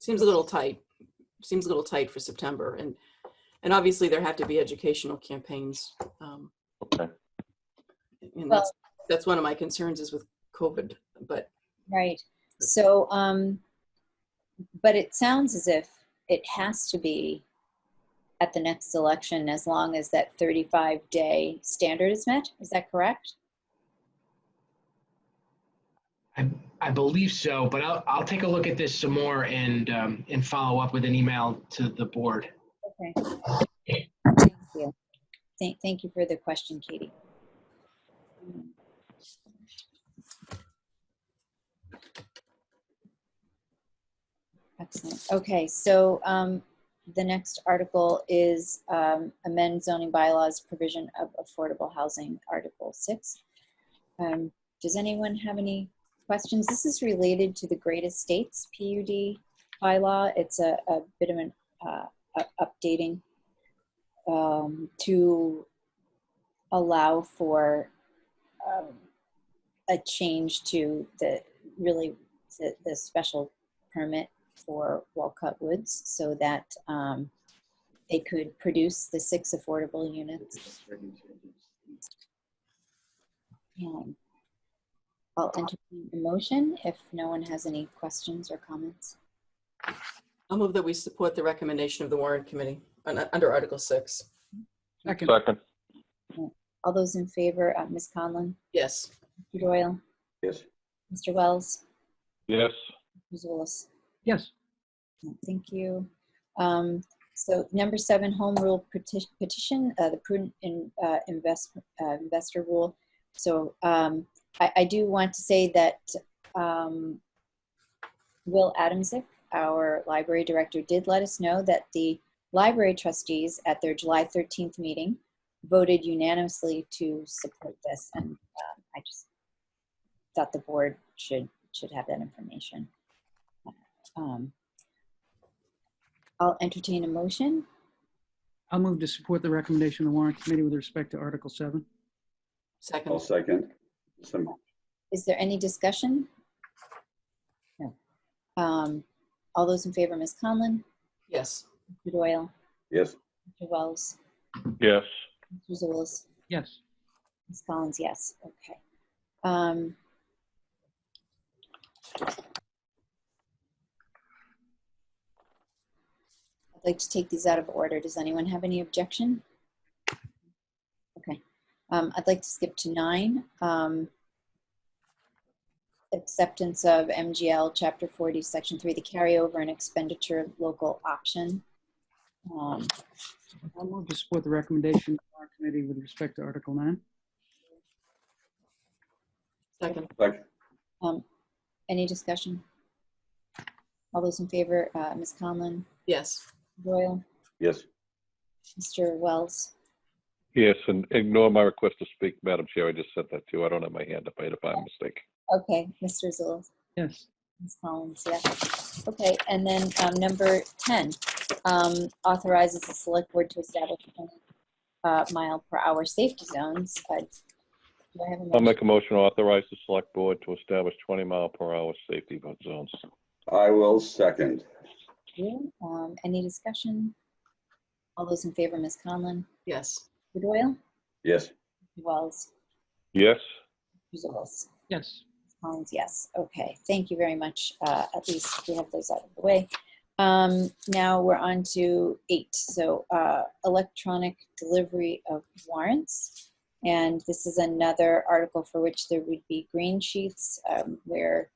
Seems a little tight. Seems a little tight for September. And obviously there have to be educational campaigns. Okay. And that's one of my concerns is with COVID, but. Right. So, but it sounds as if it has to be at the next election as long as that 35-day standard is met. Is that correct? I believe so, but I'll take a look at this some more and follow up with an email to the board. Okay. Thank you. Thank you for the question, Katie. Excellent. Okay, so the next article is amend zoning bylaws provision of affordable housing, Article 6. Does anyone have any questions? This is related to the Great Estates PUD bylaw. It's a bit of an updating to allow for a change to the special permit for Walcott Woods so that they could produce the 6 affordable units. I'll entertain a motion if no one has any questions or comments. I'll move that we support the recommendation of the warrant committee under Article 6. Second. All those in favor, Ms. Conlon? Yes. Mr. Doyle? Yes. Mr. Wells? Yes. Mr. Zulus? Yes. Thank you. So number 7, home rule petition, the prudent investor rule. So I do want to say that Will Adamczyk, our library director, did let us know that the library trustees at their July 13th meeting voted unanimously to support this, and I just thought the board should have that information. I'll entertain a motion. I'll move to support the recommendation of the warrant committee with respect to Article 7. Second. I'll second. Is there any discussion? No. All those in favor, Ms. Conlon? Yes. Mr. Doyle? Yes. Mr. Wells? Yes. Mr. Zulus? Yes. Ms. Collins, yes. Okay. I'd like to take these out of order. Does anyone have any objection? Okay. I'd like to skip to 9. Acceptance of MGL Chapter 40, Section 3, the carryover and expenditure of local option. I'll move to support the recommendation of the warrant committee with respect to Article 9. Second. Second. Any discussion? All those in favor, Ms. Conlon? Yes. Doyle? Yes. Mr. Wells? Yes, and ignore my request to speak, Madam Chair. I just said that too. I don't have my hand up. I had a by mistake. Okay, Mr. Zulus? Yes. Ms. Collins, yes. Okay, and then number 10 authorizes the select board to establish 20 mile/hour safety zones. Do I have a motion? I'll make a motion to authorize the select board to establish 20-mile-per-hour safety zones. I will second. Any discussion? All those in favor, Ms. Conlon? Yes. Mr. Doyle? Yes. Mr. Wells? Yes. Results. Yes. Collins, yes. Okay, thank you very much. At least we have those out of the way. Now we're on to 8. So electronic delivery of warrants. And this is another article for which there would be green sheets where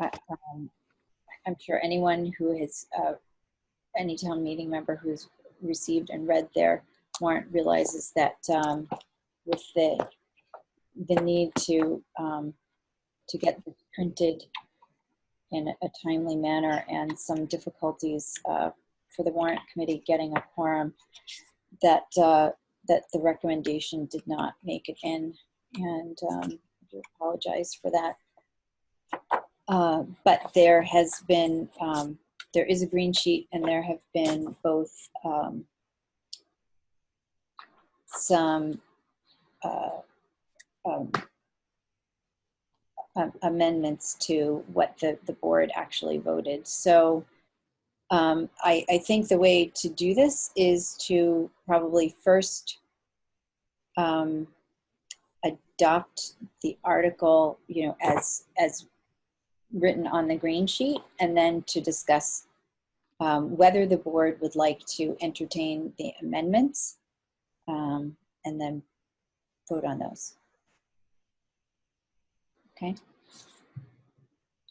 I'm sure anyone who has, any town meeting member who's received and read their warrant realizes that with the need to get this printed in a timely manner and some difficulties for the warrant committee getting a quorum, that that the recommendation did not make it in, and I do apologize for that. But there has been, there is a green sheet, and there have been both some amendments to what the board actually voted. So I think the way to do this is to probably first adopt the article, you know, as written on the green sheet, and then to discuss whether the board would like to entertain the amendments, and then vote on those. Okay.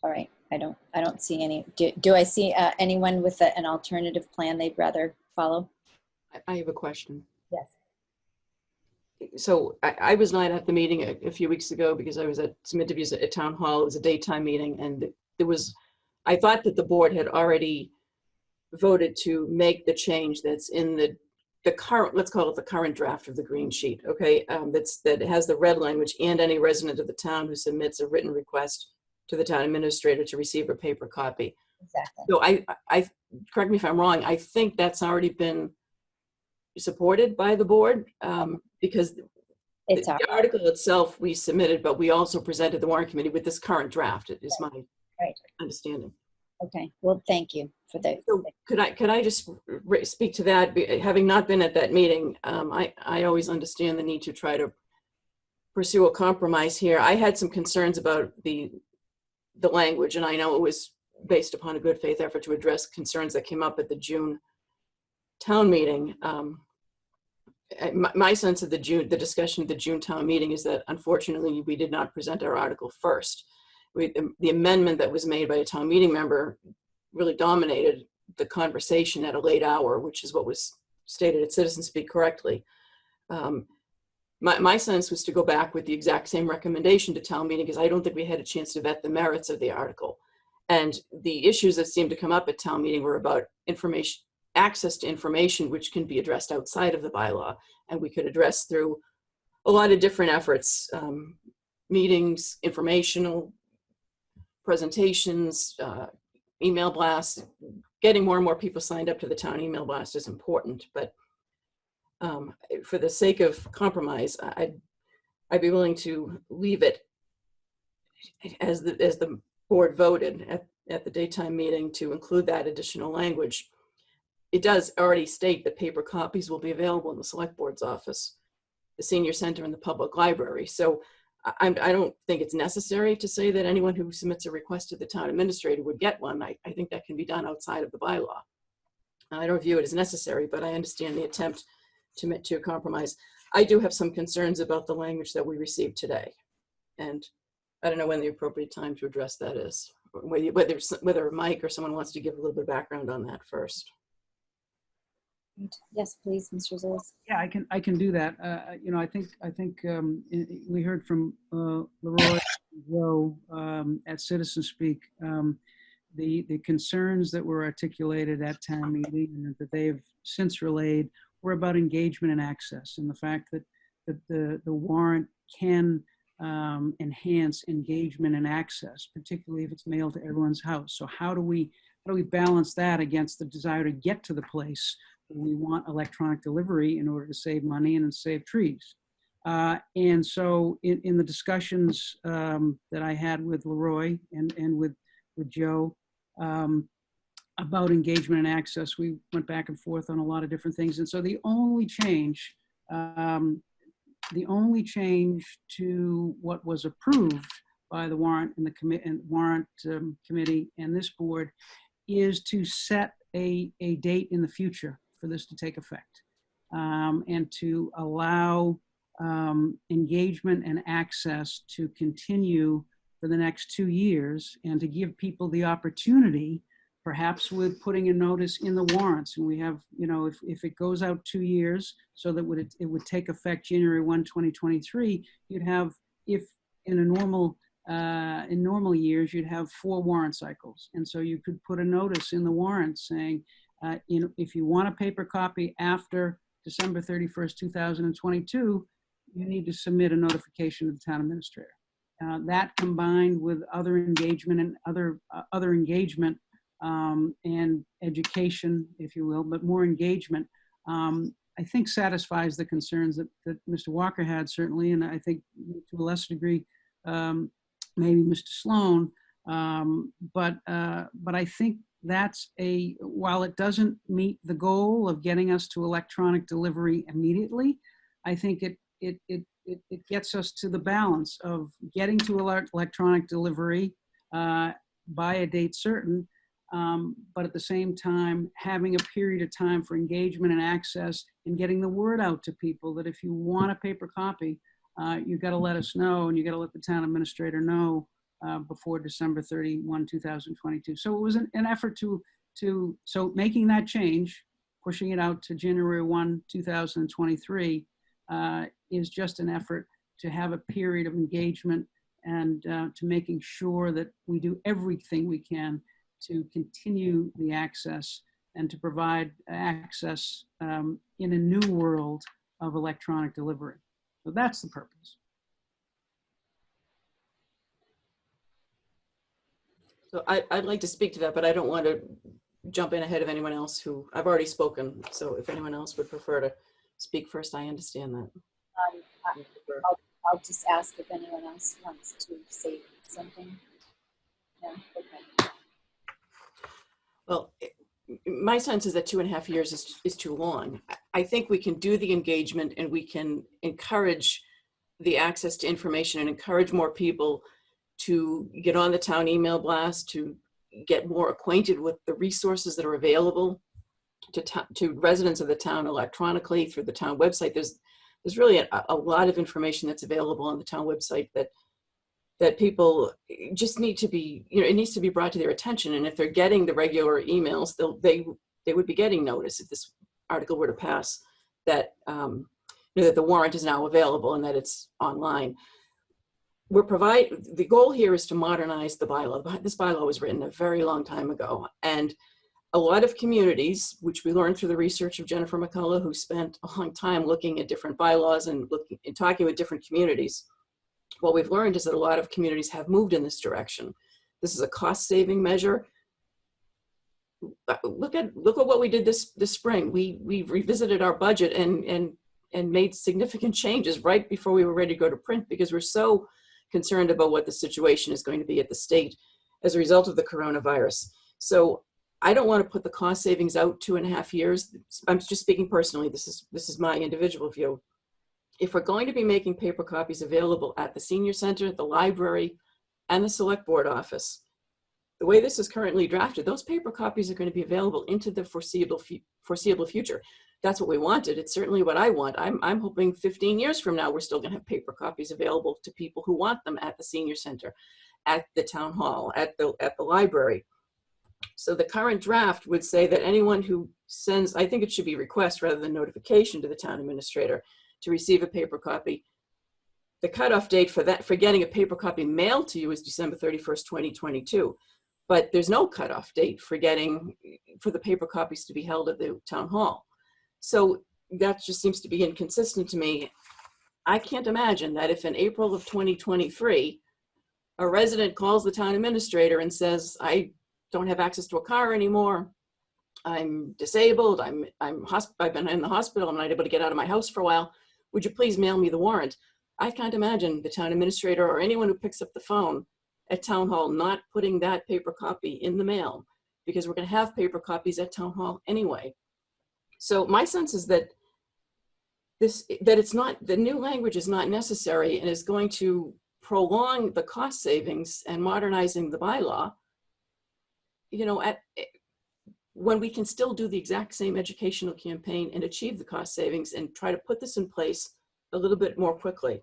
All right. I don't see any. Do I see anyone with an alternative plan they'd rather follow? I have a question. Yes. So I was not at the meeting a few weeks ago because I was at some interviews at town hall. It was a daytime meeting, and there was, I thought that the board had already voted to make the change that's in the current, let's call it the current draft of the green sheet. Okay, that has the red language, and any resident of the town who submits a written request to the town administrator to receive a paper copy. Exactly. So I correct me if I'm wrong, I think that's already been supported by the board, because it's the article itself we submitted, but we also presented the warrant committee with this current draft, is my understanding. Okay, well, thank you for that. So could I just speak to that? Having not been at that meeting, I always understand the need to try to pursue a compromise here. I had some concerns about the language, and I know it was based upon a good faith effort to address concerns that came up at the June town meeting. My sense of the discussion at the June town meeting is that unfortunately we did not present our article first. The amendment that was made by a town meeting member really dominated the conversation at a late hour, which is what was stated at Citizen Speak correctly. My sense was to go back with the exact same recommendation to town meeting, because I don't think we had a chance to vet the merits of the article. And the issues that seemed to come up at town meeting were about information, access to information, which can be addressed outside of the bylaw, and we could address through a lot of different efforts, meetings, informational presentations, email blasts. Getting more and more people signed up to the town email blast is important, but for the sake of compromise, I'd be willing to leave it as the board voted at the daytime meeting to include that additional language. It does already state that paper copies will be available in the select board's office, the senior center, and the public library. So I don't think it's necessary to say that anyone who submits a request to the town administrator would get one. I think that can be done outside of the bylaw. I don't view it as necessary, but I understand the attempt to a compromise. I do have some concerns about the language that we received today, and I don't know when the appropriate time to address that is. Whether Mike or someone wants to give a little bit of background on that first. Yes, please, Mr. Zulus. Yeah, I can do that. You know, I think we heard from Leroy and Joe at Citizen Speak, the concerns that were articulated at town meeting and that they have since relayed were about engagement and access, and the fact that the warrant can enhance engagement and access, particularly if it's mailed to everyone's house. So how do we balance that against the desire to get to the place where we want electronic delivery in order to save money and save trees? And so in the discussions that I had with Leroy and with Joe about engagement and access, we went back and forth on a lot of different things. And so the only change the only change to what was approved by the warrant and the warrant committee and this board is to set a date in the future for this to take effect, and to allow engagement and access to continue for the next 2 years, and to give people the opportunity, perhaps with putting a notice in the warrants. And we have, you know, if it goes out 2 years, so that it would take effect January 1, 2023, you'd have, if in a normal, in normal years, you'd have 4 warrant cycles. And so you could put a notice in the warrant saying, you know, if you want a paper copy after December 31st, 2022, you need to submit a notification to the town administrator. That combined with other engagement and other engagement and education, if you will, but more engagement, I think satisfies the concerns that Mr. Walker had, certainly, and I think to a lesser degree, maybe Mr. Sloan. But I think that's while it doesn't meet the goal of getting us to electronic delivery immediately, I think it gets us to the balance of getting to electronic delivery by a date certain, but at the same time having a period of time for engagement and access, and getting the word out to people that if you want a paper copy, you've got to let us know, and you got to let the town administrator know before December 31, 2022. So it was an effort so making that change, pushing it out to January 1, 2023, is just an effort to have a period of engagement and to making sure that we do everything we can to continue the access and to provide access in a new world of electronic delivery. So that's the purpose. So I'd like to speak to that, but I don't want to jump in ahead of anyone else who I've already spoken. So if anyone else would prefer to speak first, I understand that. I'll just ask if anyone else wants to say something. No? Okay. Well, my sense is that 2.5 years is too long. I think we can do the engagement, and we can encourage the access to information and encourage more people to get on the town email blast, to get more acquainted with the resources that are available to residents of the town electronically through the town website. There's really a lot of information that's available on the town website that people just need to be, you know, it needs to be brought to their attention. And if they're getting the regular emails, they would be getting notice if this article were to pass that, you know, that the warrant is now available and that it's online. The goal here is to modernize the bylaw. This bylaw was written a very long time ago, and a lot of communities, which we learned through the research of Jennifer McCullough, who spent a long time looking at different bylaws and talking with different communities, what we've learned is that a lot of communities have moved in this direction. This is a cost-saving measure. Look at what we did this spring. We revisited our budget and made significant changes right before we were ready to go to print, because we're so concerned about what the situation is going to be at the state as a result of the coronavirus. So I don't want to put the cost savings out 2.5 years. I'm just speaking personally. This is my individual view. If we're going to be making paper copies available at the senior center, the library, and the select board office, the way this is currently drafted, those paper copies are going to be available into the foreseeable future. That's what we wanted. It's certainly what I want. I'm hoping 15 years from now, we're still going to have paper copies available to people who want them at the senior center, at the town hall, at the library. So the current draft would say that anyone who sends, I think it should be request rather than notification to the town administrator to receive a paper copy. The cutoff date for getting a paper copy mailed to you is December 31st, 2022. But there's no cutoff date for the paper copies to be held at the town hall. So that just seems to be inconsistent to me. I can't imagine that if in April of 2023, a resident calls the town administrator and says, I don't have access to a car anymore, I'm disabled, I've been in the hospital, I'm not able to get out of my house for a while, would you please mail me the warrant? I can't imagine the town administrator or anyone who picks up the phone at town hall not putting that paper copy in the mail, because we're going to have paper copies at town hall anyway. So my sense is that that it's not, the new language is not necessary and is going to prolong the cost savings and modernizing the bylaw, you know, when we can still do the exact same educational campaign and achieve the cost savings and try to put this in place a little bit more quickly.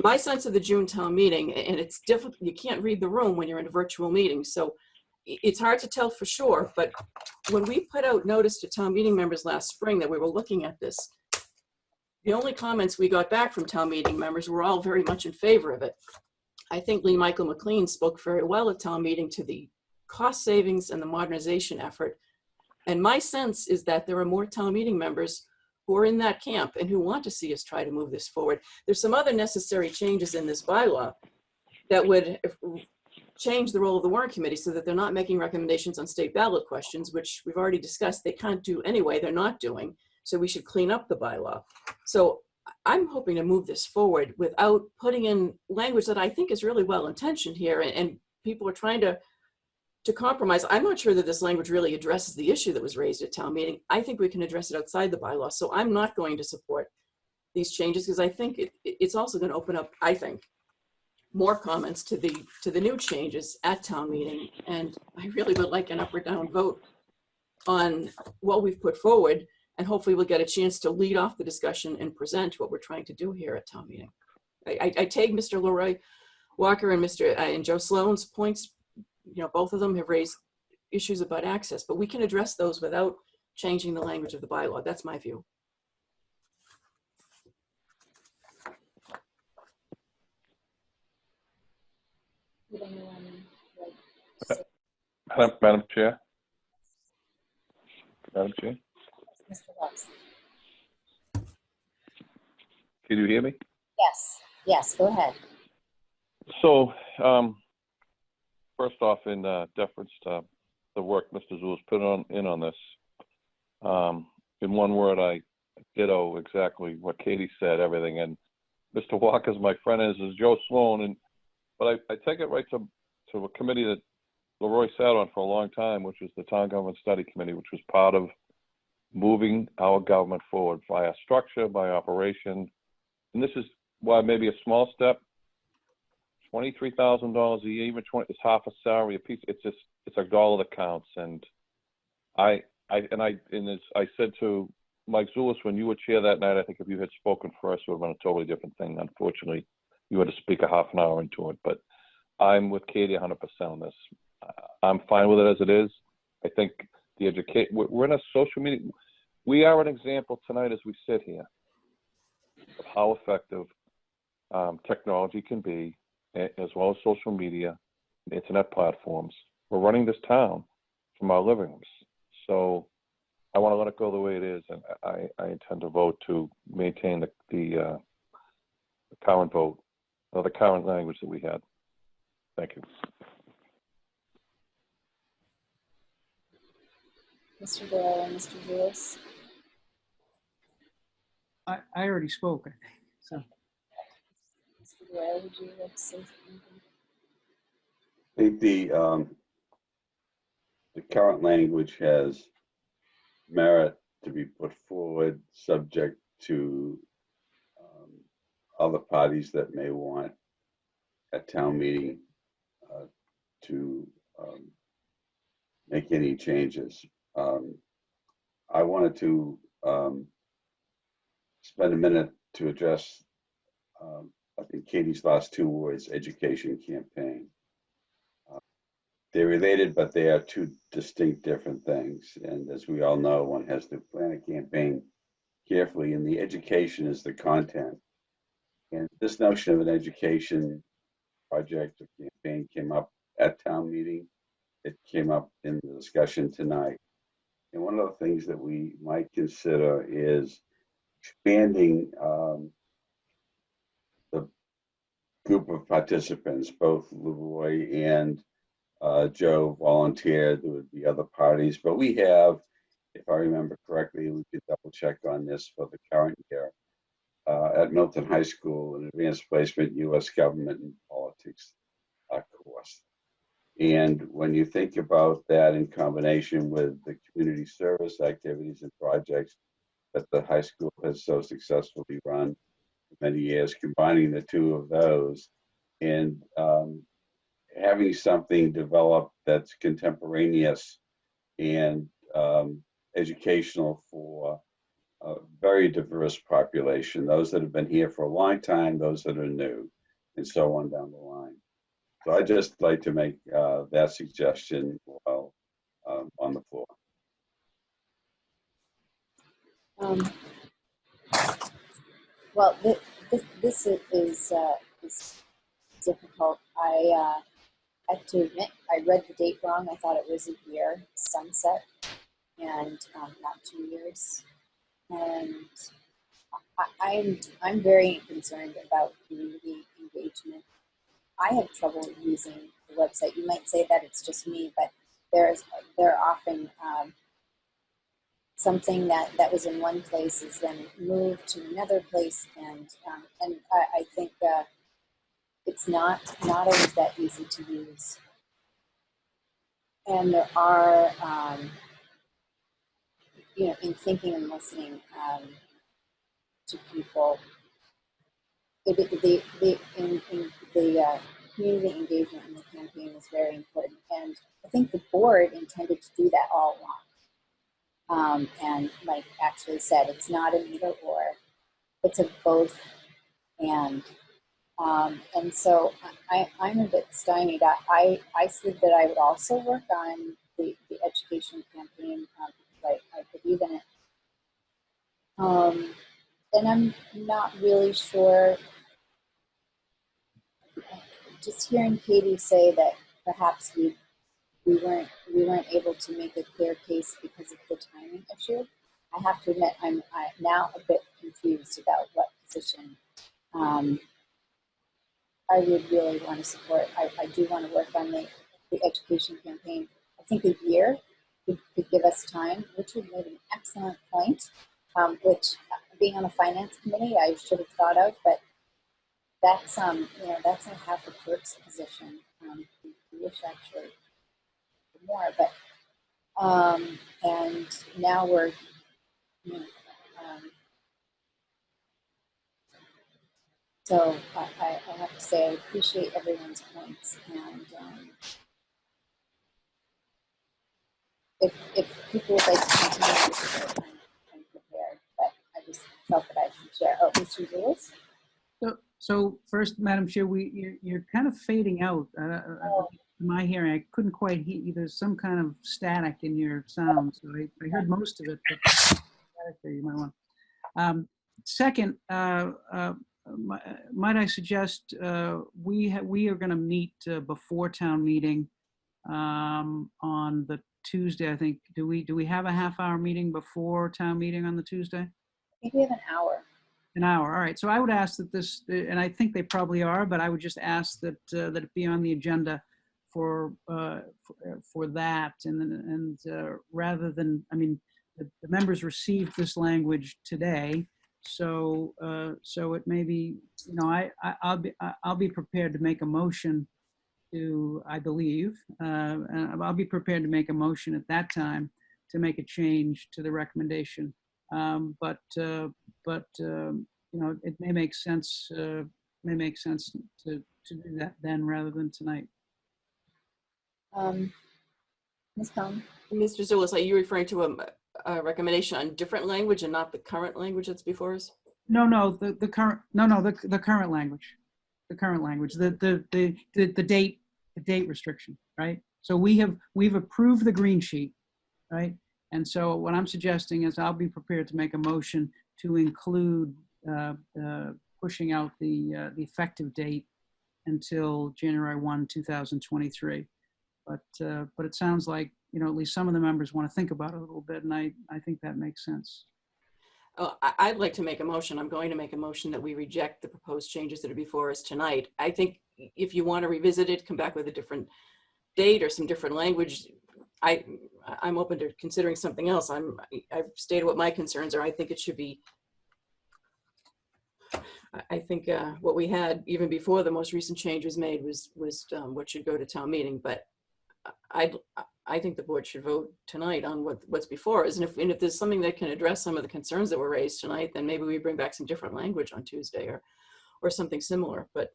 My sense of the June town meeting, and it's difficult, you can't read the room when you're in a virtual meeting, so it's hard to tell for sure, but when we put out notice to town meeting members last spring that we were looking at this, the only comments we got back from town meeting members were all very much in favor of it. I think Lee Michael McLean spoke very well at town meeting to the cost savings and the modernization effort. And my sense is that there are more town meeting members who are in that camp and who want to see us try to move this forward. There's some other necessary changes in this bylaw that would change the role of the warrant committee so that they're not making recommendations on state ballot questions, which we've already discussed they can't do anyway, they're not doing. So we should clean up the bylaw. So I'm hoping to move this forward without putting in language that I think is really well intentioned here, and people are trying to compromise. I'm not sure that this language really addresses the issue that was raised at town meeting. I think we can address it outside the bylaw. So I'm not going to support these changes because I think it's also going to open up, I think, more comments to the new changes at town meeting. And I really would like an up or down vote on what we've put forward. And hopefully we'll get a chance to lead off the discussion and present what we're trying to do here at town meeting. I take Mr. Leroy Walker and Joe Sloan's points. You know, both of them have raised issues about access, but we can address those without changing the language of the bylaw. That's my view. Would anyone like to say? Madam Chair. Madam Chair. Mr. Watts? Can you hear me? Yes, yes, go ahead. So, first off, in deference to the work Mr. Zulus put in on this, in one word, I ditto exactly what Katie said, everything. And Mr. Walker's my friend is Joe Sloan, but I take it right to a committee that Leroy sat on for a long time, which was the Town Government Study Committee, which was part of moving our government forward via structure, by operation. And this is why maybe a small step, $23,000 a year, even 20, it's half a salary a piece. It's a dollar that counts. And I said to Mike Zulus, when you were chair that night, I think if you had spoken first, it would have been a totally different thing. Unfortunately, you had to speak a half an hour into it, but I'm with Katie 100% on this. I'm fine with it as it is. I think we're in a social media. We are an example tonight as we sit here of how effective technology can be, as well as social media, internet platforms. We're running this town from our living rooms. So I want to let it go the way it is, and I intend to vote to maintain the current vote, or the current language that we had. Thank you. Mr. Doyle and Mr. Zulus? I already spoke, I think. So Mr. Doyle, would you like to say something? I think the current language has merit to be put forward, subject to other parties that may want a town meeting to make any changes. I wanted to spend a minute to address, I think, Katie's last two words, education campaign. They're related, but they are two distinct different things. And as we all know, one has to plan a campaign carefully, and the education is the content. And this notion of an education project or campaign came up at town meeting. It came up in the discussion tonight. And one of the things that we might consider is expanding the group of participants. Both Leroy and Joe volunteered. There would be other parties, but we have, if I remember correctly, we could double check on this for the current year, at Milton High School, an advanced placement U.S. government and politics course. And when you think about that in combination with the community service activities and projects that the high school has so successfully run for many years, combining the two of those and having something developed that's contemporaneous and educational for a very diverse population, those that have been here for a long time, those that are new, and so on down the line. So I'd just like to make that suggestion while on the floor. Well, this is difficult. I have to admit, I read the date wrong. I thought it was a year sunset and not 2 years. And I'm very concerned about community engagement. I have trouble using the website. You might say that it's just me, but there are often something that was in one place is then moved to another place, and I think it's not always that easy to use. And there are, in thinking and listening to people, the community engagement in the campaign is very important, and I think the board intended to do that all along. And Mike actually said it's not an either or, it's a both and. And so I'm a bit stymied. I said that I would also work on the education campaign because I believe in it. And I'm not really sure. Just hearing Katie say that perhaps we weren't able to make a clear case because of the timing issue. I have to admit I'm now a bit confused about what position I would really want to support. I do want to work on the education campaign. I think a year could give us time. Richard made an excellent point, which being on the finance committee, I should have thought of, but that's that's a half a clerk's position. We wish actually more, but and now we're so I have to say I appreciate everyone's points, and if people would like to continue, I'm prepared, but I just felt that I should share. Oh, Mr. Lewis? So first, Madam Chair, you're kind of fading out. My hearing, I couldn't quite hear you. There's some kind of static in your sound, so I heard most of it, but static there, you might want. Second, might I suggest we are going to meet before town meeting on the Tuesday, I think. Do we have a half-hour meeting before town meeting on the Tuesday? I think we have an hour. An hour, all right. So I would ask that this, and I think they probably are, but I would just ask that that it be on the agenda for that, and rather than, I mean, the members received this language today, so so it may be, I'll be prepared to make a motion to, I believe, and I'll be prepared to make a motion at that time to make a change to the recommendation. But it may make sense. May make sense to do that then rather than tonight. Ms. Cohen? Mr. Zulus, are you referring to a recommendation on different language and not the current language that's before us? No, the current, the current language, the date restriction, right? So we've approved the green sheet, right? And so what I'm suggesting is I'll be prepared to make a motion to include pushing out the effective date until January 1, 2023. But it sounds like, at least some of the members want to think about it a little bit, and I think that makes sense. Oh, I'd like to make a motion. I'm going to make a motion that we reject the proposed changes that are before us tonight. I think if you want to revisit it, come back with a different date or some different language, I'm open to considering something else. I've stated what my concerns are. I think it should be, I think what we had even before the most recent change was made was what should go to town meeting. But I think the board should vote tonight on what's before us. And if there's something that can address some of the concerns that were raised tonight, then maybe we bring back some different language on Tuesday or something similar. But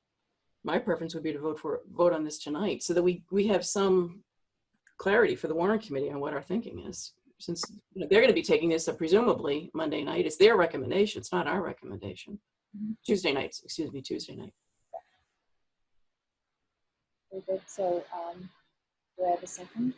my preference would be to vote on this tonight so that we have some clarity for the warrant committee on what our thinking is. Since they're going to be taking this up presumably Monday night. It's their recommendation. It's not our recommendation. Tuesday nights, excuse me, Tuesday night. Very good. So do I have a second?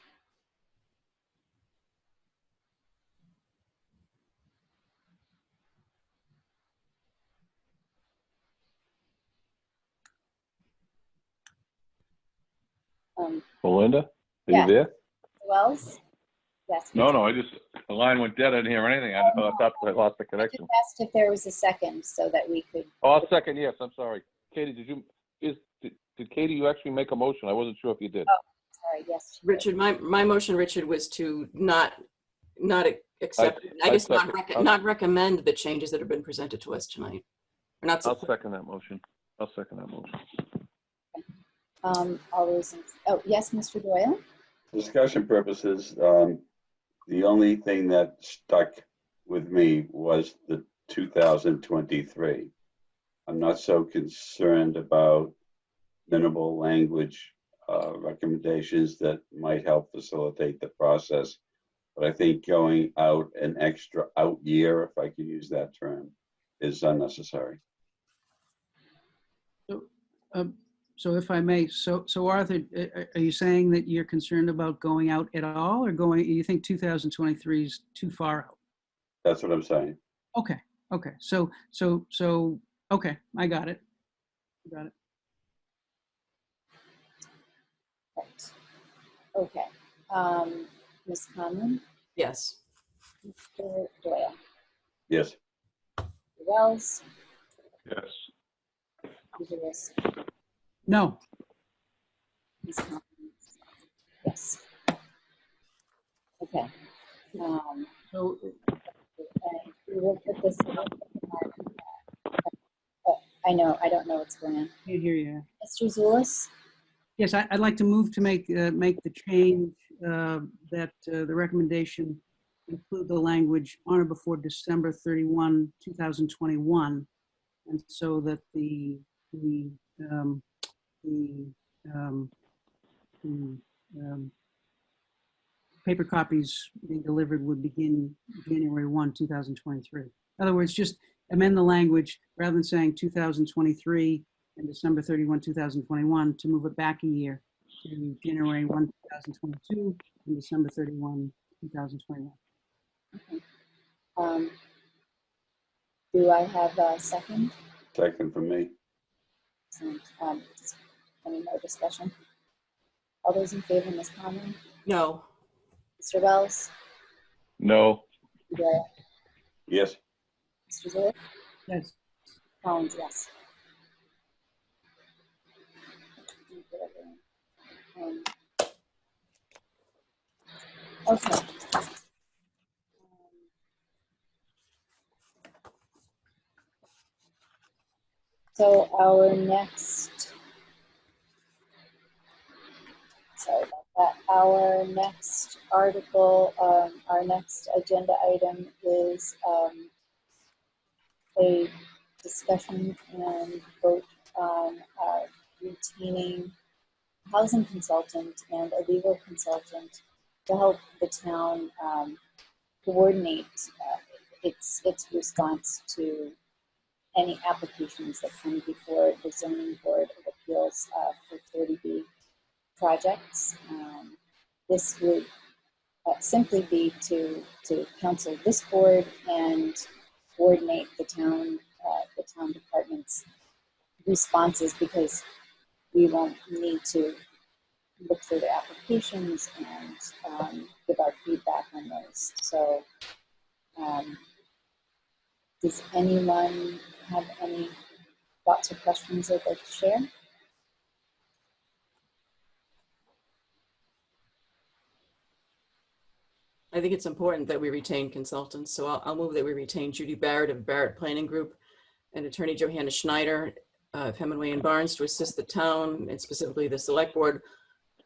Belinda, are yeah. you there? Wells? Yes. No, the line went dead. I didn't hear anything. I thought I lost the I connection. just asked if there was a second so that we could. Oh, I'll second, yes, I'm sorry. Katie, did Katie, you actually make a motion? I wasn't sure if you did. Oh, sorry, yes. Richard, my motion, Richard, was to not accept, I guess not recommend the changes that have been presented to us tonight. Or not I'll second that motion. All those oh, yes, Mr. Doyle? Discussion purposes, the only thing that stuck with me was the 2023. I'm not so concerned about minimal language recommendations that might help facilitate the process. But I think going out an extra out year, if I can use that term, is unnecessary. So if I may, so Arthur, are you saying that you're concerned about going out at all, or you think 2023 is too far out? That's what I'm saying. Okay. So okay, I got it. Right. Okay. Ms. Conlon? Yes. Mr. Doyle? Yes. Mr. Wells? Yes. Mr. Lewis? No. Ms. Conlon? Yes. Okay. So we will put this up. I know, I don't know what's going on. Can't hear you. Mr. Zulus? Yes, I'd like to move to make the change that the recommendation include the language on or before December 31, 2021, and so that the paper copies being delivered would begin January 1, 2023. In other words, just amend the language rather than saying 2023 and December 31, 2021 to move it back a year to January 1, 2022 and December 31, 2021. Okay. Do I have a second? Second for me. Excellent. Any more discussion? All those in favor, Ms. Conlon? No. Mr. Wells? No. Mr. Doyle? Yes. Mr. Zulus? Yes. Collins, yes. Okay. So our next, sorry about that, our next article, our next agenda item is a discussion and vote on retaining a housing consultant and a legal consultant to help the town coordinate its response to any applications that come before the Zoning Board of Appeals for 30B projects. This would simply be to counsel this board and coordinate the town department's responses, because we won't need to look through the applications and give our feedback on those. So does anyone have any thoughts or questions they'd like to share? I think it's important that we retain consultants. So I'll move that we retain Judy Barrett of Barrett Planning Group and attorney Johanna Schneider of Hemingway and Barnes to assist the town and specifically the select board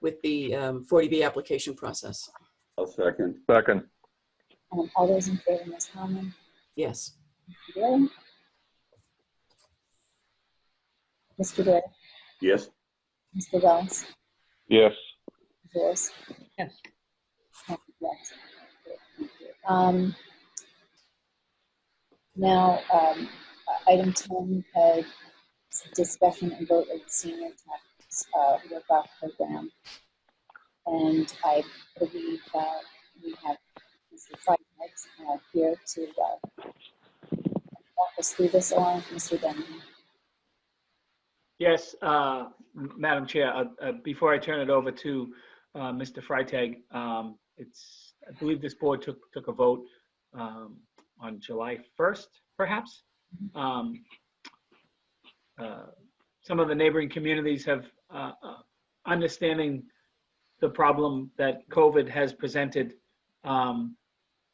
with the 40B application process. I'll second. Second. All those in favor, Ms. Harmon? Yes. Mr. Dare? Mr. Dare? Yes. Mr. Wells? Yes. Joyce? Yes. Yes. Now, item 10, discussion and vote of the senior tax work-off program. And I believe we have Mr. Freitag here to walk us through this along with Mr. Denny. Yes, Madam Chair, before I turn it over to Mr. Freitag, I believe this board took a vote on July 1st, perhaps. Some of the neighboring communities have understanding the problem that COVID has presented, not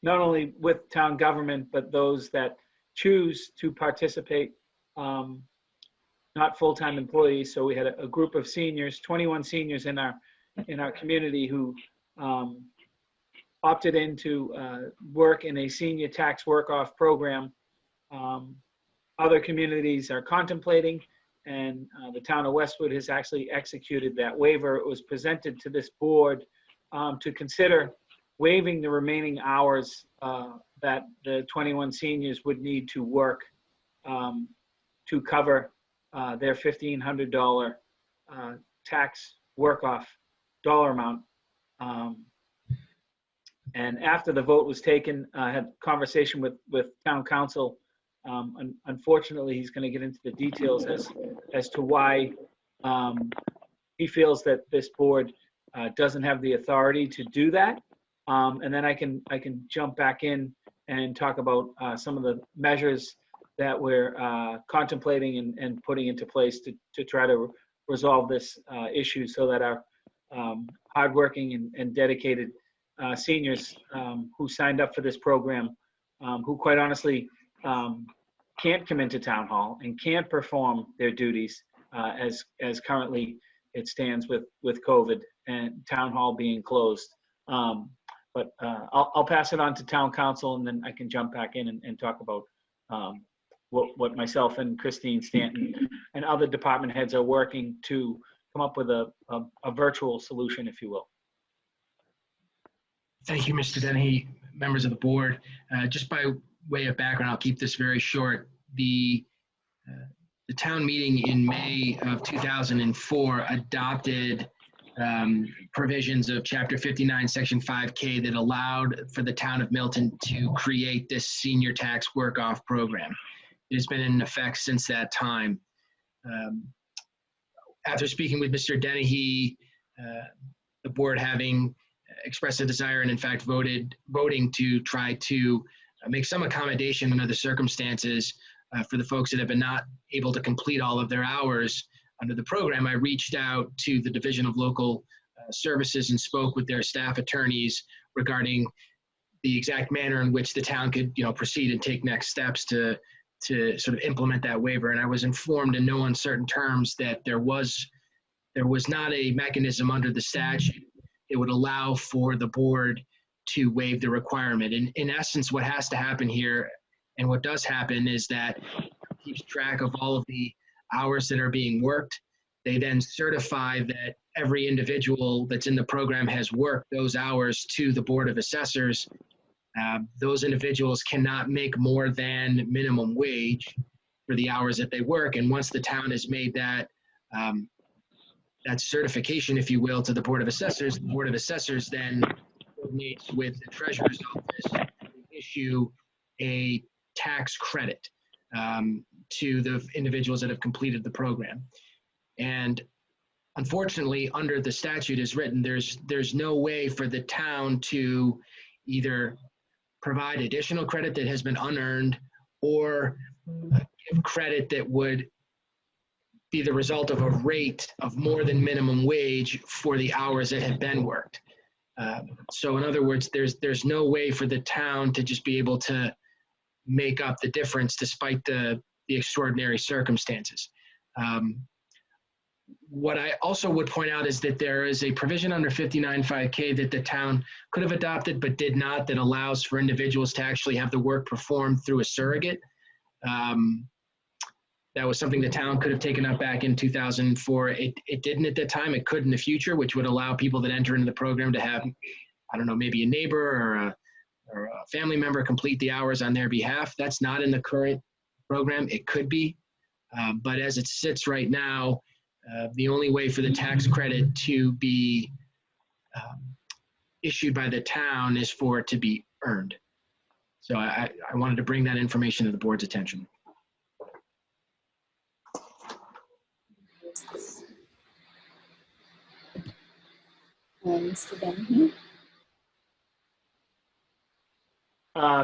only with town government, but those that choose to participate, not full-time employees. So we had a group of seniors, 21 seniors in our community who opted in to work in a senior tax work-off program. Other communities are contemplating, and the town of Westwood has actually executed that waiver. It was presented to this board to consider waiving the remaining hours that the 21 seniors would need to work to cover their $1,500 tax work-off dollar amount. And after the vote was taken, I had a conversation with town council. Unfortunately, he's going to get into the details as to why he feels that this board doesn't have the authority to do that. And then I can jump back in and talk about some of the measures that we're contemplating and putting into place to try to resolve this issue so that our hardworking and dedicated seniors who signed up for this program, who quite honestly can't come into town hall and can't perform their duties as currently it stands with COVID and town hall being closed. But I'll pass it on to town council, and then I can jump back in and talk about what myself and Christine Stanton and other department heads are working to come up with a virtual solution, if you will. Thank you, Mr. Dennehy, members of the board. Just by way of background, I'll keep this very short. The town meeting in May of 2004 adopted provisions of Chapter 59, Section 5K that allowed for the town of Milton to create this senior tax work-off program. It has been in effect since that time. After speaking with Mr. Dennehy, the board having expressed a desire and in fact voting to try to make some accommodation under the circumstances for the folks that have been not able to complete all of their hours under the program, I reached out to the Division of Local Services and spoke with their staff attorneys regarding the exact manner in which the town could, proceed and take next steps to sort of implement that waiver. And I was informed in no uncertain terms that there was not a mechanism under the statute that would allow for the board to waive the requirement. And in essence, what has to happen here, and what does happen, is that it keeps track of all of the hours that are being worked. They then certify that every individual that's in the program has worked those hours to the Board of Assessors. Those individuals cannot make more than minimum wage for the hours that they work. And once the town has made that certification, if you will, to the Board of Assessors, the Board of Assessors then coordinates with the Treasurer's Office to issue a tax credit to the individuals that have completed the program. And unfortunately, under the statute as written, there's no way for the town to either provide additional credit that has been unearned or give credit that would be the result of a rate of more than minimum wage for the hours that have been worked. So in other words, there's no way for the town to just be able to make up the difference despite the extraordinary circumstances. What I also would point out is that there is a provision under 59.5K that the town could have adopted but did not, that allows for individuals to actually have the work performed through a surrogate. That was something the town could have taken up back in 2004. It didn't at the time. It could in the future, which would allow people that enter into the program to have, I don't know, maybe a neighbor or a family member complete the hours on their behalf. That's not in the current program. It could be, but as it sits right now, the only way for the tax credit to be issued by the town is for it to be earned. So I wanted to bring that information to the board's attention. Mr. Benham?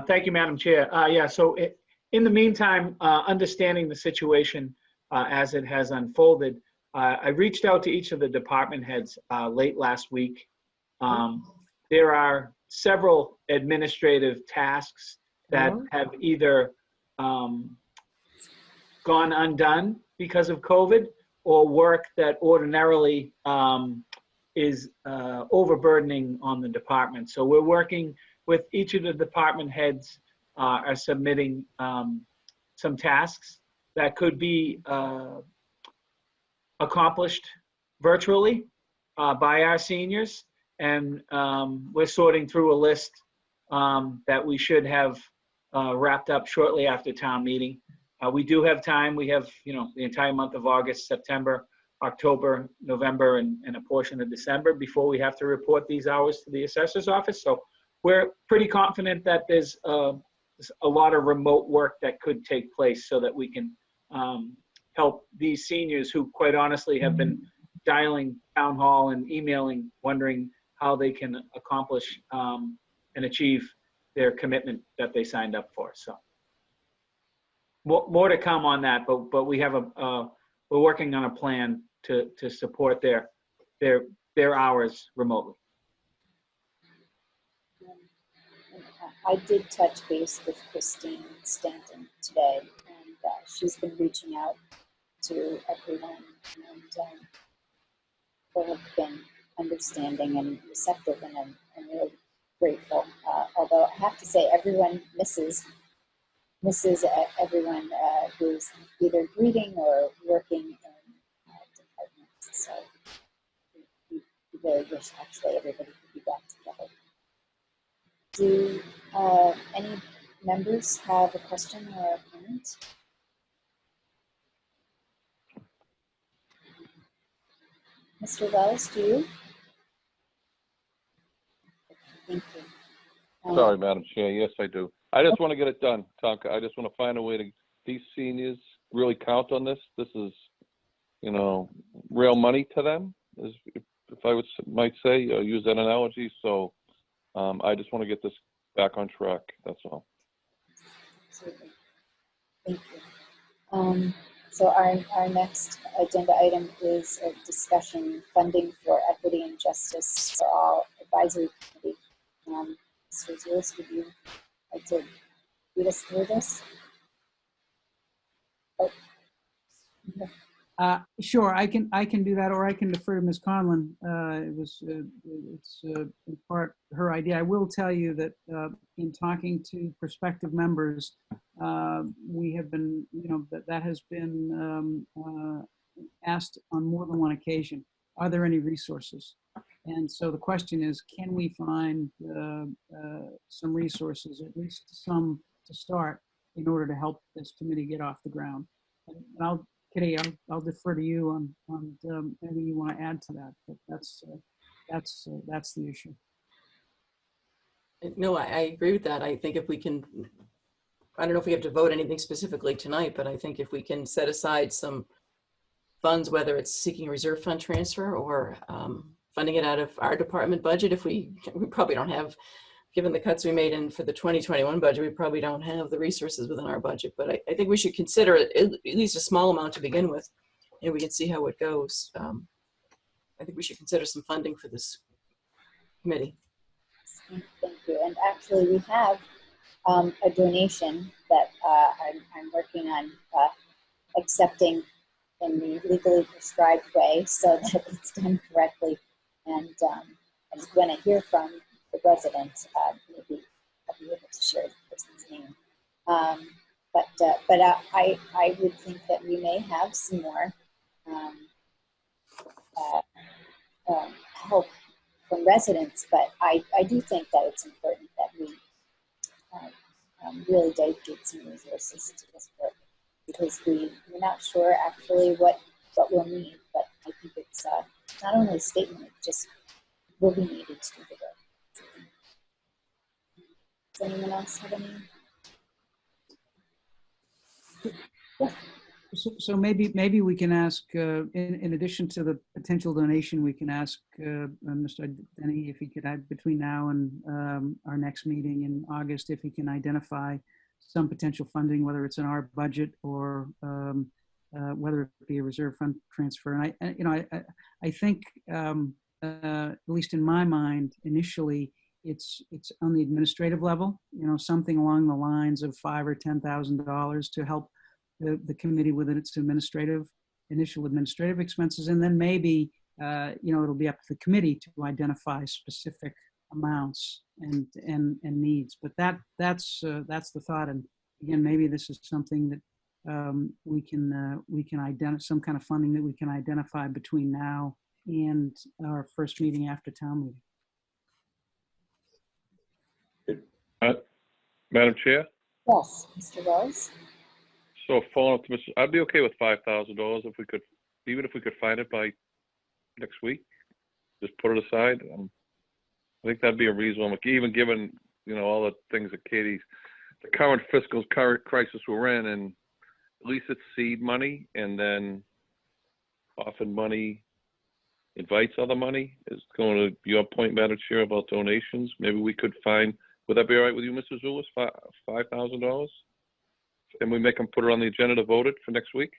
Thank you, Madam Chair. Yeah, so in the meantime, understanding the situation as it has unfolded, I reached out to each of the department heads late last week. There are several administrative tasks that have either gone undone because of COVID, or work that ordinarily is overburdening on the department. So we're working with each of the department heads are submitting some tasks that could be accomplished virtually by our seniors. And we're sorting through a list that we should have wrapped up shortly after town meeting. We do have time. We have, the entire month of August, September, October, November, and a portion of December before we have to report these hours to the assessor's office. So we're pretty confident that there's a lot of remote work that could take place so that we can help these seniors who, quite honestly, have been dialing town hall and emailing, wondering how they can accomplish and achieve their commitment that they signed up for. So more to come on that, but we have we're working on a plan to support their hours remotely. I did touch base with Christine Stanton today, and she's been reaching out to everyone, and they have been understanding and receptive, and I'm really grateful. Although I have to say, everyone misses everyone who's either greeting or working in departments. So we really wish actually everybody could be back together. Do any members have a question or a comment? Mr. Wells, do you? Thank you. Sorry, Madam Chair. Yes, I do. I just want to get it done, Tonka. I just want to find a way to, these seniors really count on this. This is, real money to them, if I might say, use that analogy. So I just want to get this back on track. That's all. Absolutely. Thank you. So our next agenda item is a discussion funding for equity and justice for all advisory committee. Mr. Zulus, would you like to lead us through this? Oh. Sure, I can do that, or I can defer to Ms. Conlon. It's in part her idea. I will tell you that in talking to prospective members, we have been, that has been asked on more than one occasion. Are there any resources? And so the question is, can we find some resources, at least some to start, in order to help this committee get off the ground? And Kitty, I'll defer to you on anything you want to add to that. But that's the issue. No, I agree with that. I think if we can, I don't know if we have to vote anything specifically tonight, but I think if we can set aside some funds, whether it's seeking a reserve fund transfer or funding it out of our department budget, if we probably don't have, given the cuts we made in for the 2021 budget, we probably don't have the resources within our budget. But I think we should consider it, at least a small amount to begin with, and we can see how it goes. I think we should consider some funding for this committee. Thank you. And actually, we have a donation that I'm working on accepting in the legally prescribed way so that it's done correctly. And when I hear from the resident, maybe I'll be able to share the person's name. But I would think that we may have some more help from residents, but I do think that it's important that we really dedicate some resources to this work, because we're not sure actually what we'll need, but I think it's not only a statement, it just will be needed to do the work. Does anyone else have any? Yeah. So maybe we can ask, in addition to the potential donation, we can ask Mr. Denny if he could add between now and our next meeting in August, if he can identify some potential funding, whether it's in our budget or whether it be a reserve fund transfer. And I think at least in my mind, initially, it's on the administrative level, something along the lines of $5,000 or $10,000 to help the committee with its initial administrative expenses, and then maybe it'll be up to the committee to identify specific amounts and needs. But that's the thought. And again, maybe this is something that we can identify, some kind of funding that we can identify between now and our first meeting after town meeting. Madam Chair. Yes, Mr. Rose. So following up to Mr. I'd be okay with $5,000 if we could, even if we could find it by next week. Just put it aside. I think that'd be a reasonable, even given all the things that the current fiscal crisis we're in, and at least it's seed money, and then often money invites other money. Is going to your point, Madam Chair, about donations. Maybe we could find. Would that be all right with you, Mr. Zulus? $5,000? And we make them put it on the agenda to vote it for next week?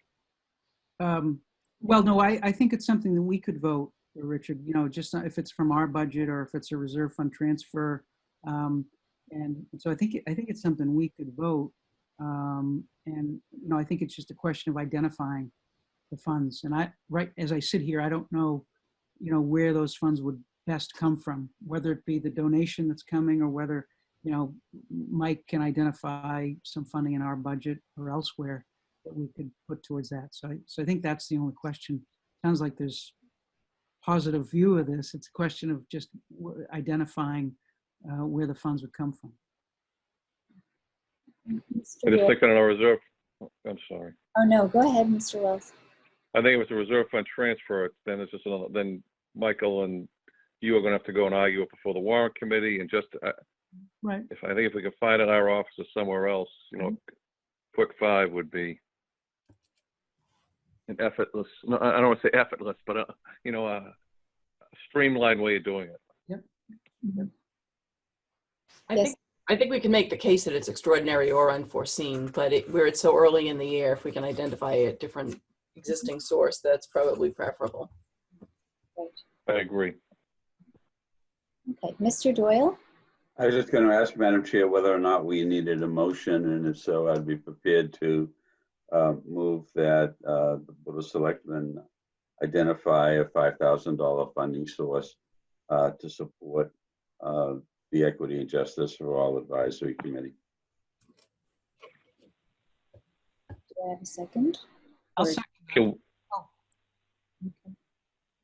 Well, no, I think it's something that we could vote, Richard, just if it's from our budget or if it's a reserve fund transfer. And so I think it's something we could vote. And, I think it's just a question of identifying the funds. And right as I sit here, I don't know, where those funds would best come from, whether it be the donation that's coming or whether Mike can identify some funding in our budget or elsewhere that we could put towards that. So I think that's the only question. Sounds like there's positive view of this. It's a question of just identifying where the funds would come from. I just thinking on our reserve. I'm sorry. Oh no, go ahead, Mr. Wells. I think it was a reserve fund transfer. Then it's just then Michael and you are going to have to go and argue it before the warrant committee, and just. Right. If we could find it in our office or somewhere else, quick $5 would be an effortless. No, I don't want to say effortless, but a streamlined way of doing it. Yep. Yes. I think we can make the case that it's extraordinary or unforeseen, but where it's so early in the year, if we can identify a different existing source, that's probably preferable. I agree. Okay, Mr. Doyle. I was just going to ask Madam Chair whether or not we needed a motion, and if so, I'd be prepared to move that the Board of Selectmen identify a $5,000 funding source to support the Equity and Justice for All Advisory Committee. Do I have a second? I'll second. Okay.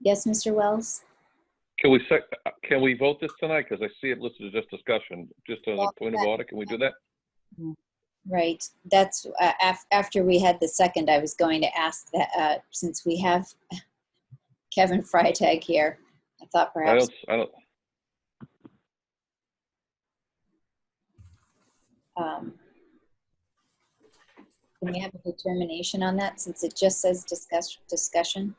Yes, Mr. Wells. Can we vote this tonight? Because I see it listed as just discussion. Just as a point of order, can we do that? Right. That's after we had the second. I was going to ask that since we have Kevin Freitag here, I thought perhaps. I don't. Can we have a determination on that since it just says discussion?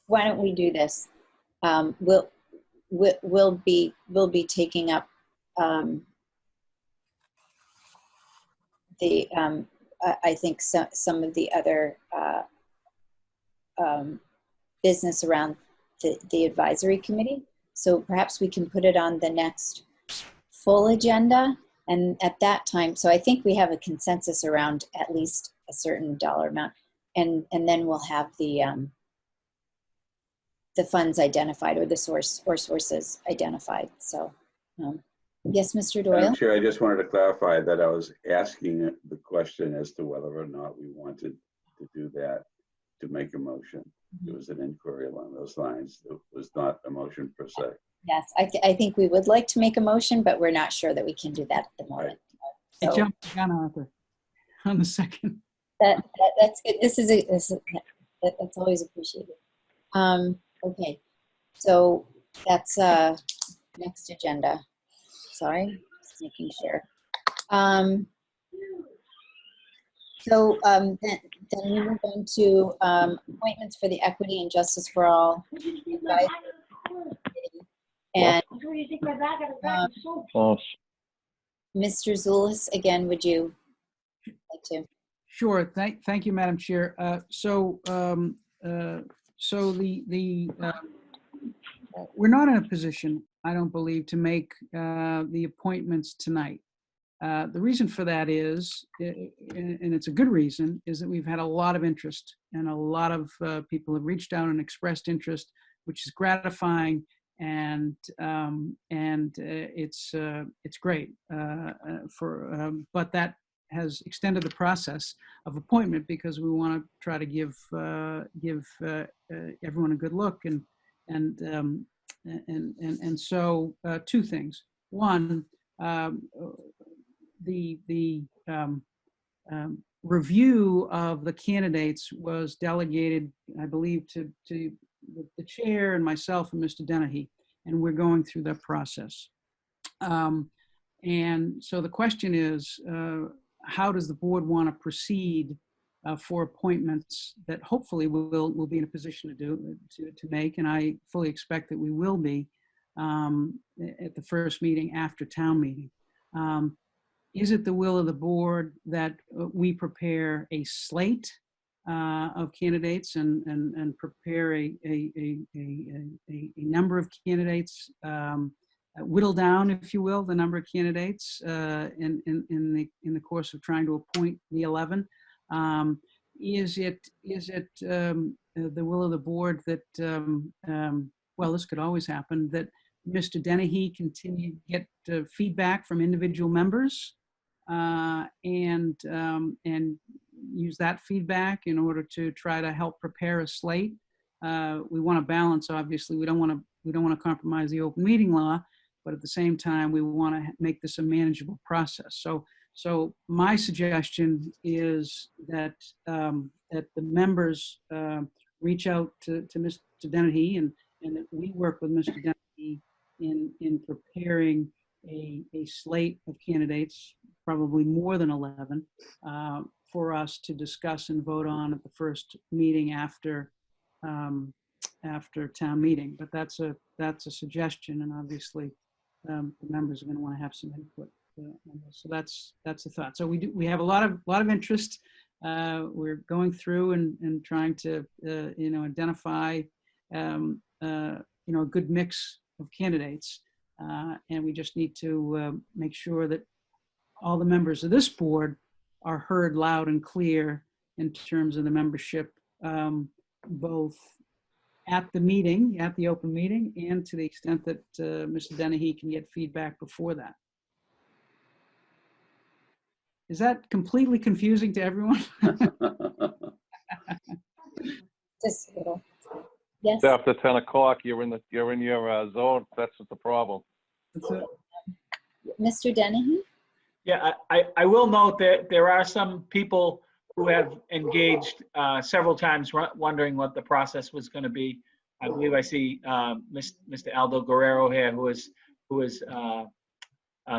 Why don't we do this? We'll be taking up I think some of the other business around the advisory committee. So perhaps we can put it on the next full agenda And at that time, so I think we have a consensus around at least a certain dollar amount, and then we'll have the funds identified, or the sources identified. So, yes, Mr. Doyle. Madam Chair, I just wanted to clarify that I was asking the question as to whether or not we wanted to do that, to make a motion. It was an inquiry along those lines. It was not a motion per se. Yes, I think we would like to make a motion, but we're not sure that we can do that at the moment. I So jumped the gun, Arthur, on the second. that's good. That's always appreciated. Okay, so that's next agenda. Sorry, just making sure. So then we move on to appointments for the Equity and Justice for All Advisory Committee. And Mr. Zulus, again, would you like to? Sure. Thank you, Madam Chair. We're not in a position, I don't believe, to make the appointments tonight. The reason for that is, and it's a good reason, is that we've had a lot of interest, and a lot of people have reached out and expressed interest, which is gratifying, and it's great. But that has extended the process of appointment, because we want to try to give everyone a good look, and so two things. One, the review of the candidates was delegated, I believe, to the chair and myself and Mr. Dennehy, and we're going through that process. And so the question is, how does the board want to proceed for appointments that hopefully we'll be in a position to make, and I fully expect that we will be at the first meeting after town meeting. Is it the will of the board that we prepare a slate of candidates and prepare a number of candidates, whittle down, if you will, the number of candidates in the course of trying to appoint the 11? Is it the will of the board that, well, this could always happen, that Mr. Dennehy continue to get feedback from individual members and use that feedback in order to try to help prepare a slate? We want to balance, obviously. We don't want to compromise the open meeting law, but at the same time, we want to make this a manageable process. So my suggestion is that that the members reach out to Mr. Dennehy, and that we work with Mr. Dennehy in preparing a slate of candidates, probably more than 11, for us to discuss and vote on at the first meeting after town meeting. But that's a suggestion, and obviously the members are going to want to have some input on this. So that's the thought. So we have a lot of interest. We're going through and trying to identify a good mix of candidates, and we just need to make sure that all the members of this board are heard loud and clear in terms of the membership, both at the meeting, at the open meeting, and to the extent that Mr. Dennehy can get feedback before that. Is that completely confusing to everyone? Just a little. Yes. It's after 10 o'clock. You're in your zone. That's the problem. Mr. Dennehy? Yeah, I will note that there are some people who have engaged several times wondering what the process was going to be. I believe I see Mr. Aldo Guerrero here, who is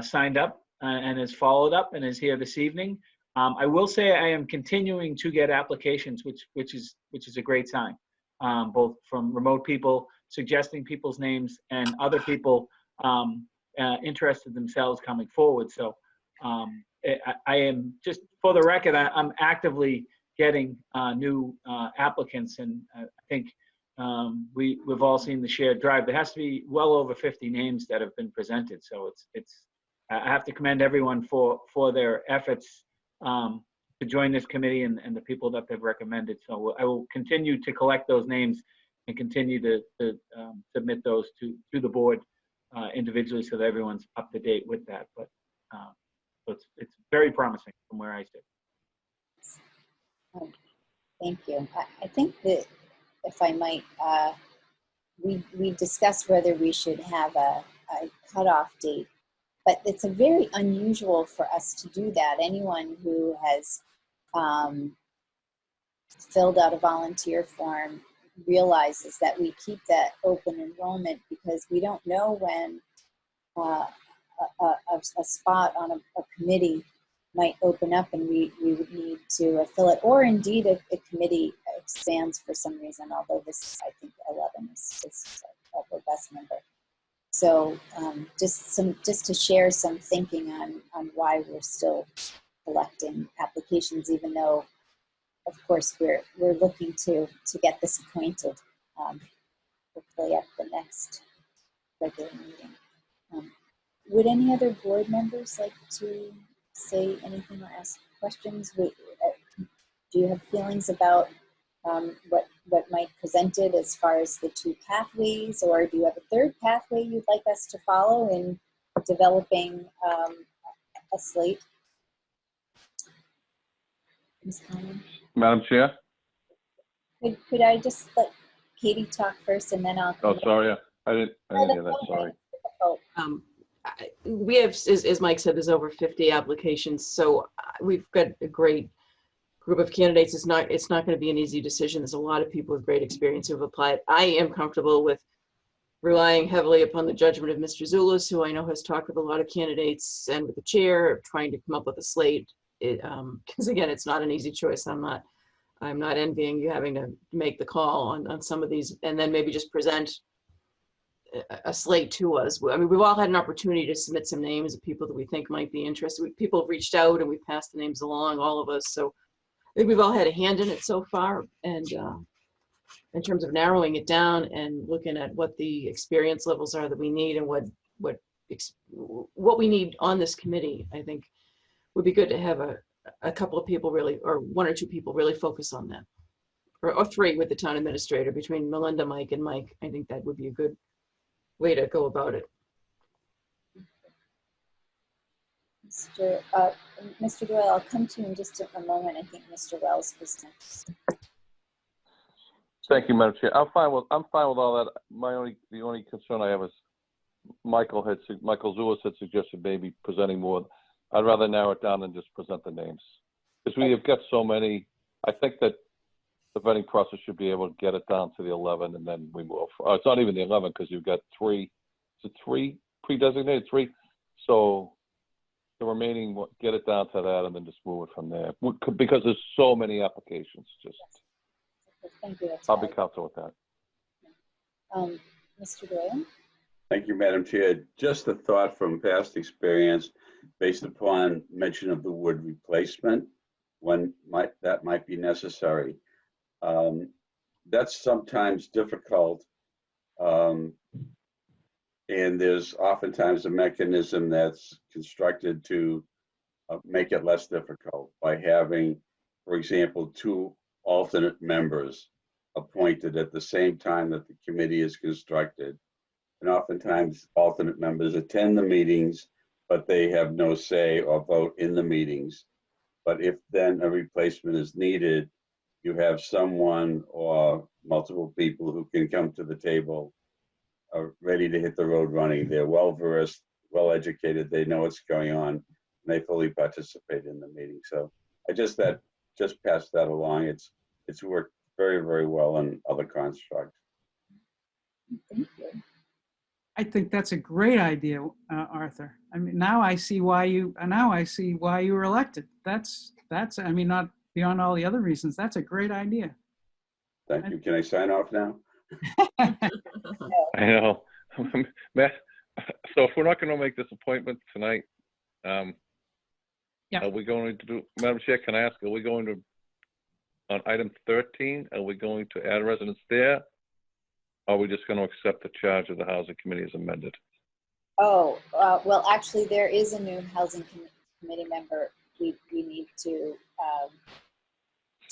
signed up and has followed up and is here this evening. I will say I am continuing to get applications, which is a great sign, both from remote people suggesting people's names and other people interested themselves coming forward. So I am, just for the record, I'm actively getting new applicants, and I think we've all seen the shared drive. There has to be well over 50 names that have been presented, so it's I have to commend everyone for their efforts to join this committee and the people that they've recommended. So I will continue to collect those names and continue to submit those to the board individually so that everyone's up to date with that. But so it's very promising from where I sit. Thank you. I think that, if I might, we discussed whether we should have a cutoff date, but it's a very unusual for us to do that. Anyone who has filled out a volunteer form realizes that we keep that open enrollment because we don't know when a spot on a committee might open up and we would need to fill it, or indeed a committee expands for some reason, although this, I think 11 is a robust number. So just to share some thinking on why we're still collecting applications, even though, of course, we're looking to get this appointed, hopefully at the next regular meeting. Would any other board members like to say anything or ask questions? Do you have feelings about what might presented as far as the two pathways, or do you have a third pathway you'd like us to follow in developing a slate? Ms. Conlon? Madam Chair? Could I just let Katie talk first and then I'll come Oh, sorry. I didn't hear that. Sorry. We have, as Mike said, there's over 50 applications, so we've got a great group of candidates. It's not going to be an easy decision. There's a lot of people with great experience who've applied. I am comfortable with relying heavily upon the judgment of Mr. Zulus, who I know has talked with a lot of candidates and with the chair, trying to come up with a slate. Because again, it's not an easy choice. I'm not envying you having to make the call on some of these, and then maybe just present a slate to us. I mean, we've all had an opportunity to submit some names of people that we think might be interested. People have reached out and we've passed the names along, all of us. So I think we've all had a hand in it so far. And in terms of narrowing it down and looking at what the experience levels are that we need and what we need on this committee, I think would be good to have a couple of people really, or one or two people really focus on that. Or three with the town administrator, between Melinda, Mike, and Mike. I think that would be a good way to go about it. Mr. Doyle, I'll come to you in just a moment. I think Mr. Wells was next. Thank you, Madam Chair. I'm fine with all that. The only concern I have is Michael Zulus had suggested maybe presenting more. I'd rather narrow it down and just present the names, because we have got so many. I think that the vetting process should be able to get it down to the 11, and then we move. It's not even the 11 because you've got 3. Is it 3 pre-designated? 3. So the remaining, get it down to that, and then just move it from there. Because there's so many applications. Just thank you. I'll be comfortable with that. Mr. Doyle. Thank you, Madam Chair. Just a thought from past experience, based upon mention of the wood replacement, when that might be necessary. That's sometimes difficult, and there's oftentimes a mechanism that's constructed to make it less difficult by having, for example, 2 alternate members appointed at the same time that the committee is constructed. And oftentimes alternate members attend the meetings, but they have no say or vote in the meetings. But if then a replacement is needed, you have someone or multiple people who can come to the table ready to hit the road running. They're well-versed, well-educated, they know what's going on, and they fully participate in the meeting. So I just passed that along. It's worked very, very well in other constructs. Thank you. I think that's a great idea, Arthur. I mean, now I see why you were elected. That's, I mean, not beyond all the other reasons. That's a great idea. Thank you. Can I sign off now? I know. So if we're not going to make this appointment tonight, yeah. Are we going to do, Madam Chair, can I ask, are we going to, on item 13, are we going to add residents there? Or are we just going to accept the charge of the Housing Committee as amended? Oh, well, actually, there is a new housing committee member we need to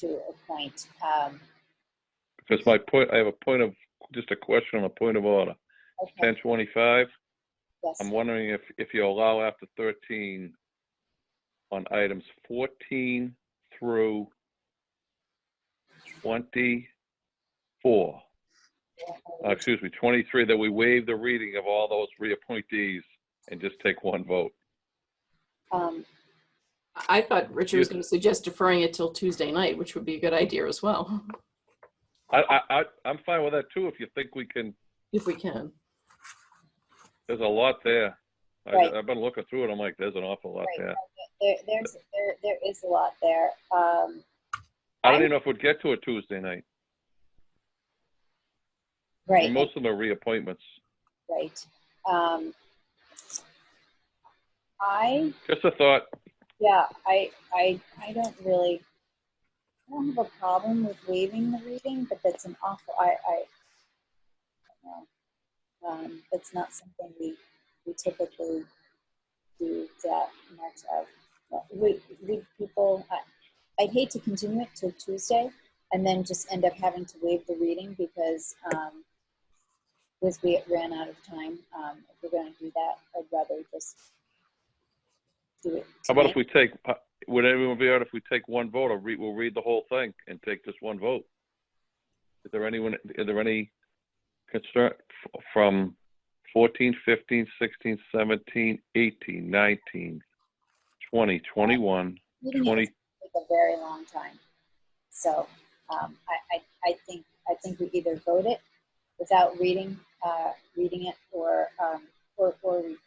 appoint. Because I have just a question on a point of order. Okay. 1025. Yes. I'm wondering if you allow after 13 on items 14 through 24. Excuse me, 23, that we waive the reading of all those reappointees and just take one vote. I thought Richard was going to suggest deferring it till Tuesday night, which would be a good idea as well. I'm fine with that too, if you think we can. If we can. There's a lot there. Right. I've been looking through it. I'm like, there's an awful lot there. There is a lot there. I don't even know if we'd get to a Tuesday night. Right. And most of them are reappointments. Right. Just a thought. Yeah, I don't have a problem with waiving the reading, but that's an awful, that's not something we typically do that much of. I'd hate to continue it till Tuesday and then just end up having to waive the reading because we ran out of time. If we're going to do that, I'd rather just do it How about if we take, would everyone be all right if we take one vote, or we'll read the whole thing and take just one vote? Are there any concern from 14, 15, 16, 17, 18, 19, 20, 21, 20? Take a very long time. So I think we either vote it without reading it, or we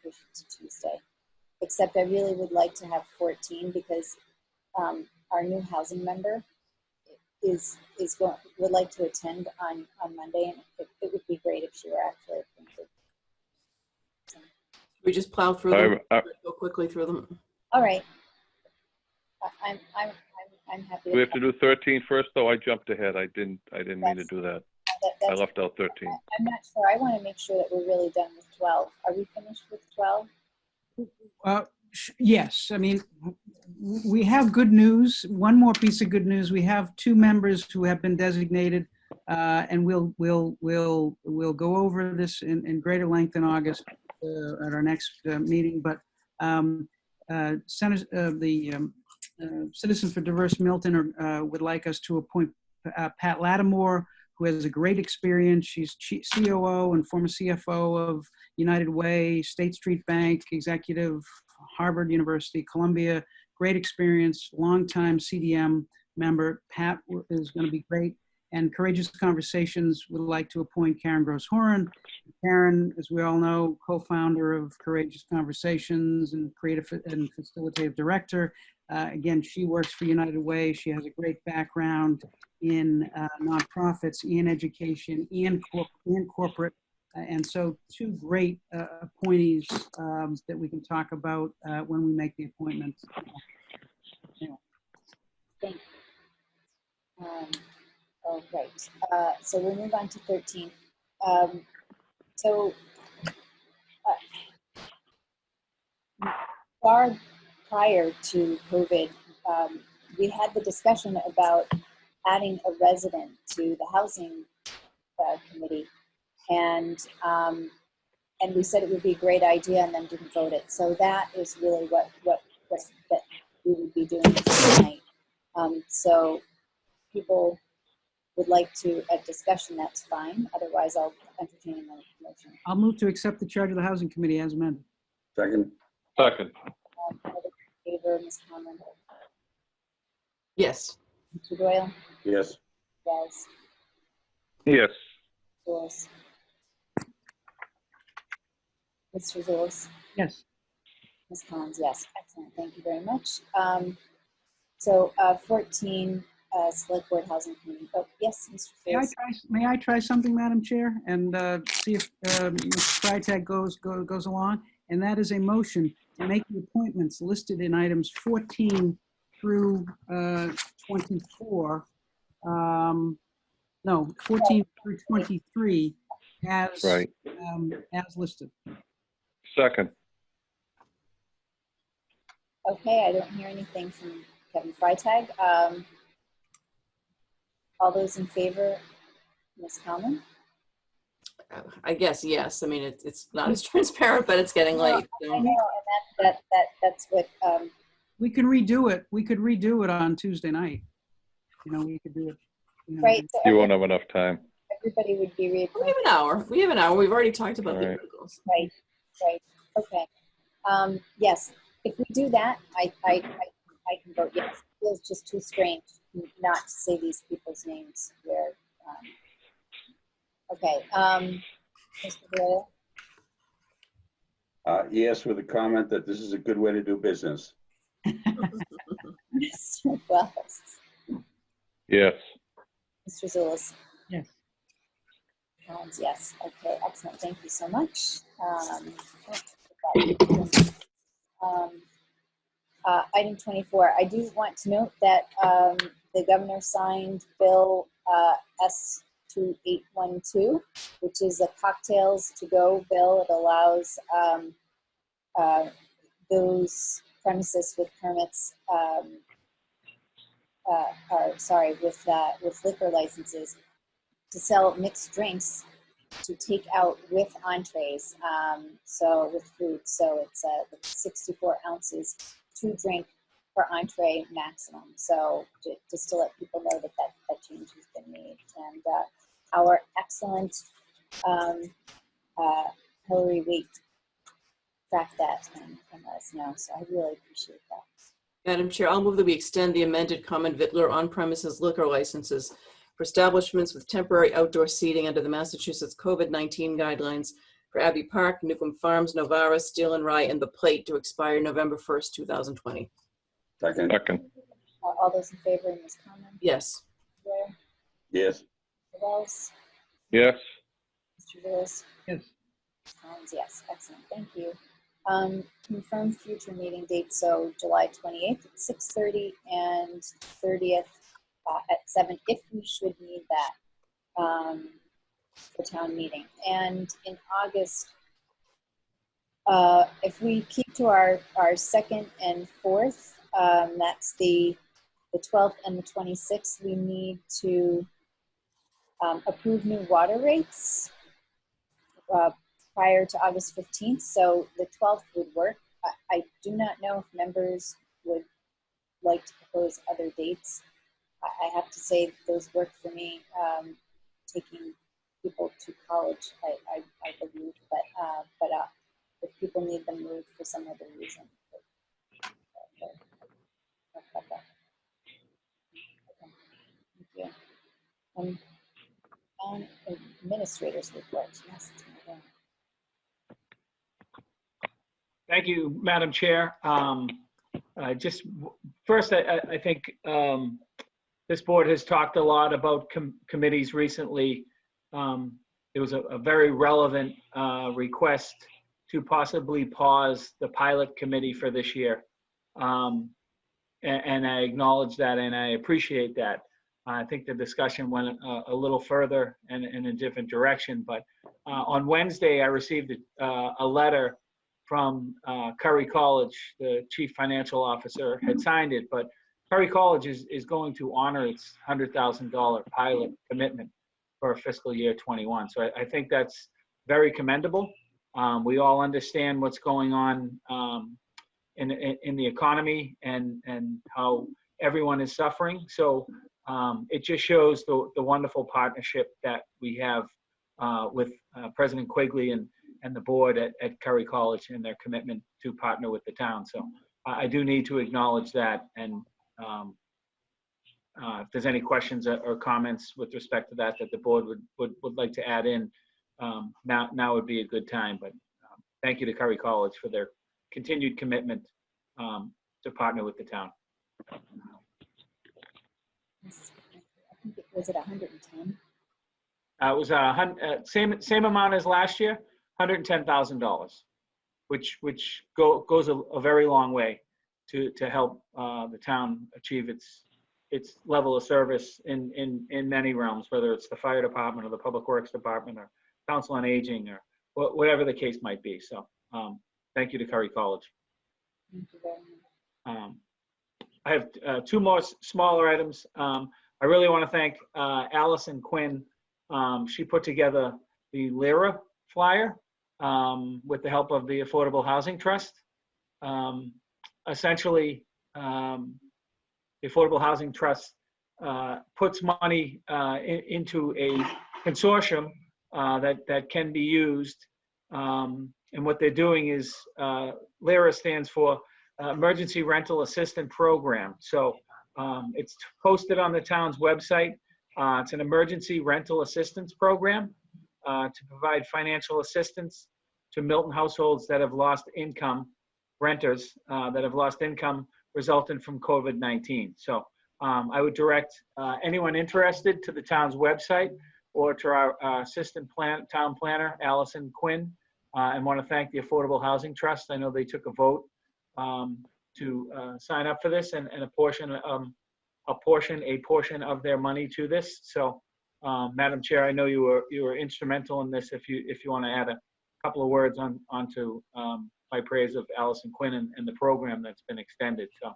push it to Tuesday. Except I really would like to have 14 because our new housing member would like to attend on Monday, and it would be great if she were actually appointed. So. We just plow through them, go quickly through them. All right. I'm happy. Do we have to do 13 first, though? I jumped ahead. I didn't mean to do that. I left out 13. I'm not sure. I want to make sure that we're really done with 12. Are we finished with 12? Yes, I mean, we have good news. One more piece of good news. We have 2 members who have been designated, and we'll go over this in greater length in August at our next meeting. But Citizens for Diverse Milton would like us to appoint Pat Lattimore, who has a great experience. She's COO and former CFO of United Way, State Street Bank, executive, Harvard University, Columbia. Great experience, longtime CDM member. Pat is going to be great. And Courageous Conversations would like to appoint Karen Gross-Horan. Karen, as we all know, co-founder of Courageous Conversations and creative and facilitative director. Again, she works for United Way. She has a great background in nonprofits, in education, and corporate. And so 2 great appointees that we can talk about when we make the appointments. Anyway. Thank you. All right. So we'll move on to 13. Far prior to COVID, we had the discussion about adding a resident to the housing committee, and we said it would be a great idea, and then didn't vote it. So that is really what that we would be doing tonight. So people would like to a discussion, that's fine. Otherwise, I'll entertain another motion. I'll move to accept the charge of the Housing Committee as amended. Second. Second. All in favor, Ms. Conlon? Yes. Mr. Doyle? Yes. Yes. Yes. Zulus? Mr. Zulus? Yes. Ms. Collins, yes. Excellent. Thank you very much. So 14, Select Board Housing Committee. Oh, yes, Mr. Zulus. May I try something, Madam Chair, and see if Mr. Freitag goes along? And that is a motion to make the appointments listed in items 14 through 24. No, 14 through 23 as listed. Second. Okay, I don't hear anything from Kevin Freitag. All those in favor, Ms. Kalman? I guess, yes. I mean, it's not as transparent, but it's getting late. So. I know, and that's what, We can redo it. We could redo it on Tuesday night. You know, we could do it. You know, right, so You won't have enough time. everybody would be We reappointed. have an hour. We have an hour. We've already talked about the All right. articles. Right, right, okay. Yes, if we do that, I can vote yes. It feels just too strange not to say these people's names where, okay, Mr. Doyle? Yes, with a comment that this is a good way to do business. Mr. Wells? Yes. Mr. Zulus? Yes. Collins, yes. Okay, excellent. Thank you so much. Item 24, I do want to note that the governor signed Bill S2812, which is a cocktails to go bill. It allows those premises with permits, with liquor licenses to sell mixed drinks to take out with entrees, so with food. So it's 64 ounces to drink per entree maximum. So just to let people know that change has been made. And our excellent Hillary Waite tracked that and let us know. So I really appreciate that. Madam Chair, I'll move that we extend the amended common victular on-premises liquor licenses for establishments with temporary outdoor seating under the Massachusetts COVID-19 guidelines for Abbey Park, Newcomb Farms, Novara, Steel and Rye, and The Plate to expire November 1st, 2020. Second. Second. All those in favor, Ms. Conlon? Yes. Ware? Yes. Mr. Wells? Yes. Mr. Lewis? Yes. Ms. Collins, yes. Excellent. Thank you. Confirm future meeting dates. So July 28th at 6:30 and 30th at 7, if we should need that for town meeting. And in August, if we keep to our 2nd and 4th, that's the 12th and the 26th, we need to approve new water rates prior to August 15th. So the 12th would work. I do not know if members would like to propose other dates. I have to say those work for me, taking people to college, I believe, but if people need them moved for some other reason. Okay. Thank you. And administrators report. Yes. Thank you, Madam Chair. Just first, I think this board has talked a lot about committees recently. There was a very relevant request to possibly pause the pilot committee for this year. And I acknowledge that and I appreciate that. I think the discussion went a little further and in a different direction. But on Wednesday, I received a letter from Curry College. The chief financial officer had signed it, but Curry College is going to honor its $100,000 pilot commitment for fiscal year 21. So I think that's very commendable. We all understand what's going on in the economy and how everyone is suffering. So it just shows the wonderful partnership that we have with President Quigley and the board at Curry College and their commitment to partner with the town. So I do need to acknowledge that. And if there's any questions or comments with respect to that the board would like to add in, now would be a good time. But thank you to Curry College for their continued commitment to partner with the town. I think was it 110? It was same amount as last year, $110,000, which goes a very long way to help the town achieve its level of service in many realms, whether it's the fire department or the public works department or council on aging or whatever the case might be. So thank you to Curry College. Thank you very much. I have two more smaller items. I really want to thank Allison Quinn. She put together the LIRA flyer with the help of the Affordable Housing Trust. Essentially, the Affordable Housing Trust puts money into a consortium that can be used. And what they're doing is, LIRA stands for Emergency Rental Assistance Program. So it's posted on the town's website. It's an emergency rental assistance program to provide financial assistance to Milton households that have lost income, renters that have lost income resulting from COVID-19. So I would direct anyone interested to the town's website or to our assistant town planner, Allison Quinn, and want to thank the Affordable Housing Trust. I know they took a vote to sign up for this and apportion a portion of their money to this. So, Madam Chair, I know you were instrumental in this. If you want to add a couple of words onto my praise of Allison Quinn and the program that's been extended. So.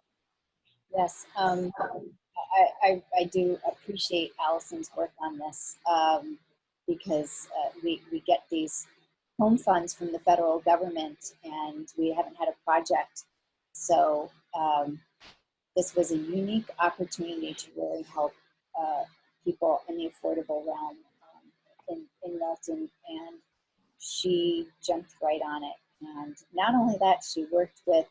Yes, I do appreciate Allison's work on this because we get these home funds from the federal government and we haven't had a project. So this was a unique opportunity to really help people in the affordable realm in Milton, and she jumped right on it. And not only that, she worked with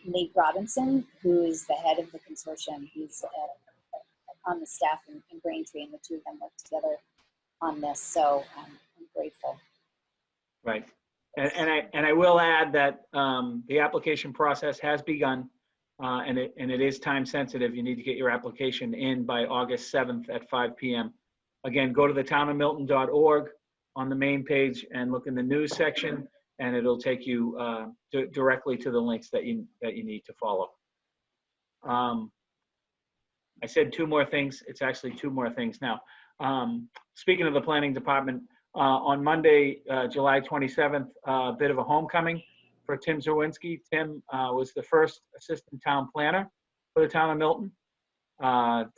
Nate Robinson, who is the head of the consortium. He's on the staff in Braintree, and the two of them worked together on this. So I'm grateful. Right. And I will add that the application process has begun, and it is time sensitive. You need to get your application in by August 7th at 5 p.m. Again, go to the townofmilton.org on the main page and look in the news section, and it'll take you directly to the links that you need to follow. I said two more things. It's actually two more things now. Speaking of the planning department, on Monday, July 27th, a bit of a homecoming for Tim Zerwinski. Tim was the first assistant town planner for the town of Milton.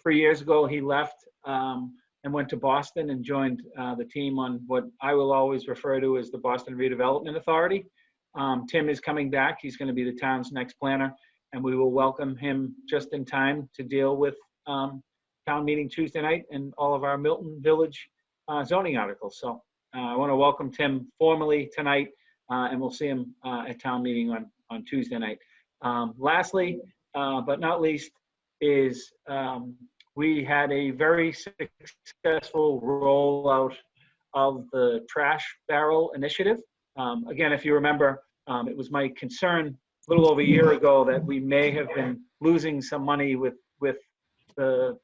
3 years ago, he left and went to Boston and joined the team on what I will always refer to as the Boston Redevelopment Authority. Tim is coming back. He's going to be the town's next planner, and we will welcome him just in time to deal with town meeting Tuesday night and all of our Milton Village zoning articles. So I want to welcome Tim formally tonight, and we'll see him at town meeting on Tuesday night. Lastly, but not least, is we had a very successful rollout of the trash barrel initiative. Again, if you remember, it was my concern a little over a year ago that we may have been losing some money with the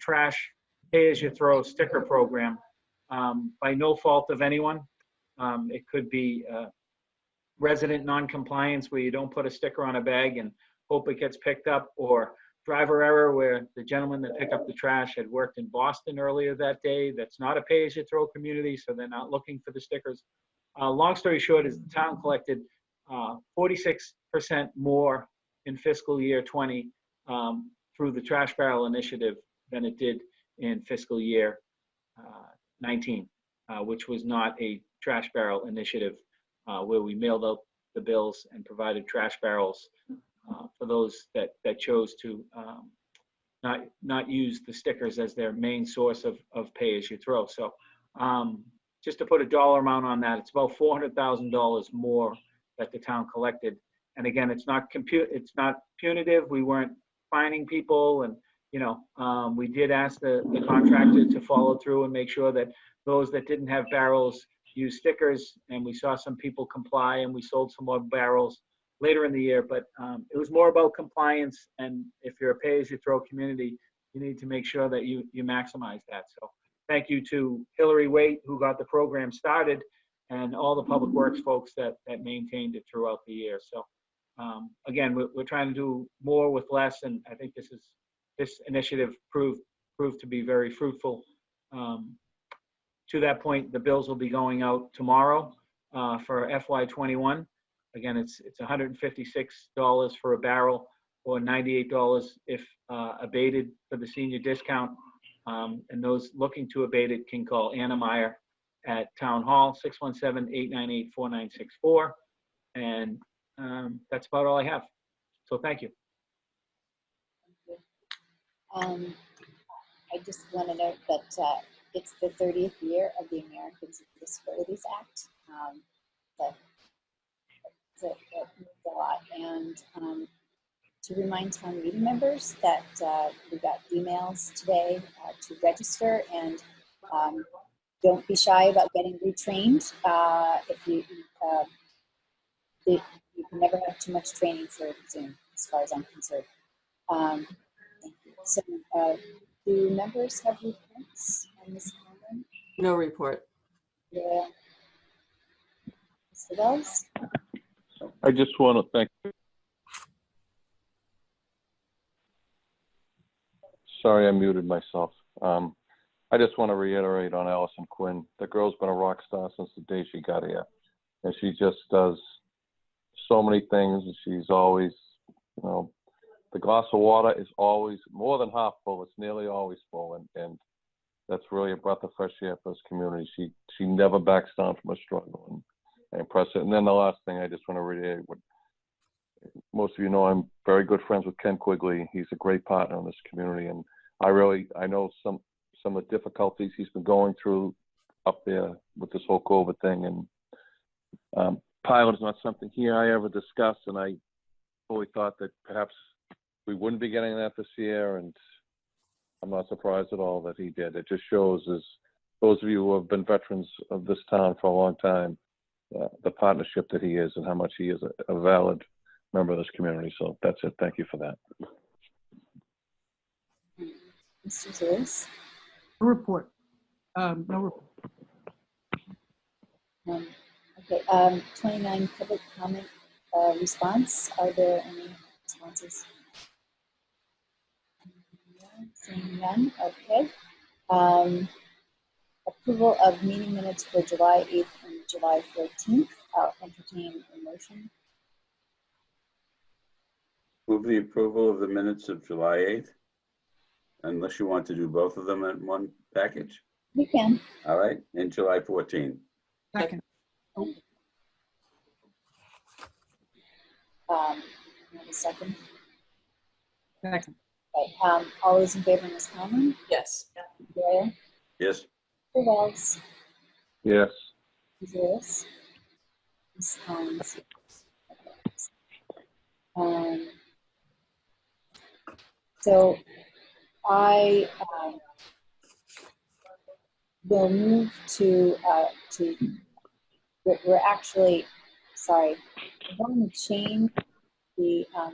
trash pay-as-you-throw sticker program by no fault of anyone. It could be resident non-compliance where you don't put a sticker on a bag and hope it gets picked up, or driver error where the gentleman that picked up the trash had worked in Boston earlier that day. That's not a pay-as-you-throw community, so they're not looking for the stickers. Long story short is the town collected 46% more in fiscal year 20 through the trash barrel initiative than it did in fiscal year 19, which was not a trash barrel initiative where we mailed out the bills and provided trash barrels for those that chose to not use the stickers as their main source of pay-as-you-throw. So just to put a dollar amount on that, it's about $400,000 more that the town collected. And again, it's not punitive. We weren't fining people, and we did ask the contractor to follow through and make sure that those that didn't have barrels use stickers, and we saw some people comply, and we sold some more barrels later in the year. But it was more about compliance, and if you're a pay-as-you-throw community, you need to make sure that you maximize that. So thank you to Hillary Waite, who got the program started, and all the public works folks that maintained it throughout the year. So again, we're trying to do more with less, and I think this initiative proved to be very fruitful. To that point, the bills will be going out tomorrow for FY21. Again, it's $156 for a barrel or $98 if abated for the senior discount. And those looking to abate it can call Anna Meyer at Town Hall, 617-898-4964. And that's about all I have. So thank you. I just want to note that it's the 30th year of the Americans with Disabilities Act. That means a lot. And to remind town meeting members that we got emails today to register, and don't be shy about getting retrained. If you can never have too much training for Zoom, as far as I'm concerned. So, do members have reports on this comment? No report. Yeah. Mr. Wells? I just want to thank. Sorry, I muted myself. I just want to reiterate on Allison Quinn. The girl's been a rock star since the day she got here, and she just does so many things. And she's always, you know, the glass of water is always more than half full. It's nearly always full, and that's really a breath of fresh air for this community. She never backs down from a struggle, and I impress it. And then the last thing, I just want to reiterate what most of you know. I'm very good friends with Ken Quigley. He's a great partner in this community, and I know some of the difficulties he's been going through up there with this whole COVID thing. And pilot is not something here I ever discussed, and I fully thought that perhaps we wouldn't be getting that this year, and I'm not surprised at all that he did. It just shows, as those of you who have been veterans of this town for a long time, the partnership that he is and how much he is a valid member of this community. So that's it. Thank you for that. Mr. Zeus? No report. No report. Okay, 29 public comment response. Are there any responses? Seeing none, okay. Approval of meeting minutes for July 8th and July 14th. I'll entertain a motion. Move the approval of the minutes of July 8th, unless you want to do both of them in one package. We can. All right, and July 14th. Second. Have a second. Second. Okay, all those in favor, Ms. Conlon? Yes. Blair? Yes. Mr. Wells? Yes. Ms. Lewis? Ms. Collins? So I will move to we're actually, sorry, we're going to change the, oh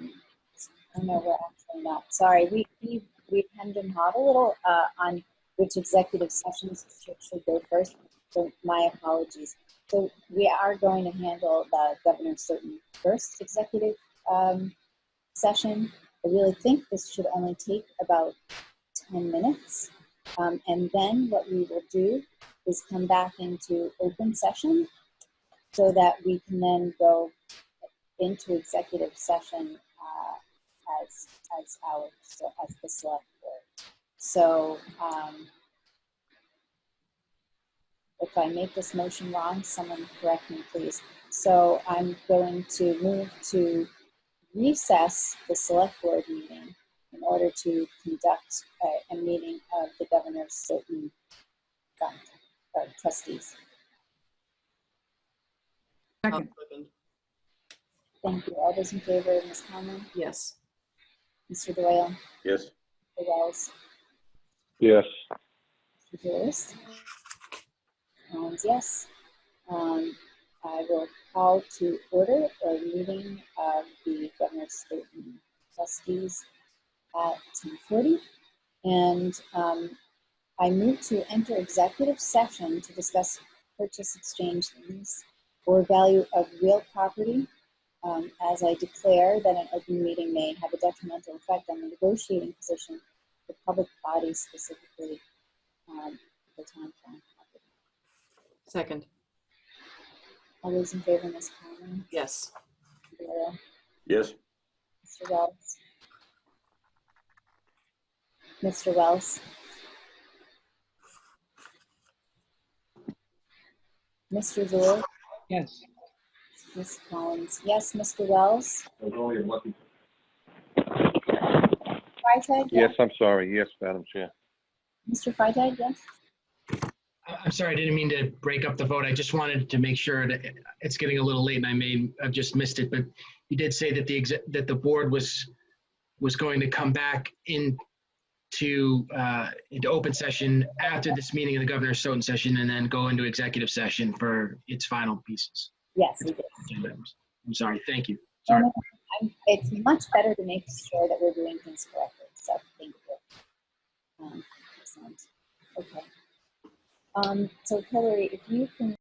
no, we're actually not. Sorry, we hemmed and hawed a little on which executive sessions should go first, so my apologies. So we are going to handle the Governor Stoughton first executive session. I really think this should only take about 10 minutes. And then what we will do is come back into open session so that we can then go into executive session as the select board. So if I make this motion wrong, someone correct me, please. So I'm going to move to recess the select board meeting in order to conduct a meeting of the Governor's Stoughton trustees. Second. Thank you. All those in favor, Ms. Conlon? Yes. Mr. Doyle? Yes. Mr. Wells? Yes. Mr. Lewis? Collins, yes. I will call to order a meeting of the Governor's Stoughton trustees at 10:40. And I move to enter executive session to discuss purchase, exchange, lease, or value of real property, as I declare that an open meeting may have a detrimental effect on the negotiating position of the public body, specifically the town farm property. Second. All those in favor, Ms. Conlon? Yes. Zoll, Yes. Mr. Wells, Mr. Wells, Mr. Zoll, Yes. Ms. Collins, yes, Mr. Wells, Freitag, Yes, I'm sorry. Yes, Madam Chair. Mr. Freitag, yes. I'm sorry, I didn't mean to break up the vote. I just wanted to make sure that it's getting a little late and I may have just missed it, but you did say that the board was going to come back into open session after this meeting of the Governor Stoughton session and then go into executive session for its final pieces. Yes, we did. I'm sorry. Thank you. Sorry. It's much better to make sure that we're doing things correctly. So thank you. Excellent. Okay. So Hillary, if you can